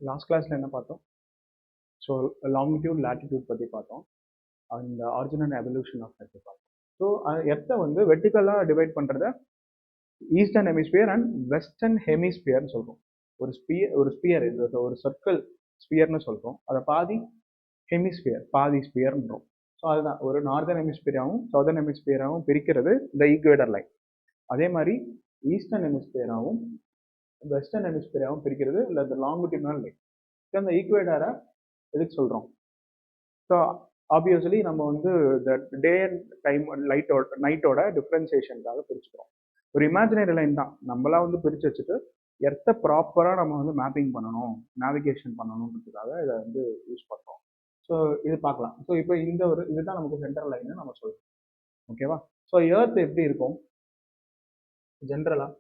Last கிளாஸில் என்ன பார்த்தோம்? ஸோ லாங்கிடியூட் லேட்டிடியூட் பற்றி பார்த்தோம். And origin and evolution of earth பார்த்தோம். ஸோ எர்த்தை வந்து வெர்டிக்கலாக டிவைட் பண்ணுறத ஈஸ்டர்ன் ஹெமிஸ்பியர் அண்ட் வெஸ்டர்ன் ஹெமிஸ்பியர்னு சொல்கிறோம். ஒரு ஸ்பியர் இது ஒரு சர்க்கிள் ஸ்பியர்னு சொல்கிறோம். அதை பாதி ஹெமிஸ்பியர் பாதி ஸ்பியர்ன்றோம். ஸோ அதுதான் ஒரு நார்தர்ன் ஹெமிஸ்பியராகவும் சவுதர்ன் ஹெமிஸ்பியராகவும் பிரிக்கிறது இந்த ஈக்குவேட்டர் லைன். அதே மாதிரி ஈஸ்டர்ன் ஹெமிஸ்பியராகவும் வெஸ்டர்ன் ஹெமிஸ்பியராகவும் பிரிக்கிறது இல்லை இந்த லாங்கிடியூட்னல் லைன். அந்த ஈக்குவேட்டரை எதுக்கு சொல்கிறோம்? ஸோ ஆப்வியஸ்லி நம்ம வந்து இந்த டே அண்ட் டைம் நைட்டோட டிஃப்ரென்சியேஷனுக்காக பிரிச்சுக்கிறோம். ஒரு இமேஜினரி லைன் தான். நம்மளாம் வந்து பிரித்து வச்சுட்டு எர்த்தை ப்ராப்பராக நம்ம வந்து மேப்பிங் பண்ணணும், நேவிகேஷன் பண்ணணுன்றதுக்காக இதை வந்து யூஸ் பண்ணுறோம். ஸோ இது பார்க்கலாம். ஸோ இப்போ இந்த ஒரு இதுதான் நமக்கு சென்ட்ரல் லைன்னு நம்ம சொல்கிறோம். ஓகேவா? ஸோ எர்த் எப்படி இருக்கும் ஜென்ரலாக?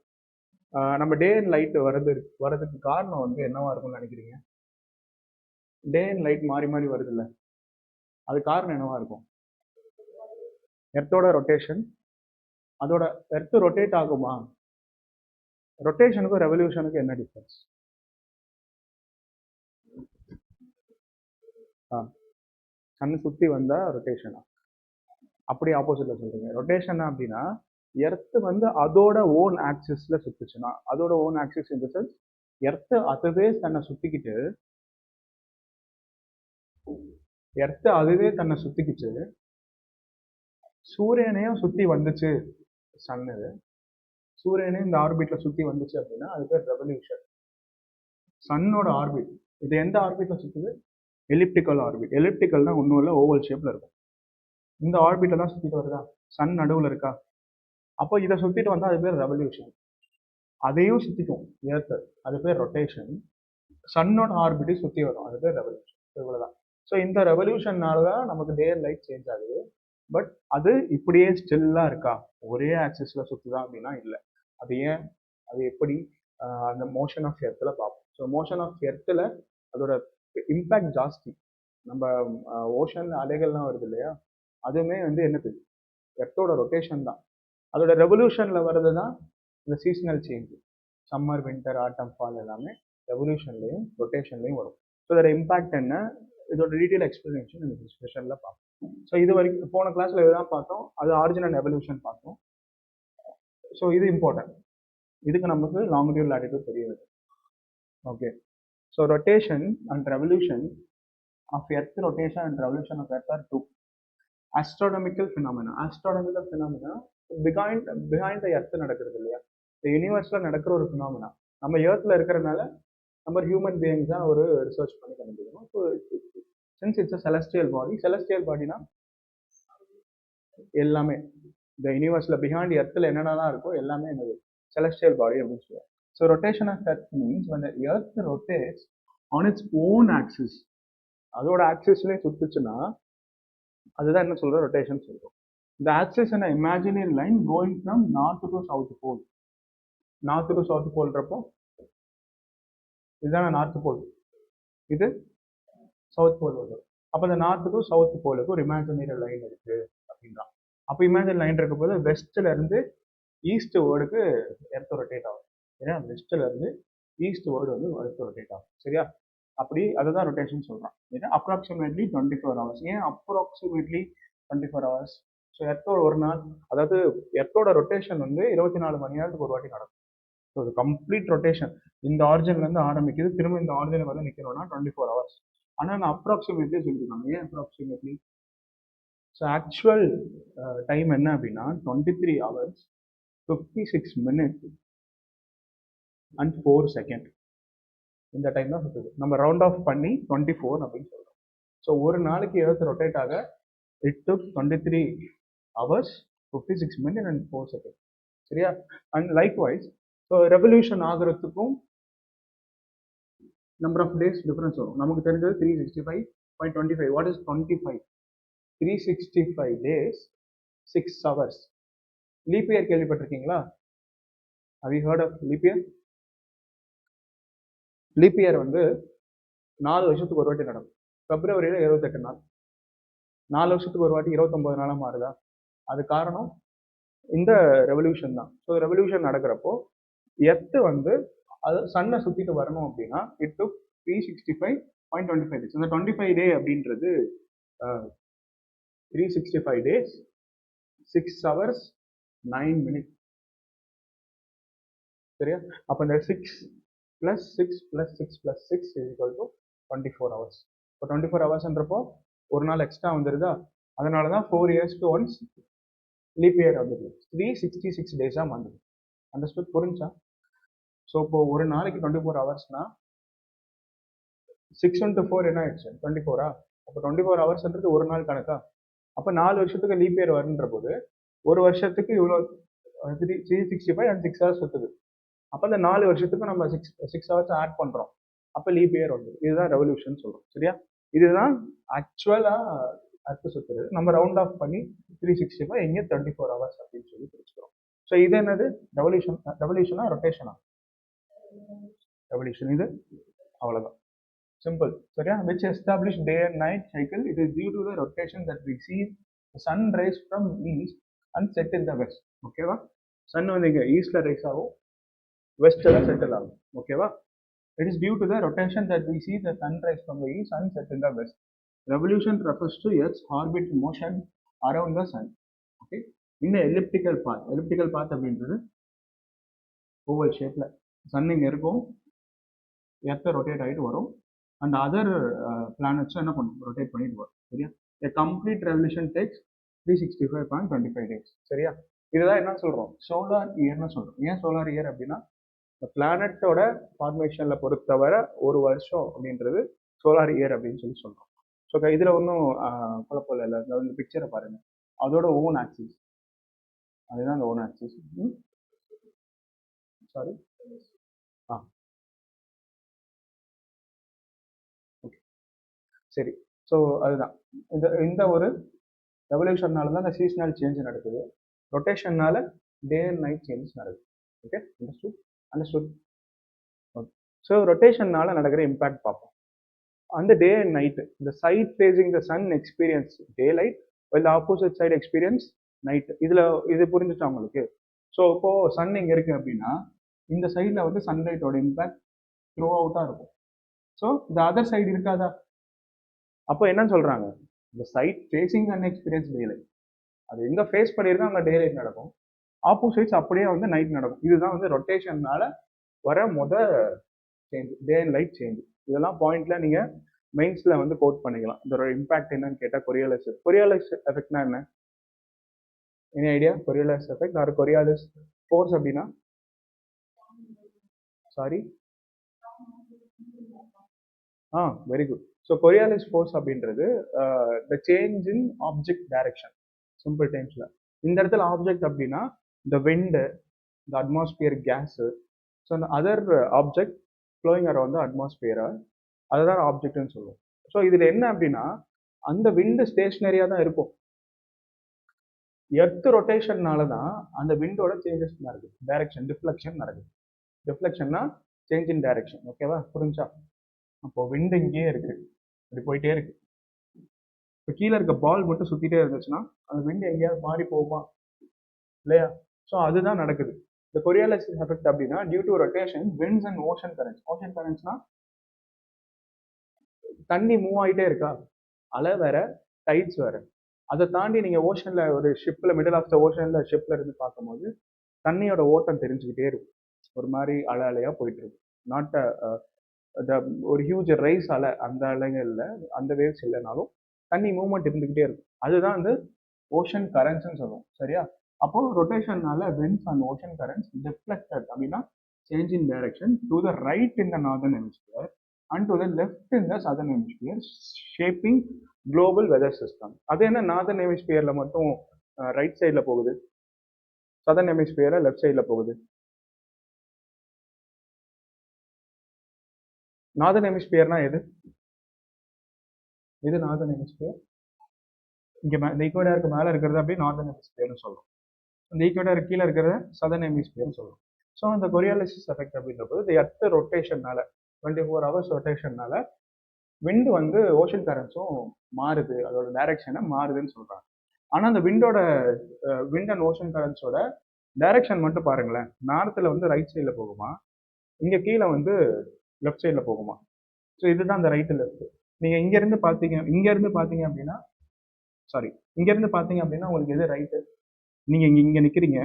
நம்ம டே அண்ட் லைட் வர்றதுக்கு காரணம் வந்து என்னவா இருக்கும்னு நினைக்கிறீங்க? டே அண்ட் லைட் மாறி மாறி வருது இல்லை, அது காரணம் என்னவா இருக்கும்? எர்த்தோட ரொட்டேஷன். அதோட எர்த் ரொட்டேட் ஆகுமா? ரொட்டேஷனுக்கும் ரெவல்யூஷனுக்கும் என்ன டிஃபரன்ஸ்? சன் சுற்றி வந்தால் ரொட்டேஷனா? அப்படி ஆப்போசிட்ல சொல்றீங்க. ரொட்டேஷன் அப்படின்னா எர்த் வந்து அதோட ஓன் ஆக்சிஸ்ல சுத்துச்சுன்னா, அதோட own axis in the sense earth அதுவே தன்னை சுத்திக்கிட்டு சுத்திக்கிச்சு சூரியனையும் சுத்தி வந்துச்சு. சன்னு சூரியனையும் இந்த ஆர்பிட்ல சுத்தி வந்துச்சு அப்படின்னா அது பேர் ரெவல்யூஷன். சன்னோட ஆர்பிட் இது எந்த ஆர்பிட்ல சுத்துது? Elliptical orbit. எலிப்டிக்கல்னா ஒன்றும் இல்லை, ஓவல் ஷேப்ல இருக்கும். இந்த ஆர்பிட்ல தான் சுத்திட்டு வருதா? சன் நடுவில் இருக்கா? அப்போ இதை சுத்திட்டு வந்தா அது பேர் ரெவல்யூஷன். அதையும் சுத்திக்கும் எர்த், அது பேர் ரொட்டேஷன். சன்னோட ஆர்பிட்டை சுத்தி வரும், அது பேர் ரெவல்யூஷன். இவ்வளவுதான். ஸோ இந்த ரெவல்யூஷன்னால தான் நமக்கு டே அண்ட் லைட் சேஞ்ச் ஆகுது. பட் அது இப்படியே ஸ்டில்லா இருக்கா? ஒரே ஆக்சிஸ்ல சுத்துதா அப்படின்னா இல்லை. அது ஏன், அது எப்படி, அந்த மோஷன் ஆஃப் எர்த்தில் பார்ப்போம். ஸோ மோஷன் ஆஃப் எர்த்தில் அதோட இம்பேக்ட் ஜாஸ்தி. நம்ம ஓஷன் அலைகள்லாம் வருது இல்லையா, அதுவுமே வந்து என்னது? எர்த்தோட ரொட்டேஷன் தான். அதோட ரெவல்யூஷன்ல வர்றது தான் இந்த சீசனல் சேஞ்ச். சம்மர், வின்டர், ஆட்டம், ஃபால் எல்லாமே ரெவல்யூஷன்லையும் ரொட்டேஷன்லையும் வரும். ஸோ இதோட இம்பாக்ட் என்ன, இதோட டீட்டெயில் எக்ஸ்பிளனேஷன் இந்த செஷனில் பார்ப்போம். ஸோ இது வரைக்கும் போன கிளாஸில் இதுதான் பார்த்தோம். அது ஆரிஜின் அண்ட் எவல்யூஷன் பார்த்தோம். ஸோ இது இம்பார்ட்டன்ட். இதுக்கு நமக்கு லாங்கிடியூட் லேட்டிடியூட் தெரியுது. Okay. So rotation and revolution of earth, rotation and revolution of earth are two astronomical phenomena. Astronomical phenomena behind the earth நடக்கிறது இல்லையா, இந்த யூனிவர்ஸ்ல நடக்கிற ஒரு ஃபினாமினா. நம்ம எர்த்ல இருக்கிறனால நம்ம ஹியூமன் பீயிங்ஸ் தான் ஒரு ரிசர்ச் பண்ணி கண்டுபிடிக்கணும். So since it's a celestial body, celestial பாடினா எல்லாமே இந்த யூனிவர்ஸ்ல பிஹைண்ட் எர்த்ல என்னென்னலாம் இருக்கோ எல்லாமே என்னது செலஸ்டியல் பாடி அப்படின்னு சொல்லுவாங்க. So rotation of earth means when the earth rotates on its own axis, அதோட ஆக்சிஸ்லயே சுத்துச்சுன்னா அதுதான் என்ன சொல்றோம்? ரொட்டேஷன் சொல்றோம். The axis in an imaginary line going from north to south pole. North to south போல்ன்றப்போ இதுதான north போல், இது சவுத் போல் வரும். அப்போ இந்த நார்த் டு சவுத் போலுக்கு ஒரு இமேஜினரி லைன் இருக்கு அப்படின்றான். அப்போ இமேஜினரி லைன் இருக்கும் போது வெஸ்ட்ல இருந்து ஈஸ்ட் வேர்டுக்கு எர்த் ரொட்டேட் ஆகும். சரியா? வெஸ்ட்ல இருந்து ஈஸ்ட் வேர்டு வந்து எர்த் ரொட்டேட் ஆகும். சரியா? அப்படி அதுதான் ரொட்டேஷன் சொல்றான். ஏன்னா அப்ராக்சிமேட்லி 24 hours. ஏன் அப்ராக்சிமேட்லி 24 hours? ஸோ எர்த்தோட ஒரு நாள், அதாவது எர்த்தோட ரொட்டேஷன் வந்து 24 மணி நேரத்துக்கு ஒரு வாட்டி நடக்கும். ஸோ அது கம்ப்ளீட் ரொட்டேஷன் இந்த ஆரிஜின்லேருந்து ஆரம்பிக்குது, திரும்ப இந்த ஆரிஜினுக்கு வந்து நிற்கணும்னா 24 hours. ஆனால் நான் அப்ராக்சிமேட்லி சொல்லியிருக்காங்க. ஏன் அப்ராக்சிமேட்லி? ஸோ ஆக்சுவல் டைம் என்ன அப்படின்னா 23 hours 56 minutes and 4 seconds. இந்த டைம் தான் சுற்றுது. நம்ம ரவுண்ட் ஆஃப் பண்ணி 24 அப்படின்னு சொல்கிறோம். ஸோ ஒரு நாளைக்கு எர்த் ரொட்டேட் ஆக it took 23 hours 56 minutes and 4 seconds. சரியா? அண்ட் லைக்வைஸ் ஸோ ரெவல்யூஷன் ஆகிறதுக்கும் நம்பர் ஆஃப் டேஸ் டிஃபரன்ஸ் வரும். நமக்கு தெரிஞ்சது 365.25. What is 25? 365 days 6 hours. Leap year கேள்விப்பட்டிருக்கீங்களா? How you heard of leap year? Leap year வந்து 4 வருஷத்துக்கு ஒரு வாட்டி நடக்கும். பிப்ரவரியில் 28 நாள், 4 வருஷத்துக்கு ஒரு வாட்டி 29 நாளாக மாறுதா? அது காரணம் இந்த ரெவல்யூஷன் தான். ஸோ ரெவல்யூஷன் நடக்கிறப்போ எர்த்து வந்து அது சன்னை சுற்றிட்டு வரணும் அப்படின்னா இட் டுக் 365.25 days. அந்த 25 டே அப்படின்றது 365 days 6 hours 9 minutes. சரியா? அப்போ இந்த 6 + 6 + 6 + 6 = 24 hours. இப்போ 24 ஹவர்ஸ்ன்றப்போ ஒரு நாள் எக்ஸ்ட்ரா வந்துருதா, அதனால தான் 4 years ஒன்ஸ் லீப் இயர் வந்துடுது. 366 டேஸாக வந்துடுது. அண்டர்ஸ்டுட்? புரிஞ்சா? ஸோ இப்போ ஒரு நாளைக்கு 24 ஹவர்ஸ்னா 6 × 4 என்ன ஆயிடுச்சு? 24ஆ? அப்போ 24 ஹவர்ஸ்ன்றது ஒரு நாள் கணக்கா? அப்போ 4 வருஷத்துக்கு லீப் இயர் வருன்ற போது ஒரு வருஷத்துக்கு இவ்வளோ 365 and 6 hours சுற்றுது. அப்போ அந்த 4 வருஷத்துக்கு நம்ம 6 hours ஆட் பண்ணுறோம். அப்போ லீப் இயர் வந்துடும். இதுதான் ரெவல்யூஷன் சொல்கிறோம். சரியா? இதுதான் ஆக்சுவலாக அர்த்த சுற்றுறது. நம்ம ரவுண்ட் ஆஃப் பண்ணி 365 இங்கே 24 hours அப்படின்னு சொல்லி பிரிச்சுக்கிறோம். ஸோ இது என்னது? ரெவல்யூஷனா ரொட்டேஷனா? ரெவல்யூஷன். இது அவ்வளோதான், சிம்பிள். சரியா? which establish day and night cycle. It is due to the rotation that we see the sun rise from east and set in the west. ஓகேவா? சன் வந்து இங்கே ஈஸ்ட்ல ரைஸ் ஆகும், வெஸ்ட்ல செட்டில் ஆகும். ஓகேவா? It is due to the rotation that we see the sun rise from the east and set in the west. Revolution refers to Earth's orbit motion around the sun. Okay? In the elliptical path அப்படின்றது oval ஷேப்ல Sun இங்கே இருக்கும், எர்த்தை rotate ஆகிட்டு வரும், and other பிளானட்ஸும் என்ன பண்ணும்? Rotate பண்ணிட்டு வரும். சரியா? A complete revolution takes 365.25 days. சரியா? இதுதான் என்ன சொல்றோம்? சோலார் இயர்னு சொல்றோம். ஏன் சோலார் இயர் அப்படின்னா இந்த பிளானட்டோட ஃபார்மேஷன்ல பொறுத்தவரை ஒரு வருஷம் அப்படின்றது சோலார் இயர் அப்படின்னு சொல்லி சொல்றோம். ஸோ இதுல ஒன்றும் குழப்பம் இல்லை. இந்த பிக்சரை பாருங்க, அதோட ஓன் ஆக்சிஸ், அதுதான் அந்த ஓன் ஆக்சிஸ். சாரி, ஓகே, சரி. ஸோ அதுதான் இந்த ஒரு ரெவல்யூஷன்னால தான் இந்த சீசனல் சேஞ்ச் நடக்குது. ரொட்டேஷன்னால டே அண்ட் நைட் சேஞ்ச் நடக்குது. Okay, understood. ஓகே. ஸோ ரொட்டேஷன்னால நடக்கிற இம்பேக்ட் பார்ப்போம். அந்த டே அண்ட் நைட்டு, இந்த side facing the sun experience day light, well opposite side experience night. இது புரிஞ்சுட்டா உங்களுக்கு? ஸோ இப்போ சன் இங்கே இருக்கு அப்படின்னா இந்த சைடில் வந்து சன்லைட்டோட இம்பேக்ட் த்ரூ அவுட்டாக இருக்கும். ஸோ இந்த அதர் சைடு இருக்காதா? அப்போ என்னன்னு சொல்றாங்க? இந்த side facing sun experience day light, அது எங்கே ஃபேஸ் பண்ணியிருக்கா அங்கே டே லைட் நடக்கும், ஆப்போசிட்ஸ் அப்படியே வந்து நைட் நடக்கும். இதுதான் வந்து ரொட்டேஷன்னால வர change, day and light change. இதெல்லாம் பாயிண்ட்ல நீங்க மெயின்ஸ்ல வந்து கோட் பண்ணிக்கலாம். இதோட இம்பாக்ட் என்னன்னு கேட்டா கொரியாலிஸ் எஃபெக்ட்னா என்ன? Any idea? Coriolis effect or Coriolis force அப்படின்னா? Sorry, very good. So Coriolis force அப்படின்றது the change in object direction. Simple டைம்ஸ்ல இந்த இடத்துல ஆப்ஜெக்ட் அப்படின்னா இந்த விண்டு, இந்த அட்மாஸ்பியர் கேஸு, ஸோ அந்த other object flowing around the அட்மாஸ்பியரை, அதுதான் ஆப்ஜெக்ட்னு சொல்லுவோம். ஸோ இதில் என்ன அப்படின்னா அந்த விண்டு ஸ்டேஷனரியாக தான் இருக்கும். எர்த் ரொட்டேஷன்னால தான் அந்த விண்டோட சேஞ்சஸ் நடக்குது, டைரக்ஷன் டிஃப்ளெக்ஷன் நடக்குது. டிஃப்ளெக்ஷன்னா சேஞ்ச் இன் டைரக்ஷன். ஓகேவா? புரிஞ்சா? அப்போ விண்டு இங்கேயே இருக்கு, இப்படி போயிட்டே இருக்கு. இப்போ கீழே இருக்க பால் மட்டும் சுற்றிட்டே இருந்துச்சுன்னா அந்த விண்டு எங்கேயாவது மாறி போகுமா? இல்லையா? ஸோ அதுதான் நடக்குது. இந்த கொரியாலிஸ் எஃபெக்ட் அப்படின்னா due to rotation winds and ocean currents. Ocean கரண்ட்ஸ்னா தண்ணி மூவ் ஆகிட்டே இருக்கா, அலை வேற, டைட்ஸ் வேற. அதை தாண்டி நீங்கள் ஓஷனில் ஒரு ஷிப்பில் மிடில் ஆஃப் த ஓஷனில் ஷிப்பில் இருந்து பார்க்கும்போது தண்ணியோட ஓட்டம் தெரிஞ்சுக்கிட்டே இருக்கும், ஒரு மாதிரி அலை அலையாக போயிட்டு இருக்கு. நாட் ஒரு ஹியூஜ் ரைஸ் அலை, அந்த அலைங்க இல்லை, அந்த வேவ்ஸ் இல்லைனாலும் தண்ணி மூவ்மெண்ட் இருந்துக்கிட்டே இருக்கும். அதுதான் வந்து ஓஷன் கரண்ட்ஸ்ன்னு சொல்லுவோம். சரியா? அப்போ ரொட்டேஷன்னால winds and ocean currents deflected அப்படின்னா change in direction to the right in the northern hemisphere and to the left in the southern hemisphere, shaping global weather system. அது என்ன நார்தர்ன் ஹெமிஸ்பியர்ல மட்டும் ரைட் சைடில் போகுது, சதர்ன் ஹெமிஸ்பியர்ல லெஃப்ட் சைடில் போகுது? Northern ஹெமிஸ்பியர்னா எது? இது நார்தர்ன் ஹெமிஸ்பியர். இங்கே இந்த ஈக்குவேட்டருக்கு மேலே இருக்கிறது அப்படியே நார்தர்ன் ஹெமிஸ்பியர்னு சொல்றோம். இந்த ஈக்குவேட்டர் கீழே இருக்கிறத சதர்ன் ஹெமிஸ்பியர்னு சொல்றோம். ஸோ இந்த கொரியாலிஸ் எஃபெக்ட் அப்படின்றபோது இந்த எர்த் ரொட்டேஷன்னால 24 hours ரொட்டேஷன்னால விண்டு வந்து ஓஷன் கரண்ட்ஸும் மாறுது, அதோட டைரக்ஷனை மாறுதுன்னு சொல்றாங்க. ஆனால் அந்த விண்ட் அண்ட் ஓஷன் கரண்ட்ஸோட டைரக்ஷன் மட்டும் பாருங்களேன். நார்த்தில் வந்து ரைட் சைடில் போகுமா, இங்கே கீழே வந்து லெஃப்ட் சைடில் போகுமா? ஸோ இதுதான் அந்த ரைட்டு லெஃப்ட். நீங்கள் இங்கேருந்து பார்த்தீங்க அப்படின்னா இங்கேருந்து பார்த்தீங்க அப்படின்னா உங்களுக்கு எது ரைட்டு? நீங்கள் இங்கே நிற்கிறீங்க,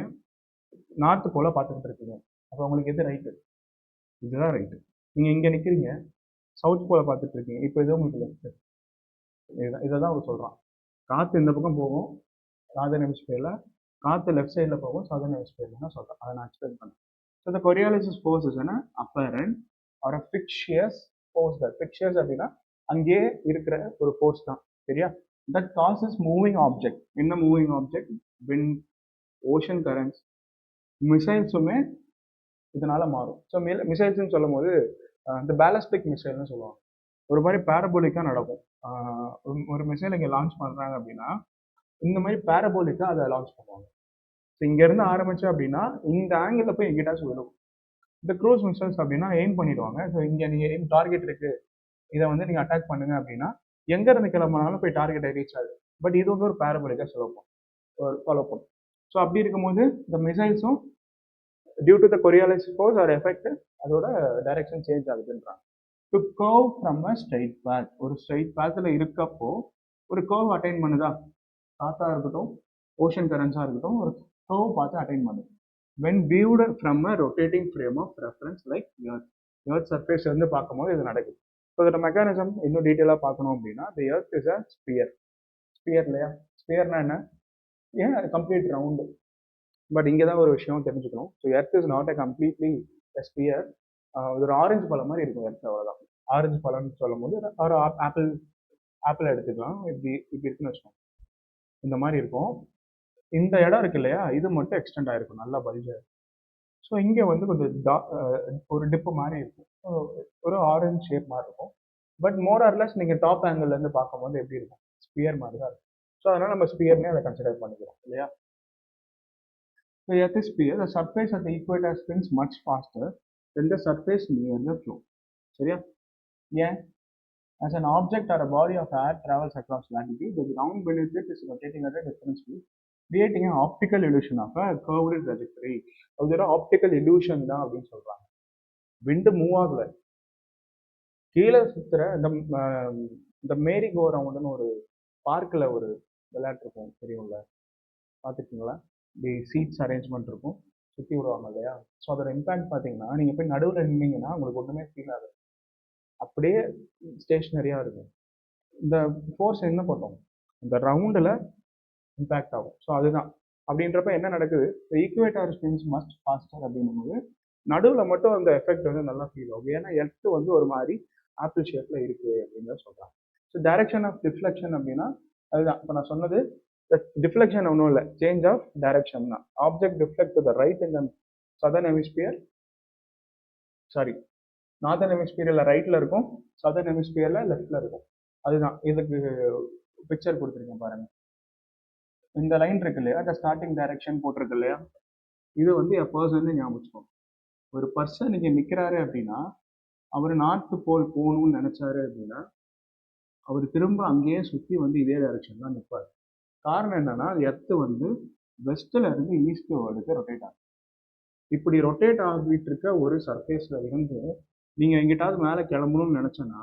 நார்த்து போல பார்த்துக்கிட்டு இருக்கீங்க. அப்போ உங்களுக்கு எது ரைட்டு? இதுதான் ரைட்டு. நீங்கள் இங்கே நிற்கிறீங்க, சவுத் போல பார்த்துட்டு இருக்கீங்க. இப்போ இது உங்களுக்கு லெஃப்ட். இதை தான் அவர் சொல்கிறான். காற்று இந்த பக்கம் போகும் நார்தர்ன் ஹெமிஸ்பியரில், காற்று லெஃப்ட் சைடில் போகும் சதர்ன் ஹெமிஸ்பியரில் தான் சொல்கிறேன். அதை நான் எக்ஸ்பிளைன் பண்ணேன். ஸோ இந்த கொரியாலிசிஸ் ஃபோர்ஸ் இஸ் என்ன apparent or fictitious force. Fictitious அப்படின்னா அங்கேயே இருக்கிற ஒரு ஃபோர்ஸ் தான், சரியா? That causes moving object. என்ன moving object? Wind, ocean currents, மிசைல்ஸுமே இதனால மாறும். ஸோ மிசைல்ஸ்ன்னு சொல்லும் போது இந்த பேலஸ்டிக் மிசைல்னு சொல்லுவாங்க. ஒரு மாதிரி பேரபோலிக்காக நடக்கும். ஒரு மிசைல் இங்கே லான்ச் பண்ணுறாங்க அப்படின்னா இந்த மாதிரி பேரபோலிக்காக அதை லான்ச் பண்ணுவாங்க. ஸோ இங்கேருந்து ஆரம்பிச்சு அப்படின்னா இந்த ஆங்கிளில் போய் எங்கிட்டாச்சும் விடும். இந்த க்ரூஸ் மிசைல்ஸ் அப்படின்னா எய்ம் பண்ணிடுவாங்க. ஸோ இங்கே நீங்கள் எய்ம் டார்கெட் இருக்கு, இதை வந்து நீங்கள் அட்டாக் பண்ணுங்க அப்படின்னா எங்கேருந்து கிளம்பினாலும் போய் டார்கெட்டை ரீச் ஆகுது. பட் இது வந்து ஒரு பேரபோலிக்காக ஃபாலோ பண்ணும். ஸோ அப்படி இருக்கும்போது இந்த மிசைல்ஸும் due to the Coriolis force or effect அதோட டைரக்ஷன் சேஞ்ச் ஆகுதுன்றாங்க. To curve from a straight path. ஒரு ஸ்ட்ரைட் பாத்தில் இருக்கப்போ ஒரு கர்வ் அட்டைன் பண்ணுதா? காற்றா இருக்கட்டும், ஓஷன் கரண்ட்ஸாக இருக்கட்டும், ஒரு கர்வ் பார்த்து அட்டைன் பண்ணுது. when viewed from a rotating frame of reference like earth surface இருந்து பார்க்கும்போது இது நடக்குது. ஸோ இதோட மெக்கானிசம் இன்னும் டீட்டெயிலாக பார்க்கணும் அப்படின்னா the earth is a sphere இல்லையா? ஸ்பியர்னா என்ன? ஏன் கம்ப்ளீட் ரவுண்டு. பட் இங்கே தான் ஒரு விஷயம் தெரிஞ்சுக்கணும். So earth is not a completely sphere. ஒரு ஆரஞ்சு பழம் மாதிரி இருக்கும் எர்த், அவ்வளோதான். ஆரஞ்சு பழம்னு சொல்லும் போது ஒரு ஆப்பிள் எடுத்துக்கலாம். இப்படி இருக்குன்னு வச்சுக்கோங்க, இந்த மாதிரி இருக்கும். இந்த இடம் இருக்கு இல்லையா, இது மட்டும் எக்ஸ்டெண்ட் ஆகிருக்கும், நல்லா பல்ஜாக. ஸோ இங்கே வந்து கொஞ்சம் ஒரு டிப்பு மாதிரி இருக்கும், ஒரு ஆரஞ்சு ஷேப் மாதிரி இருக்கும். பட் மோர் ஆர்லெஸ் நீங்கள் டாப் ஆங்கிள்லேருந்து பார்க்கும்போது எப்படி இருக்கும்? ஸ்பியர் மாதிரி தான் இருக்கும். ஸோ அதனால் நம்ம ஸ்பியர்னே அதை கன்சிடர் பண்ணிக்கிறோம் இல்லையா? So at a sphere, the surface at the equator spins much faster than the surface near the floor. சரியா? ஏன்? As an object or a body of air travels across latitude, the ground beneath it is rotating at a different speed, creating an optical illusion of a curved trajectory. அது ஒரு optical illusion தான் அப்படின்னு சொல்றாங்க. விண்டு move ஆகல, கீழே சுத்துற இந்த மேரி கோ ரவுண்டுன்னு ஒரு பார்க்கில் ஒரு விளையாட்டு இருக்கும், தெரியும்ல, பார்த்துருக்கீங்களா? தி சீட்ஸ் அரேஞ்ச்மெண்ட் இருக்கும், சுற்றி விடுவாங்க இல்லையா? ஸோ அதோட இம்பேக்ட் பார்த்தீங்கன்னா நீங்கள் போய் நடுவில் நின்னீங்கன்னா உங்களுக்கு ஒன்றுமே ஃபீல் ஆகுது, அப்படியே ஸ்டேஷ்னரியாக இருக்கும். இந்த ஃபோர்ஸ் என்ன பண்ணும்? இந்த ரவுண்டில் இம்பேக்ட் ஆகும். ஸோ அதுதான். அப்படின்றப்ப என்ன நடக்குது? ஈக்குவேட்டர் ஸ்பின்ஸ் மச் ஃபாஸ்டர் அப்படிங்கும்போது நடுவில் மட்டும் அந்த எஃபெக்ட் வந்து நல்லா ஃபீல் ஆகும். ஏன்னா எர்த்து வந்து ஒரு மாதிரி ஆப்பிள் ஷேப்பில் இருக்குது அப்படின்னு சொல்கிறாங்க. ஸோ டைரக்ஷன் ஆஃப் டிஃப்ளெக்ஷன் அப்படின்னா அதுதான் இப்போ நான் சொன்னது. டிஃப்ளெக்ஷன் ஒன்றும் இல்லை, சேஞ்ச் ஆஃப் டைரக்ஷன் தான். Object deflect to the right in the southern hemisphere, northern ஹெமிஸ்பியரில் ரைட்டில் இருக்கும், சதர்ன் ஹெமிஸ்பியரில் லெஃப்டில் இருக்கும். அதுதான் இதுக்கு பிக்சர் கொடுத்துருக்கேன் பாருங்கள். இந்த லைன் இருக்கு இல்லையா, அந்த ஸ்டார்டிங் டைரக்ஷன் போட்டிருக்கு இல்லையா, இது வந்து எப்போஸ் வந்து ஞாபகம். ஒரு பர்சன் இங்கே நிற்கிறாரு அப்படின்னா அவர் நார்த்து போல் போகணும்னு நினச்சாரு அப்படின்னா அவர் திரும்ப அங்கேயே சுற்றி வந்து இதே டைரக்ஷன் தான் நிற்பார். காரணம் என்னன்னா, எர்த்து வந்து வெஸ்ட்ல இருந்து ஈஸ்ட் வேர்டுக்கு ரொட்டேட் ஆகும். இப்படி ரொட்டேட் ஆகிட்டு இருக்க ஒரு சர்ஃபேஸ்ல இருந்து நீங்க எங்கிட்டாவது மேலே கிளம்பணும்னு நினைச்சோன்னா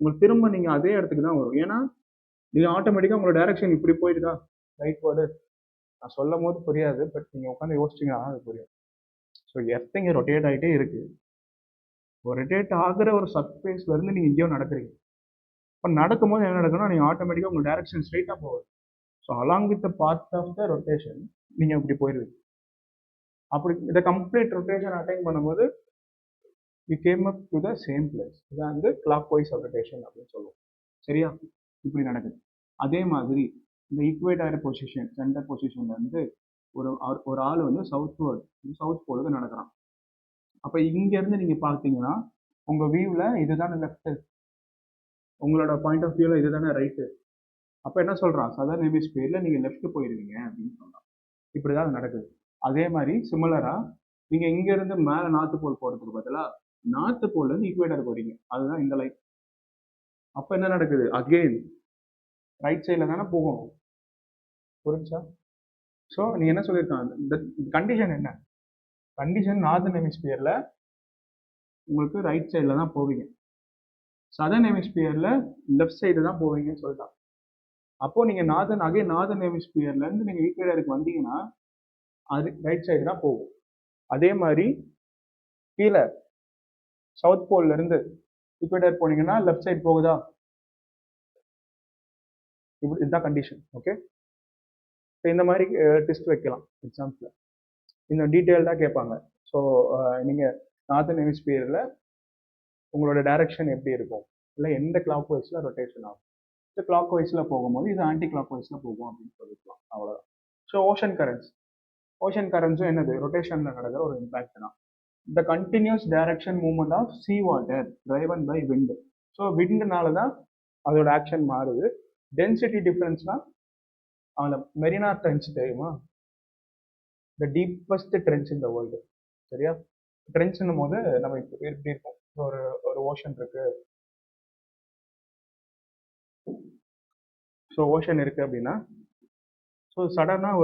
உங்களுக்கு திரும்ப நீங்க அதே இடத்துக்கு தான் வரும். ஏன்னா நீங்க ஆட்டோமேட்டிக்கா உங்களோட டைரக்ஷன் இப்படி போயிட்டுதா ரைட் வேர்டு. நான் சொல்லும் போது புரியாது, பட் நீங்க உட்காந்து யோசிச்சிங்கன்னா அது புரியும். ஸோ எர்த் இங்கே ரொட்டேட் ஆகிட்டே இருக்கு. ஒரு ரொட்டேட் ஆகிற ஒரு சர்ஃபேஸ்ல இருந்து நீங்க எங்கேயோ நடக்கிறீங்க. இப்போ நடக்கும்போது என்ன நடக்குன்னா நீங்க ஆட்டோமேட்டிக்கா உங்க டைரக்ஷன் ஸ்ட்ரெயிட்டா போகுது. So along with the part of the rotation நீங்கள் இப்படி போயிடுவீங்க. அப்படி இந்த கம்ப்ளீட் ரொட்டேஷன் அட்டைன் பண்ணும்போது we came up to the same place. இதான் வந்து கிளாக் வைஸ் ரொட்டேஷன் அப்படின்னு சொல்லுவோம். சரியா? இப்படி நடக்குது. அதே மாதிரி இந்த ஈக்குவேட்டர் பொசிஷன், சென்டர் பொசிஷன்ல இருந்து ஒரு ஆள் வந்து சவுத் போலுக்கு நடக்கிறான். அப்போ இங்கேருந்து நீங்கள் பார்த்தீங்கன்னா உங்கள் வியூவில் இதுதானே லெஃப்ட்டு, உங்களோட பாயிண்ட் ஆஃப் வியூவில் இதுதானே ரைட்டு. அப்போ என்ன சொல்கிறான்? சதர்ன் ஹெமிஸ்பியரில் நீங்கள் லெஃப்ட் போயிடுவீங்க அப்படின்னு சொல்கிறான். இப்படி தான் நடக்குது. அதே மாதிரி சிமிலராக நீங்கள் இங்கேருந்து மேலே நார்த்து போல் போகிறதுக்கு பதிலாக நார்த்து போல்லேருந்து ஈக்குவேட்டர் போகிறீங்க. அதுதான் இந்த லைன். அப்போ என்ன நடக்குது? அகெயின் ரைட் சைடில் தானே போகணும். புரிஞ்சா? ஸோ நீங்கள் என்ன சொல்லியிருக்காங்க? இந்த கண்டிஷன் என்ன? கண்டிஷன் நார்தர்ன் ஹெமிஸ்பியரில் உங்களுக்கு ரைட் சைடில் தான் போவீங்க. சதர்ன் ஹெமிஸ்பியரில் லெஃப்ட் சைடு தான் போவீங்கன்னு சொல்லிட்டான். அப்போது நீங்கள் நார்தன் ஹெமிஸ்பியர்லேருந்து நீங்கள் ஈக்குவேட்டருக்கு வந்தீங்கன்னா அது ரைட் சைடு தான் போகும். அதே மாதிரி கீழே சவுத் போல்லேருந்து ஈக்குவேட்டர் போனீங்கன்னா லெஃப்ட் சைடு போகுதா? இப்படி இதுதான் கண்டிஷன். ஓகே, இப்போ இந்த மாதிரி டெஸ்ட் வைக்கலாம் எக்ஸாம்ஸில். இன்னும் டீட்டெயில்டாக கேட்பாங்க. ஸோ நீங்கள் நார்தன் ஹெமிஸ்பியரில் உங்களோட டைரக்ஷன் எப்படி இருக்கும், இல்லை எந்த கிளாக் வைஸில் ரொட்டேஷன் ஆகும். இந்த கிளாக் வைஸில் போகும்போது இது ஆன்டி கிளாக் வைஸில் போகும் அப்படின்னு சொல்லிக்கலாம். அவ்வளோதான். ஸோ ஓஷன் கரண்ட்ஸும் என்னது, ரொட்டேஷனில் நடக்கிற ஒரு இம்பாக்ட் தான். The continuous direction movement of sea water driven by wind. So விண்ட்னால தான் அதோட ஆக்ஷன் மாறுது. டென்சிட்டி டிஃப்ரென்ஸ்னால் அதில் மெரினா ட்ரென்ச் தெரியுமா? த deepest trench in the world. சரியா? ட்ரென்ச்னும் போது நம்ம இப்போ எப்படி இருக்கும், ஒரு ஓஷன் இருக்கு. ஸோ ஓஷன் இருக்கு அப்படின்னா ஸோ சடனாக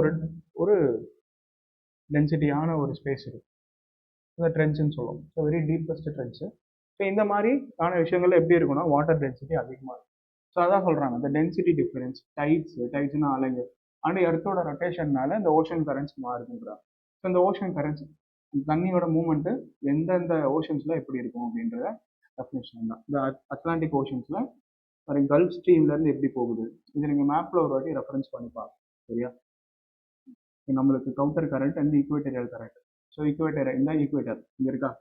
ஒரு டென்சிட்டியான ஒரு ஸ்பேஸ் இருக்கு, இந்த ட்ரென்ச்சுன்னு சொல்லுவோம். So very deepest trench. So இந்த மாதிரியான விஷயங்கள்ல எப்படி இருக்குன்னா வாட்டர் டென்சிட்டி அதிகமாக இருக்கும். ஸோ அதான் சொல்கிறாங்க இந்த டென்சிட்டி டிஃபரன்ஸ், டைட்ஸ்னா அலைங்க அண்ட் எர்த்தோட ரொட்டேஷன்னால இந்த ஓஷன் கரண்ட்ஸ் மாறுதுன்றாங்க. ஸோ இந்த ஓஷன் கரண்ட்ஸ் தண்ணியோட மூவ்மெண்ட்டு எந்தெந்த ஓஷன்ஸில் எப்படி இருக்கும் அப்படின்றத டெஃபினேஷன் தான். இந்த அட்லாண்டிக் ஓஷன்ஸில் ஒரு கல்ஃப் ஸ்ட்ரீம்லேருந்து எப்படி போகுது, இது நீங்கள் மேப்பில் ஒரு வாட்டி ரெஃபரன்ஸ் பண்ணி பார்க்கலாம். சரியா? நம்மளுக்கு counter current and equatorial current. So இந்த ஈக்குவேட்டர் இங்கே இருக்கா,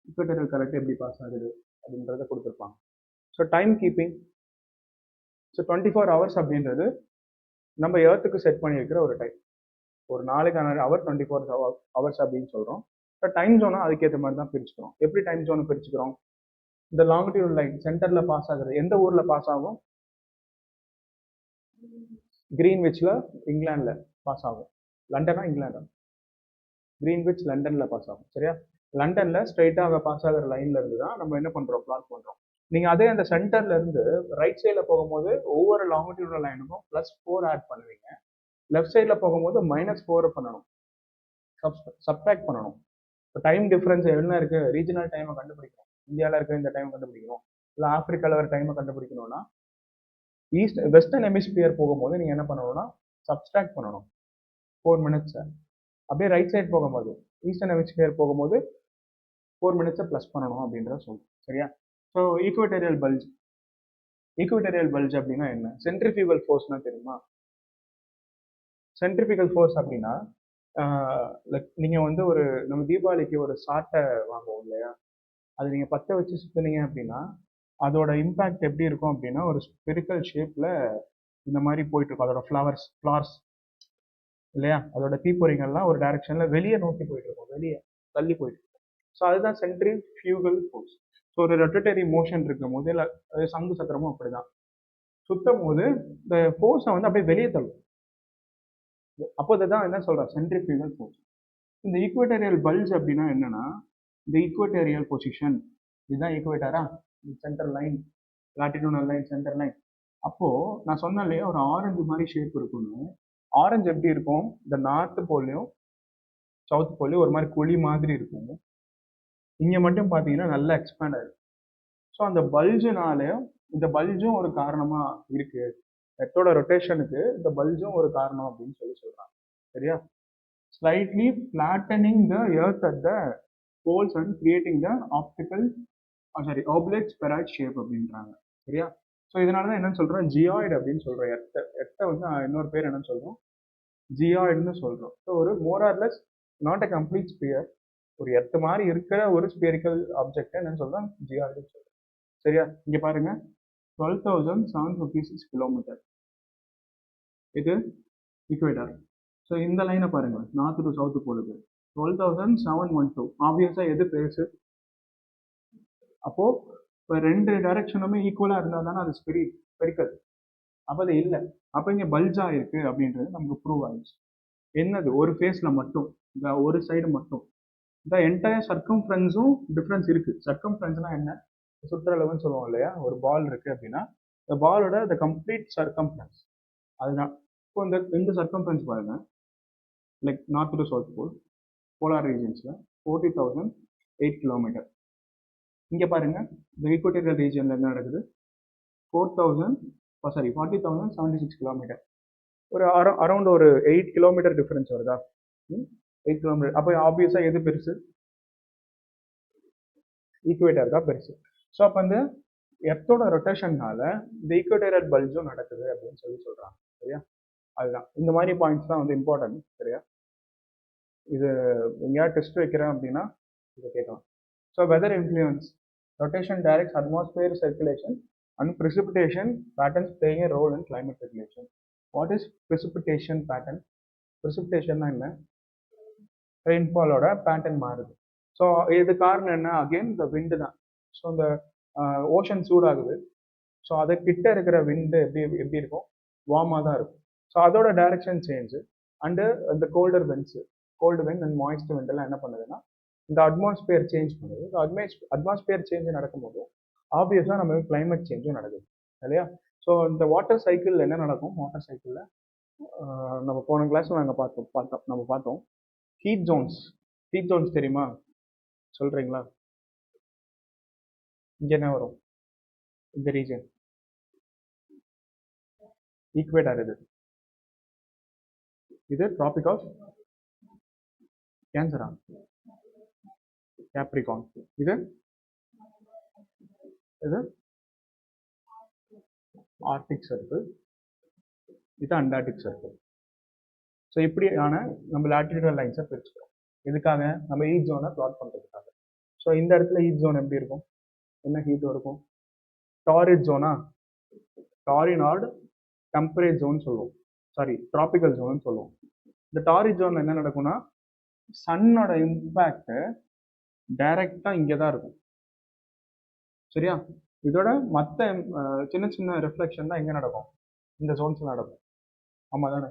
ஈக்குவேட்டரியல் கரண்ட் எப்படி பாஸ் ஆகுது அப்படின்றத கொடுத்துருப்பாங்க. So time keeping. So 24 hours அப்படின்றது நம்ம எர்த்துக்கு செட் பண்ணி வைக்கிற ஒரு டைம். ஒரு நாளைக்கான ஹவர் 24 ஹவர்ஸ் அப்படின்னு சொல்கிறோம். இப்போ டைம் ஜோனா அதுக்கேற்ற மாதிரி தான் பிரிச்சுக்கிறோம். எப்படி டைம் ஜோனை பிரிச்சுக்கிறோம்? இந்த லாங்கிடியூட் லைன் சென்டரில் பாஸ் ஆகுது எந்த ஊரில் பாஸ் ஆகும்? கிரீன்விச்சில் இங்கிலாண்டில் பாஸ் ஆகும். லண்டனா இங்கிலாண்டா? கிரீன்விச் லண்டனில் பாஸ் ஆகும். சரியா? லண்டனில் ஸ்ட்ரைட்டாக பாஸ் ஆகிற லைன்ல இருந்து தான் நம்ம என்ன பண்ணுறோம், பிளாட் பண்ணுறோம். நீங்கள் அதே அந்த சென்டர்ல இருந்து ரைட் சைடில் போகும்போது ஒவ்வொரு லாங்கிடியூட் லைனுக்கும் +4 ஆட் பண்ணுவீங்க. லெஃப்ட் சைடில் போகும்போது -4 பண்ணணும், சப்ட்ராக்ட் பண்ணணும். இப்போ டைம் டிஃப்ரென்ஸ் என்ன இருக்குது, ரீஜனல் டைமை கண்டுபிடிக்கணும். இந்தியாவில் இருக்க இந்த டைமை கண்டுபிடிக்கணும், இல்லை ஆப்பிரிக்காவில் ஒரு டைமை கண்டுபிடிக்கணும்னா வெஸ்டர்ன் ஹெமிஸ்பியர் போகும்போது நீங்கள் என்ன பண்ணணும்னா சப்ட்ராக்ட் பண்ணணும் 4 மினிட்ஸை. அப்படியே ரைட் சைட் போகும்போது ஈஸ்டர்ன் ஹெமிஸ்பியர் போகும்போது 4 மினிட்ஸை ப்ளஸ் பண்ணணும் அப்படின்றத சொல்லுவோம். சரியா? ஸோ ஈக்குவேட்டரியல் பல்ஜ் அப்படின்னா என்ன? சென்ட்ரிஃபியூகல் ஃபோர்ஸ்னா தெரியுமா? சென்ட்ரிஃபியூகல் ஃபோர்ஸ் அப்படின்னா நீங்கள் வந்து நம்ம தீபாவளிக்கு ஒரு சாட்டை வாங்குவோம் இல்லையா, அது நீங்கள் பற்ற வச்சு சுற்றுனீங்க அப்படின்னா அதோட இம்பேக்ட் எப்படி இருக்கும் அப்படின்னா ஒரு ஸ்பெரிக்கல் ஷேப்பில் இந்த மாதிரி போயிட்டு இருக்கும். அதோட ஃப்ளார்ஸ் இல்லையா, அதோட தீப்பொறிகள்லாம் ஒரு டைரக்ஷனில் வெளியே நோக்கி போயிட்டு இருக்கும், வெளியே தள்ளி போயிட்டு இருக்கும். ஸோ அதுதான் சென்ட்ரிஃபியூகல் ஃபோர்ஸ். ஸோ ஒரு ரொட்டேட்டரி மோஷன் இருக்கும் போது, இல்லை சங்கு சக்கரமும் அப்படிதான் சுத்தும் போது இந்த ஃபோர்ஸை வந்து அப்படியே வெளியே தள்ளும். அப்போ தான் என்ன சொல்கிறேன், சென்ட்ரிஃபியூகல் ஃபோர்ஸ். இந்த ஈக்குவேட்டரியல் பல்ஜ் அப்படின்னா என்னன்னா, இந்த ஈக்குவேட்டரியல் பொசிஷன் இதுதான் ஈக்குவேட்டரா, centre line, latitudinal line, centre line. அப்போது நான் சொன்னேன் இல்லையா ஒரு ஆரஞ்சு மாதிரி ஷேப் இருக்குன்னு. ஆரஞ்சு எப்படி இருக்கும், இந்த நார்த் போல்லையும் சவுத் போல்லையும் ஒரு மாதிரி குழி மாதிரி இருக்கும். இங்கே மட்டும் பார்த்தீங்கன்னா நல்லா எக்ஸ்பேண்ட் ஆகிடும். ஸோ அந்த பல்ஜுனாலேயும் இந்த பல்ஜும் ஒரு காரணமாக இருக்குது, எர்த்தோட ரொட்டேஷனுக்கு இந்த பல்ஜும் ஒரு காரணம் அப்படின்னு சொல்கிறாங்க. சரியா? Slightly flattening the earth at the poles and creating the oblate spheroid shape அப்படின்றாங்க. சரியா? ஸோ இதனால தான் என்னன்னு சொல்கிறேன், ஜியாய்டு அப்படின்னு சொல்கிறோம். எர்த்தை வந்து இன்னொரு பேர் என்னன்னு சொல்கிறோம், ஜியாய்டுன்னு சொல்கிறோம். ஸோ ஒரு மோரார்லெஸ் நாட் அ கம்ப்ளீட் ஸ்பியர், ஒரு எர்த்து மாதிரி இருக்கிற ஒரு ஸ்பியரிக்கல் ஆப்ஜெக்ட் என்னன்னு சொல்கிறோம், ஜியாய்டுன்னு சொல்கிறோம். சரியா? இங்கே பாருங்க 12,756 கிலோமீட்டர் இது ஈக்குவேட்டர். ஸோ இந்த லைனை பாருங்க, நார்த் டு சவுத்து போடுது 12,712. ஆப்வியஸாக எது பேசு, அப்போது இப்போ 2 டைரக்ஷனுமே ஈக்குவலாக இருந்தால் தானே அது ஸ்பெரிக்கல். அப்போ அது இல்லை, அப்போ இங்கே பல்ஜாக இருக்குது அப்படின்றது நமக்கு ப்ரூவ் ஆயிடுச்சு. என்னது, ஒரு ஃபேஸில் மட்டும், இந்த ஒரு சைடு மட்டும். இந்த என்டையர் சர்க்கம்ஃபரன்ஸும் டிஃப்ரென்ஸ் இருக்குது. சர்க்கம்ஃபரன்ஸ்னா என்ன, சுற்றளவுன்னு சொல்லுவோம் இல்லையா, ஒரு பால் இருக்குது அப்படின்னா இந்த பாலோட த கம்ப்ளீட் சர்க்கம்ஃபரன்ஸ் அதுதான். இப்போ இந்த சர்க்கம்ஃபரன்ஸ் பாருங்கள், like north to south pole polar ரீஜன்ஸில் 40,008 கிலோமீட்டர். இங்கே பாருங்க, இந்த ஈக்குவட்டோரியல் ரீஜனில் என்ன நடக்குது, 40,76 கிலோமீட்டர், ஒரு அரௌண்ட் ஒரு 8 கிலோமீட்டர் டிஃபரன்ஸ் வருதா, 8 கிலோமீட்டர். அப்போ ஆப்வியஸாக எது பெருசு, ஈக்குவேட்டர் தான் பெருசு. ஸோ அப்போ வந்து எர்த்தோட ரொட்டேஷன்னால இந்த ஈக்குவேட்டரியல் பல்ஜும் நடக்குது அப்படின்னு சொல்றாங்க. சரியா, அதுதான் இந்த மாதிரி பாயிண்ட்ஸ் தான் வந்து இம்பார்ட்டன்ட். சரியா, இது எங்கேயாவது டெஸ்ட் வைக்கிறேன் அப்படின்னா இதை கேட்கலாம். So weather influence rotation directs atmosphere circulation and precipitation patterns playing a role in climate regulation. What is precipitation pattern? Precipitation என்ன, ரெயின்ஃபாலோட பேட்டர்ன் மாறுது. ஸோ இது காரணம் என்ன, அகெயின் இந்த விண்டு தான். ஸோ இந்த ஓஷன் சூடாகுது. ஸோ அதை கிட்ட இருக்கிற விண்டு எப்படி இருக்கும், வார்மாக தான் இருக்கும். ஸோ அதோட டைரக்ஷன் சேஞ்சு அண்டு இந்த cold wind and moist wind எல்லாம் என்ன பண்ணுதுன்னா இந்த அட்மாஸ்பியர் சேஞ்ச் பண்ணுது. அட்மாஸ்பியர் சேஞ்ச் நடக்கும்போது ஆப்வியஸாக நம்ம கிளைமேட் சேஞ்சும் நடக்குது இல்லையா. ஸோ இந்த வாட்டர் சைக்கிள் என்ன நடக்கும், வாட்டர் சைக்கிளில் நம்ம போன கிளாஸில் நாங்கள் பார்த்தோம் ஹீட் ஜோன்ஸ் தெரியுமா, சொல்கிறீங்களா? இங்கே என்ன வரும், இந்த ரீஜன் ஈக்குவேட்டர், இது ட்ராபிக் ஆஃப் கேன்சரா, கேப்ரிகான், இது ஆர்டிக் சர்க்கிள், இது அண்டார்டிக் சர்க்கிள். ஸோ இப்படியான நம்ம லாட்டிடியூடல் லைன்ஸை பிரிச்சுக்கிறோம். இதுக்காக நம்ம ஹீட் ஜோனை பிளாட் பண்ணுறதுக்காக. ஸோ இந்த இடத்துல ஹீட் ஜோன் எப்படி இருக்கும், என்ன ஹீட் இருக்கும், டாரிட் ஜோனா, டாரினார்டு டெம்பரேட் ஜோன் சொல்லுவோம், சாரி ட்ராபிக்கல் ஜோன் சொல்லுவோம். இந்த டாரிட் ஜோன் என்ன நடக்கும்னா சன்னோட இம்பேக்ட் டைரக்டாக இங்கே தான் இருக்கும். சரியா, இதோட மற்ற சின்ன சின்ன ரிஃப்ளெக்ஷன் தான் எங்கே நடக்கும், இந்த ஜோன்ஸில் நடக்கும். ஆமாம் தானே.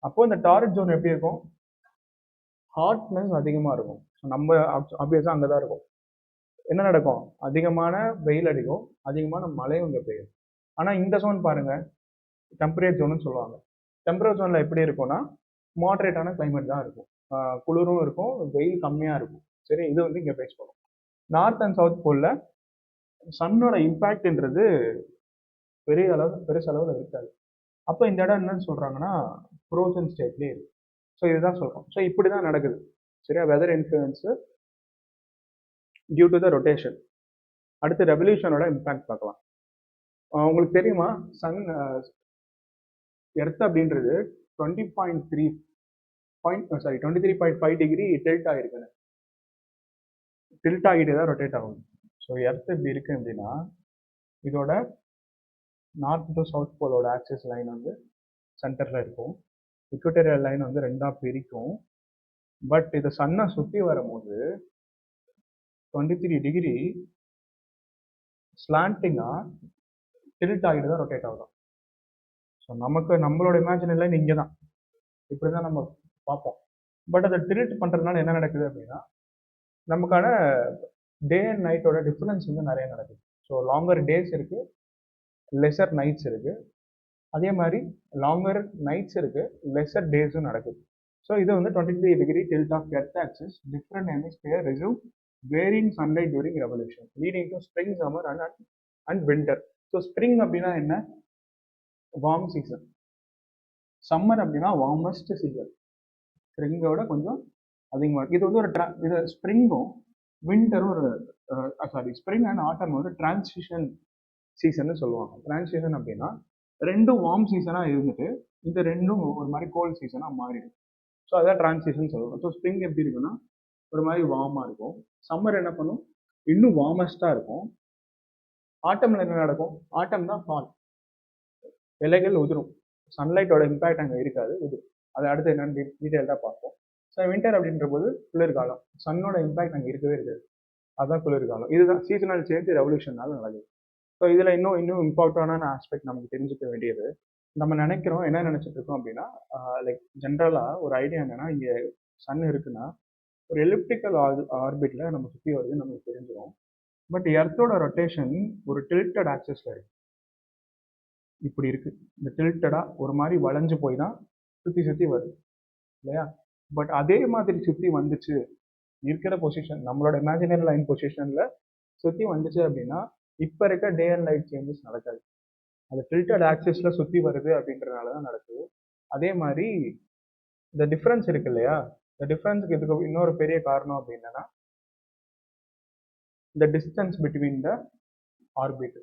அப்போ இந்த டாரிட் ஜோன் எப்படி இருக்கும், ஹாட்னஸ் அதிகமாக இருக்கும். நம்ம ஆப்வியஸாக அங்கே தான் இருக்கும். என்ன நடக்கும், அதிகமான வெயில் அடிக்கும், அதிகமான மழையும் இங்கே பெய்யும். ஆனால் இந்த ஜோன் பாருங்க, டெம்பரேட் ஜோன்னு சொல்லுவாங்க. டெம்பரேட் ஜோனில் எப்படி இருக்கும்னா மாடரேட்டான கிளைமேட் தான் இருக்கும், குளிரும் இருக்கும், வெயில் கம்மியாக இருக்கும். சரி, இது வந்து இங்கே பேஸ் பண்ணும். நார்த் அண்ட் சவுத் போலில் சன்னோட இம்பேக்ட்ன்றது பெருசளவில் இருக்காது. அப்போ இந்த இடம் என்னன்னு சொல்கிறாங்கன்னா ஃப்ரோசன் ஸ்டேட்லேயே இருக்கு. ஸோ இதுதான் சொல்கிறோம். ஸோ இப்படி தான் நடக்குது. சரியா, weather influence due to the rotation. அடுத்து ரெவல்யூஷனோட இம்பேக்ட் பார்க்கலாம். உங்களுக்கு தெரியுமா, எர்த் அப்படின்றது 23.5 டிகிரி டில்ட் ஆகிருக்குன்னு. டில்ட் ஆகிட்டே தான் ரொட்டேட் ஆகும். ஸோ எர்த் இப்படி இருக்கு அப்படின்னா இதோட நார்த் டு சவுத் போலோட ஆக்சிஸ் லைன் வந்து சென்டரில் இருக்கும், இக்குவேட்டரியல் லைன் வந்து ரெண்டாக பிரிக்கும். பட் இது சன்னை சுற்றி வரும்போது 23 டிகிரி ஸ்லாண்டிங்காக டில்ட் ஆகிட்டு தான் ரொட்டேட் ஆகும். ஸோ நம்மளோட இமேஜினரி லைன் இங்கே தான், இப்படி தான் நம்ம பார்ப்போம். பட் அதை டில்ட் பண்ணுறதுனால என்ன நடக்குது அப்படின்னா நமக்கான டே அண்ட் நைட்டோட டிஃப்ரென்ஸ் வந்து நிறைய நடக்குது. ஸோ லாங்கர் டேஸ் இருக்குது, லெசர் நைட்ஸ் இருக்குது. அதே மாதிரி லாங்கர் நைட்ஸ் இருக்குது, லெசர் டேஸும் நடக்குது. ஸோ இது வந்து 23 degree tilt of earth axis different hemisphere receive varying sunlight during revolution leading to spring, summer and winter. So spring அப்படின்னா என்ன, வார்ம் சீசன். சம்மர் அப்படின்னா வார்மஸ்ட் சீசன், ஸ்ப்ரிங்கோட கொஞ்சம் அதிகமாக. இது வந்து இது ஸ்ப்ரிங்கும் வின்டரும் ஸ்ப்ரிங் அண்ட் ஆட்டம் வந்து டிரான்சிஷன் சீசன் சொல்லுவாங்க. டிரான்சிஷன் அப்படின்னா ரெண்டும் வார்ம் சீசனாக இருந்துட்டு இந்த ரெண்டும் ஒரு மாதிரி கோல்ட் சீசனாக மாறிடும். ஸோ அதான் டிரான்சிஷன் சொல்லுவாங்க. ஸோ ஸ்ப்ரிங் எப்படி இருக்குன்னா ஒரு மாதிரி வார்மாக இருக்கும், சம்மர் என்ன பண்ணும் இன்னும் வார்மஸ்டாக இருக்கும். ஆட்டமில் என்ன நடக்கும், ஆட்டம் தான் ஃபால், இலைகள் உதிரும், சன்லைட்டோட இம்பேக்ட் அங்கே இருக்காது, உதிரும். அது அடுத்து என்னன்னு டீட்டெயில்டாக பார்ப்போம். ஸோ வின்டர் அப்படின்ற போது குளிர்காலம், சன்னோட இம்பேக்ட் அங்கே இருக்கவே இருக்காது, அதுதான் குளிர்காலம். இதுதான் சீசனல் சேஞ்ச் ரெவல்யூஷனால நடக்குது. ஸோ இதில் இன்னும் இம்பார்ட்டண்டான ஆஸ்பெக்ட் நமக்கு தெரிஞ்சுக்க வேண்டியது, நம்ம நினைக்கிறோம் என்ன நினச்சிட்டு இருக்கோம் அப்படின்னா லைக் ஜென்ரலாக ஒரு ஐடியா என்னன்னா இங்கே சன் இருக்குன்னா ஒரு எலிப்டிக்கல் ஆர்பிட்டில் நம்ம சுற்றி வருதுன்னு நமக்கு தெரிஞ்சிடும். பட் எர்த்தோட ரொட்டேஷன் ஒரு டில்டட் ஆக்சஸில் இருக்கு, இப்படி இருக்கு. இந்த டில்டடாக ஒரு மாதிரி வளைஞ்சு போய் தான் சுற்றி வருது இல்லையா. பட் அதே மாதிரி சுற்றி வந்துச்சு இருக்கிற பொசிஷன், நம்மளோட இமேஜினரி லைன் பொசிஷனில் சுற்றி வந்துச்சு அப்படின்னா இப்போ இருக்க டே அண்ட் நைட் சேஞ்சஸ் நடக்காது. அது ஃபில்டர்ட் ஆக்சிஸில் சுற்றி வருது அப்படின்றனால தான் நடக்குது. அதே மாதிரி இந்த டிஃப்ரென்ஸ் இருக்கு இல்லையா, இந்த டிஃப்ரென்ஸுக்கு இதுக்கு இன்னொரு பெரிய காரணம் அப்படின்னா the distance between the orbit.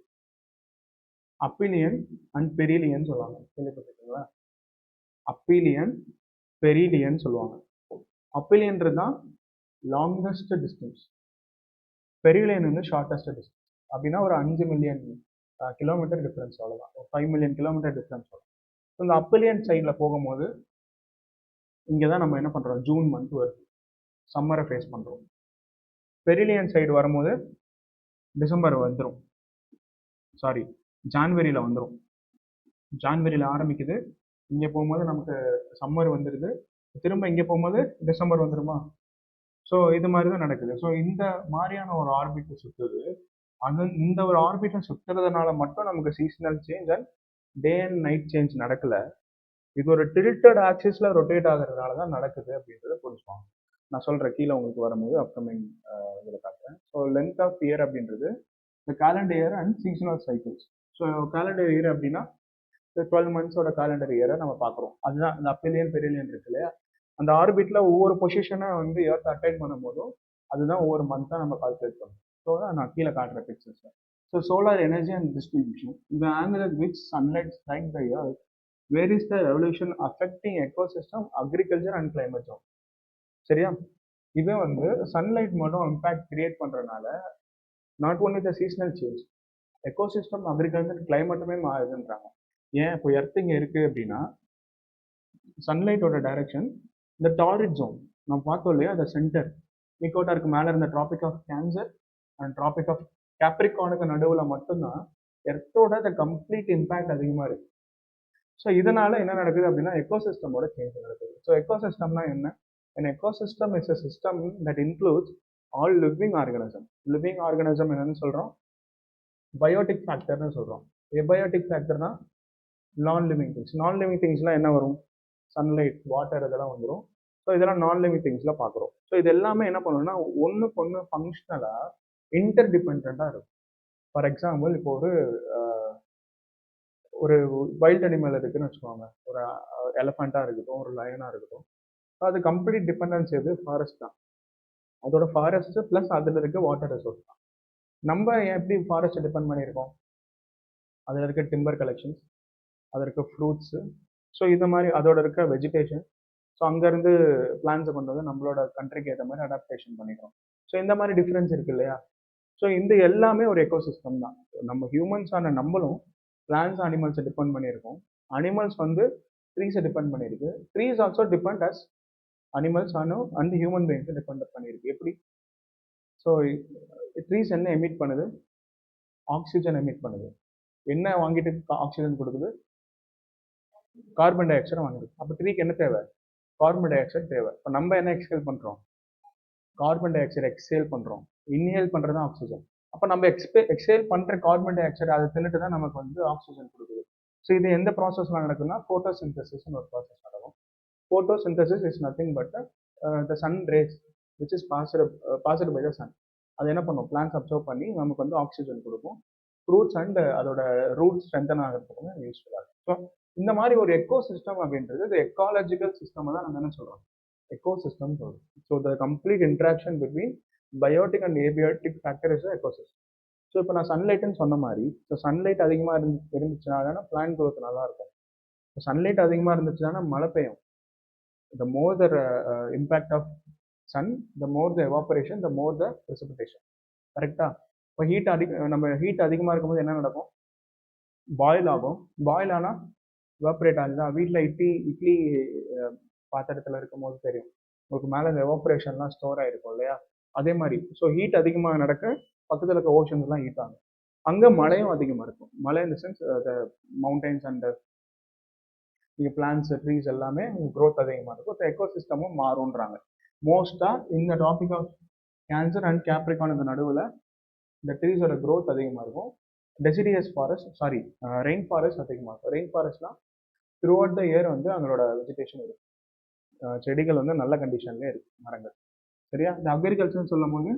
Aphelion and perihelion சொல்லுவாங்க, கேள்விப்பட்டிருக்கீங்களா? அப்பீலியன் பெரிலியன் சொல்லுவாங்க. அப்பீலியன்றது தான் லாங்கஸ்ட் டிஸ்டன்ஸ், பெரிலியன் வந்து ஷார்ட்டஸ்ட் டிஸ்டன்ஸ். அப்படின்னா ஒரு 5 மில்லியன் கிலோமீட்டர் டிஃப்ரென்ஸ், அவ்வளோதான். ஒரு 5 மில்லியன் கிலோமீட்டர் டிஃப்ரென்ஸ் வரும். ஸோ இந்த அப்பீலியன் சைடில் போகும்போது இங்கே தான் நம்ம என்ன பண்ணுறோம், ஜூன் மந்த் வருது, சம்மரை ஃபேஸ் பண்ணுறோம். பெரிலியன் சைடு வரும்போது டிசம்பர் வந்துடும், சாரி ஜான்வரியில் வந்துடும். ஜான்வரியில் ஆரம்பிக்குது, இங்கே போகும்போது நமக்கு சம்மர் வந்துடுது, திரும்ப இங்கே போகும்போது டிசம்பர் வந்துடுமா? ஸோ இது மாதிரி தான் நடக்குது. ஸோ இந்த மாதிரியான ஒரு ஆர்பிட்டை சுற்றுது. அது இந்த ஒரு ஆர்பிட்டை சுற்றுறதுனால மட்டும் நமக்கு seasonal change and day and night change நடக்கலை. இது ஒரு டில்டட் ஆக்சிஸில் ரொட்டேட் ஆகிறதுனால தான் நடக்குது அப்படின்றத புரிஞ்சுப்பாங்க. நான் சொல்கிறேன் கீழே உங்களுக்கு வரும்போது அப்கமிங் இதில் காட்டுறேன். ஸோ லென்த் ஆஃப் இயர் அப்படின்றது இந்த calendar year and seasonal cycles. So calendar year அப்படின்னா 12 மந்த்ஸோட கேலண்டர் இயரை நம்ம பார்க்குறோம். அதுதான் இந்த அப்பீலியன் பெரிலியன் இருக்கு இல்லையா, அந்த ஆர்பிட்டில் ஒவ்வொரு பொசிஷனை வந்து எர்த் அட்டைன் பண்ணும் போதும் அதுதான் ஒவ்வொரு மந்த்தாக நம்ம கால்குலேட் பண்ணுறோம். ஸோ நான் கீழே காட்டுற பிக்சர்ஸில். So solar energy and distribution, இந்த angle at which sunlight strikes the earth varies the revolution affecting ecosystem, agriculture and climate zone. சரியா? இது வந்து சன்லைட் மட்டும் இம்பேக்ட் கிரியேட் பண்ணுறதுனால not only the seasonal change, ecosystem, agriculture, கிளைமேட்டுமே மாறுதுன்றாங்க. ஏன் இப்போ எர்த் இங்கே இருக்குது அப்படின்னா சன்லைட்டோட டைரக்ஷன் இந்த டாரிட் ஜோன் நம்ம பார்த்தோம் இல்லையா, அந்த சென்டர் இருக்கு மேலே இருந்த Tropic of Cancer and Tropic of கேப்ரிகானுக்கு நடுவில் மட்டும்தான் எர்த்தோட த கம்ப்ளீட் இம்பேக்ட் அதிகமாக இருக்குது. ஸோ இதனால என்ன நடக்குது அப்படின்னா எக்கோசிஸ்டமோட சேஞ்ச் நடக்குது. ஸோ எக்கோசிஸ்டம்னா என்ன? An ecosystem is a system that includes all living organism. Living organism என்னன்னு சொல்கிறோம், பயோட்டிக் ஃபேக்டர்னு சொல்கிறோம். எபயோட்டிக் ஃபேக்டர்னா நான் லிவிங் திங்ஸ். நான் லிவிங் திங்ஸ்லாம் என்ன வரும், சன்லைட், வாட்டர், இதெல்லாம் வந்துடும். ஸோ இதெல்லாம் நான் லிவிங் திங்ஸில் பார்க்குறோம். ஸோ இது எல்லாமே என்ன பண்ணணும்னா ஒன்றுக்கு ஒன்று ஃபங்க்ஷனலாக இன்டர் டிபெண்ட்டாக இருக்கும். ஃபார் எக்ஸாம்பிள் இப்போ ஒரு வைல்ட் அனிமல் இருக்குதுன்னு வச்சுக்கோங்க, ஒரு எலஃபண்ட்டாக இருக்கட்டும், ஒரு லயனாக இருக்கட்டும், அது கம்ப்ளீட் டிபெண்டன்ஸ் எது, ஃபாரஸ்ட் தான். அதோட ஃபாரஸ்ட் ப்ளஸ் அதில் இருக்க வாட்டர் ரிசோர்ஸ் தான். நம்ம எப்படி ஃபாரஸ்ட்டை டிபெண்ட் பண்ணியிருக்கோம், அதில் இருக்க டிம்பர் கலெக்ஷன்ஸ், அதில் இருக்க ஃப்ரூட்ஸு, ஸோ இந்த மாதிரி அதோட இருக்க வெஜிடேஷன், ஸோ அங்கேருந்து பிளான்ஸை கொண்டு வந்து நம்மளோட கண்ட்ரிக்கு ஏற்ற மாதிரி அடாப்டேஷன் பண்ணிக்கிறோம். ஸோ இந்த மாதிரி டிஃப்ரென்ஸ் இருக்கு இல்லையா. ஸோ இந்த எல்லாமே ஒரு எக்கோசிஸ்டம் தான். நம்ம ஹியூமன்ஸான நம்மளும் பிளான்ஸ், அனிமல்ஸை டிபெண்ட் பண்ணியிருக்கோம். அனிமல்ஸ் வந்து ட்ரீஸை டிபெண்ட் பண்ணியிருக்கு. Trees also depend as animals and human பீயிங்ஸை டிபெண்ட் பண்ணியிருக்கு. எப்படி? ஸோ ட்ரீஸ் என்ன எமிட் பண்ணுது, ஆக்சிஜன் எமிட் பண்ணுது. என்ன வாங்கிட்டு ஆக்சிஜன் கொடுக்குது, கார்பன் டை ஆக்சைடை வாங்குது. அப்போ ட்ரீக்கு என்ன தேவை, கார்பன் டை ஆக்சைடு தேவை. இப்போ நம்ம என்ன எக்ஸ்ஹேல் பண்ணுறோம், கார்பன் டை ஆக்சைடு எக்ஸ்ஹேல் பண்ணுறோம். இன்ஹேல் பண்ணுறது தான் ஆக்சிஜன். அப்போ நம்ம எக்ஸ்ஹேல் பண்ணுற கார்பன் டை ஆக்சைடு அதை தின்னுட்டு தான் நமக்கு வந்து ஆக்சிஜன் கொடுக்குது. ஸோ இது எந்த ப்ராசஸ்லாம் நடக்குதுன்னா ஃபோட்டோசிந்தசிஸ்னு ஒரு ப்ராசஸ் நடக்கும். Photosynthesis is nothing but the sun rays which is passed by the sun. அது என்ன பண்ணும், பிளான்ஸ் அப்சர்வ் பண்ணி நமக்கு வந்து ஆக்சிஜன் கொடுக்கும். ஃப்ரூட்ஸ் அண்ட் அதோட ரூட் ஸ்ட்ரென்தன் ஆகிறதுக்கு யூஸ்ஃபுல்லாக இருக்கும். ஸோ இந்த மாதிரி ஒரு எக்கோ சிஸ்டம் அப்படின்றது இது எக்காலஜிக்கல் சிஸ்டம் தான் நம்ம என்ன சொல்கிறோம், எக்கோ சிஸ்டம் சொல்கிறோம். So the complete interaction between biotic and abiotic factor is ecosystem. So இப்போ நான் சன்லைட்டுன்னு சொன்ன மாதிரி, ஸோ சன்லைட் அதிகமாக இருந்துச்சுனால பிளான்ட் க்ரோத் நல்லா இருக்கும். இப்போ சன்லைட் அதிகமாக இருந்துச்சுன்னா மழை பெய்யும். The more the impact of sun, the more the evaporation, the more the precipitation. கரெக்டா? இப்போ நம்ம ஹீட் அதிகமாக இருக்கும்போது என்ன நடக்கும், பாயில் ஆகும். பாயில் ஆனால் எவாப்ரேட் ஆகுதா. வீட்டில் இட்லி பாத்திரத்தில் இருக்கும் போது தெரியும் உங்களுக்கு மேலே இந்த எவாப்ரேஷன்லாம் ஸ்டோர் ஆகிருக்கும் இல்லையா. அதே மாதிரி ஸோ ஹீட் அதிகமாக நடக்க பக்கத்தில் இருக்க ஓஷன்ஸ்லாம் ஹீட் ஆகும். அங்கே மழையும் அதிகமாக இருக்கும். மழை இந்த சென்ஸ் த மவுண்டைன்ஸ் அண்ட் இங்கே பிளான்ஸ், ட்ரீஸ் எல்லாமே க்ரோத் அதிகமாக இருக்கும். ஸோ எக்கோசிஸ்டமும் மாறும்ன்றாங்க. மோஸ்ட்டாக இந்த டாபிக் ஆஃப் கேன்சர் அண்ட் கேப்ரிகானுக்கு நடுவில் இந்த ட்ரீஸோட க்ரோத் அதிகமாக இருக்கும். Deciduous forest, sorry rain forest அதிகமாக இருக்கும். ரெயின் ஃபாரஸ்ட்லாம் த்ரூ அவுட் த இயர் வந்து அவங்களோட வெஜிடேஷன் இருக்கும். செடிகள் வந்து நல்ல கண்டிஷன்லேயே இருக்குது, மரங்கள். சரியா? இந்த அக்ரிகல்ச்சர்னு சொல்லும் போது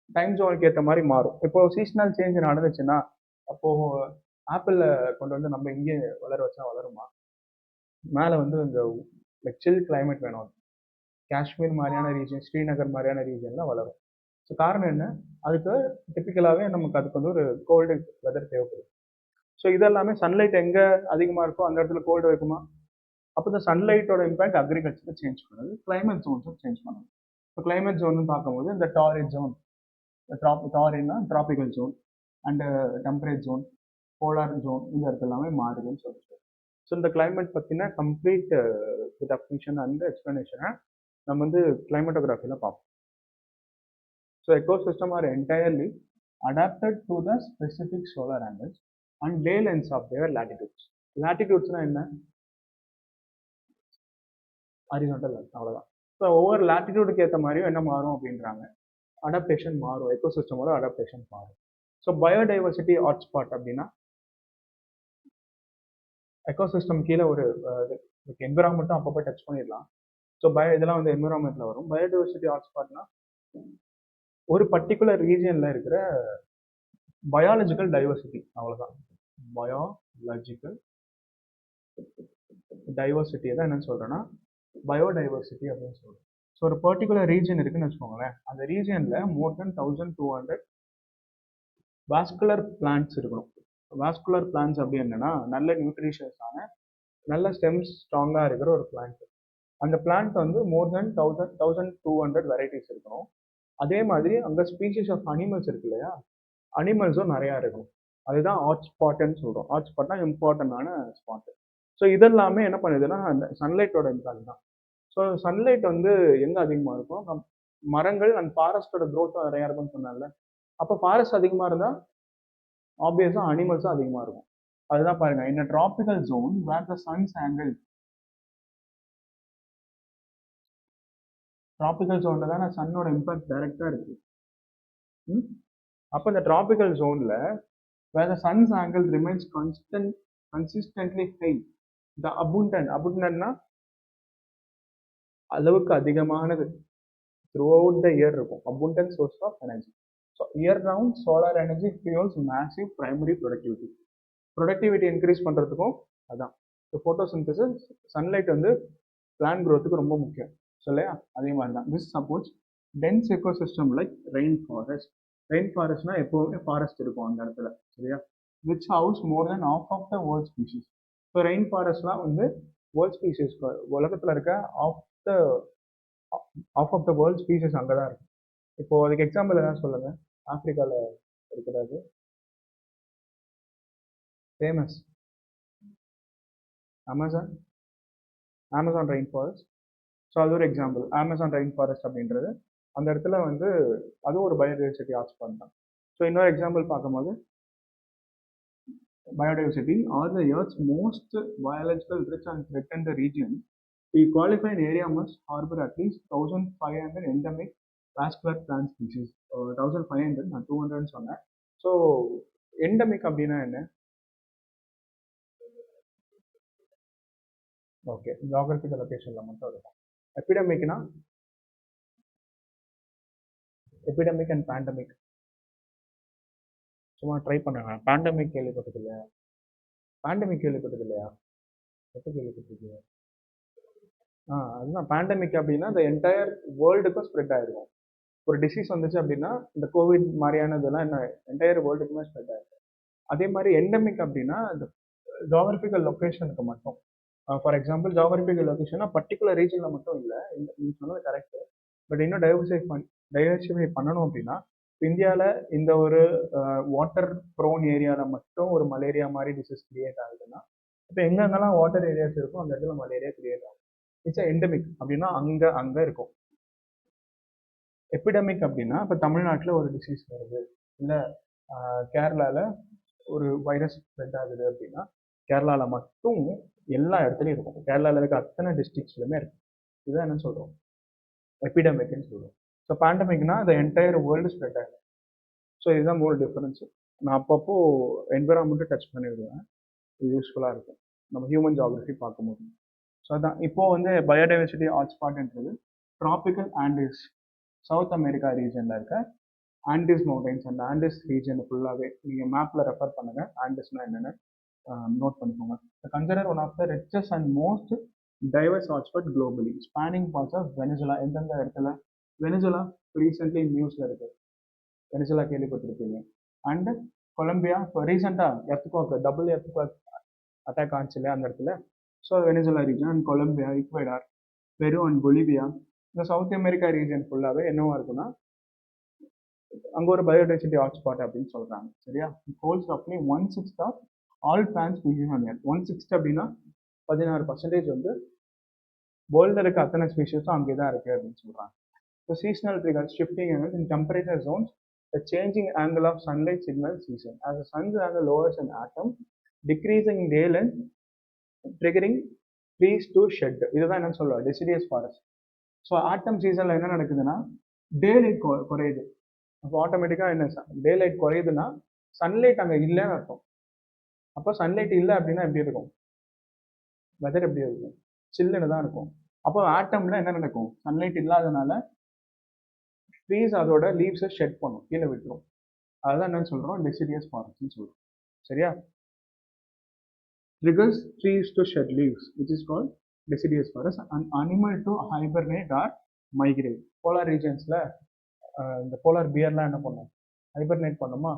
டைம் ஜோனுக்கு ஏற்ற மாதிரி மாறும். இப்போ சீசனல் சேஞ்ச் நடந்துச்சுன்னா அப்போ ஆப்பிளில் கொண்டு வந்து நம்ம இங்கே வளர வச்சா வளருமா? மேலே வந்து இந்த சில் கிளைமேட் வேணும். காஷ்மீர் மாதிரியான ரீஜன், ஸ்ரீநகர் மாதிரியான ரீஜன்லாம் வளரும். ஸோ காரணம் என்ன? அதுக்கு டிப்பிக்கலாகவே நமக்கு அதுக்கு வந்து ஒரு கோல்டு வெதர் தேவைப்படுது. ஸோ இதெல்லாமே சன்லைட் எங்கே அதிகமாக இருக்கோ அந்த இடத்துல கோல்டு வைக்குமா? அப்போ இந்த சன்லைட்டோட இம்பாக்ட் அக்ரிகல்ச்சரை சேஞ்ச் பண்ணுது, கிளைமேட் ஜோன்ஸும் சேஞ்ச் பண்ணுது. இப்போ கிளைமேட் ஜோன் பார்க்கும்போது இந்த டாரிட் ஜோன், டாரின்னா tropical zone and temperate zone, polar zone, இந்த இடத்துல எல்லாமே மாறுதுன்னு சொல்லிட்டு. ஸோ இந்த கிளைமேட் பற்றின கம்ப்ளீட் டெஃபினிஷன் அண்ட் எக்ஸ்பிளனேஷனை நம்ம வந்து கிளைமேட்டோகிராஃபியில் பார்ப்போம். So ecosystem are entirely adapted to the specific solar angles and day lengths of their latitudes. latitudesனா என்ன? ஹாரிசான்டல் அவ்வளோதான். ஸோ ஒவ்வொரு லேட்டிடியூடுக்கு ஏற்ற மாதிரியும் என்ன மாறும் அப்படின்றாங்க, அடாப்டேஷன் மாறும், எக்கோசிஸ்டமோட அடாப்டேஷன் மாறும். ஸோ பயோடைவர்சிட்டி ஹாட்ஸ்பாட் அப்படின்னா எக்கோசிஸ்டம் கீழே ஒரு என்விரான்மெண்ட்டும் அப்பப்போ டச் பண்ணிடலாம். ஸோ இதெல்லாம் வந்து என்விரான்மெண்ட்டில் வரும். பயோடைவர்சிட்டி ஹாட்ஸ்பாட்னா ஒரு பர்டிகுலர் ரீஜியனில் இருக்கிற பயாலஜிக்கல் டைவர்சிட்டி, அவ்வளோதான். பயாலஜிக்கல் டைவர்சிட்டியை தான் என்னன்னு சொல்கிறேன்னா பயோடைவர்சிட்டி அப்படின்னு சொல்கிறோம். ஸோ ஒரு பர்டிகுலர் ரீஜன் இருக்குன்னு வச்சுக்கோங்களேன், அந்த ரீஜனில் மோர் தென் 1200 வாஸ்குலர் பிளான்ட்ஸ் இருக்கணும். வாஸ்குலர் பிளான்ட்ஸ் அப்படி என்னன்னா நல்ல நியூட்ரிஷியஸான, நல்ல ஸ்டெம்ஸ் ஸ்ட்ராங்காக இருக்கிற ஒரு பிளான்ட். அந்த பிளான்ட் வந்து மோர் தென் 1200 வெரைட்டிஸ் இருக்கணும். அதே மாதிரி அங்கே ஸ்பீஷிஸ் ஆஃப் அனிமல்ஸ் இருக்கு இல்லையா, அனிமல்ஸும் நிறையா இருக்கணும். அதுதான் ஹாட் ஸ்பாட்டுன்னு சொல்கிறோம். ஹாட் ஸ்பாட்னா இம்பார்ட்டண்டான ஸ்பாட்டு. ஸோ இதெல்லாமே என்ன பண்ணுதுன்னா அந்த சன்லைட்டோட இம்பாக்ட் தான். ஸோ சன்லைட் வந்து எங்கே அதிகமாக இருக்கும், மரங்கள் அண்ட் ஃபாரஸ்டோட க்ரோத்தும் நிறையா இருக்கும்னு சொன்னால, அப்போ ஃபாரஸ்ட் அதிகமாக இருந்தால் ஆப்வியஸாக அனிமல்ஸும் அதிகமாக இருக்கும். அதுதான் பாருங்க, இன் tropical zone where the sun's angle, tropical ஜோனில் தான் சன்னோட இம்பாக்ட் டைரக்டாக இருக்கு. அப்போ இந்த ட்ராபிக்கல் ஜோனில் where the sun's angle remains consistently high, the அபுண்டன்ட்னா அளவுக்கு அதிகமானது த்ரூ அவுட் த இயர் இருக்கும். Abundant source of energy. So year round solar energy fuels massive primary productivity. Productivity increase பண்ணுறதுக்கும் அதான் ஸோ ஃபோட்டோசிந்தசிஸ், சன்லைட் வந்து plant க்ரோத்துக்கு ரொம்ப முக்கியம். ஸோ இல்லையா, அதே மாதிரி தான் this supports dense ecosystem like rain forest. Rain ஃபாரஸ்ட்னா எப்போவுமே ஃபாரஸ்ட் இருக்கும் அந்த இடத்துல, சரியா, which houses more than of of the world species. So rain ஃபாரஸ்ட்லாம் வந்து வேர்ல்ட் ஸ்பீஷிஸ், உலகத்தில் இருக்க ஆஃப் த வேர்ல்ட் ஸ்பீஷிஸ் அங்கே தான் இருக்கும். இப்போ அதுக்கு எக்ஸாம்பிள் எதாவது சொல்லுங்க, ஆப்பிரிக்காவில் இருக்கிறது famous Amazon rain forest. So அது ஒரு எக்ஸாம்பிள். அமேசான் ரெயின் ஃபாரஸ்ட் அப்படின்றது அந்த இடத்துல வந்து அதுவும் ஒரு பயோடைவர்சிட்டி ஹாட்ஸ்பாட் தான். ஸோ இன்னொரு எக்ஸாம்பிள் பார்க்கும்போது biodiversity or the Earth's most biological rich and threatened region, the qualified area must harbor at least 1,500 endemic vascular plant species. 1,500 நான் 200 சொன்னேன். ஸோ எண்டமிக் அப்படின்னா என்ன? ஓகே, ஜியாகிரபிக்கல் லொகேஷனில் மட்டும் இருக்கும். எபிடமிக்னா எபிடமிக் அண்ட் பேண்டமிக் சும்மா ட்ரை பண்ணுங்க. பேண்டமிக் கேள்விப்பட்டது இல்லையா? எப்போ கேள்விப்பட்டிருக்கீங்க? அதுதான் பேண்டமிக் அப்படின்னா இந்த என்டையர் வேர்ல்டுக்கும் ஸ்ப்ரெட் ஆகிருக்கும். ஒரு டிசீஸ் வந்துச்சு அப்படின்னா இந்த கோவிட் மாதிரியானதெல்லாம் என்ன என்டையர் வேர்ல்டுக்குமே ஸ்ப்ரெட் ஆகிருக்கும். அதே மாதிரி எண்டமிக் அப்படின்னா இந்த ஜியாகிரபிக்கல் லொக்கேஷனுக்கு மட்டும். ஃபார் எக்ஸாம்பிள் ஜியாகிரபிக்கல் லொக்கேஷன்னா பர்டிகுலர் ரீஜனில் மட்டும் இல்லை, நீங்கள் சொன்னது கரெக்டு. பட் இன்னும் டைவர்சிஃபை பண்ணணும் அப்படின்னா இந்தியாவில் இந்த ஒரு வாட்டர் ப்ரோன் ஏரியாவில் மட்டும் ஒரு மலேரியா மாதிரி டிசீஸ் கிரியேட் ஆகுதுன்னா, இப்போ எங்கெங்கெல்லாம் வாட்டர் ஏரியாஸ் இருக்கும் அந்த இடத்துல மலேரியா கிரியேட் ஆகும். இட்ஸ் எண்டமிக் அப்படின்னா அங்கே இருக்கும். எபிடமிக் அப்படின்னா இப்போ தமிழ்நாட்டில் ஒரு டிசீஸ் வருது, இல்லை கேரளாவில் ஒரு வைரஸ் ஸ்ப்ரெட் ஆகுது அப்படின்னா கேரளாவில் மட்டும் எல்லா இடத்துலையும் இருக்கும். கேரளாவில் இருக்க அத்தனை டிஸ்ட்ரிக்ஸ்லையுமே இருக்கும். இதுதான் என்ன சொல்கிறோம், எபிடமிக்னு சொல்கிறோம். ஸோ பேண்டமிக்னா the entire வேர்ல்டு ஸ்ப்ரெட் ஆகும். ஸோ இதுதான் மோர் டிஃபரன்ஸு. நான் அப்பப்போ என்விரான்மெண்ட்டு டச் பண்ணிவிடுவேன், இது யூஸ்ஃபுல்லாக இருக்கும் நம்ம ஹியூமன் ஜியாகிரஃபி பார்க்கும்போது. ஸோ அதான் இப்போது வந்து பயோடைவர்சிட்டி ஹாட்ஸ்பாட்ன்றது ட்ராபிக்கல் அண்ட் சவுத் அமெரிக்கா ரீஜனில் இருக்க ஆண்டிஸ் மவுண்டைன்ஸ், அந்த ஆண்டிஸ் ரீஜன் ஃபுல்லாகவே நீங்கள் மேப்பில் ரெஃபர் பண்ணுங்கள். ஆண்டிஸ்னால் என்னென்னு நோட் பண்ணிக்கோங்க. Consider one of the richest and most diverse hotspot globally, spanning parts of Venezuela. எந்தெந்த இடத்துல? வெனிசுலா ரீசென்ட்லி நியூஸில் இருக்குது, வெனிசுலா கேள்விப்பட்டிருப்பீங்க. அண்ட் கொலம்பியா, இப்போ ரீசெண்டாக எர்த்குவாக், டபுள் எர்த்குவாக் அட்டாக் ஆச்சு இல்லையா அந்த இடத்துல. So Venezuela region and Colombia, Ecuador, Peru and Bolivia, இந்த சவுத் அமெரிக்கா ரீஜன் ஃபுல்லாகவே என்னவா இருக்குன்னா அங்கே ஒரு பயோடைவர்சிட்டி ஹாட்ஸ்பாட் அப்படின்னு சொல்கிறாங்க. சரியா? ஹோல்ஸ் ரஃப்லி 1/6 of all plant species on earth. 1/6 அப்படின்னா 16% வந்து வேர்ல்டில் இருக்க அத்தனை ஸ்பீஷீஸும் அங்கே தான் இருக்குது அப்படின்னு சொல்கிறாங்க. So seasonal triggers, shifting in temperature Jones, the changing angle of sunlight signals season. As the sun's angle lowers an atom, decreasing day length, triggering trees to shed. இதுதான் என்ன சொல்லுவாங்க, டெசிடியஸ் ஃபாரஸ்ட். ஸோ ஆட்டம் சீசனில் என்ன நடக்குதுன்னா டே light குறையுது. அப்போ ஆட்டோமேட்டிக்காக என்ன, டே லைட் குறையுதுன்னா சன்லைட் அங்கே இல்லைன்னு அர்த்தம். அப்போ சன்லைட் இல்லை அப்படின்னா எப்படி இருக்கும், வெதர் எப்படி இருக்கும், சில்லுன்னு தான் இருக்கும். அப்போ ஆட்டம்ல என்ன நடக்கும், சன்லைட் இல்லாதனால ட்ரீஸ் அதோட லீவ்ஸை ஷெட் பண்ணும், கீழே விட்டுரும். அதுதான் என்னன்னு சொல்கிறோம், டெசிடியஸ் ஃபாரஸ்ட்னு சொல்கிறோம். சரியா? triggers trees to shed leaves, which is called deciduous forest. An animal to hibernate or migrate. Polar ரீஜன்ஸில் இந்த போலார் பியர்லாம் என்ன பண்ணும், ஹைபர்னேட் பண்ணுமா,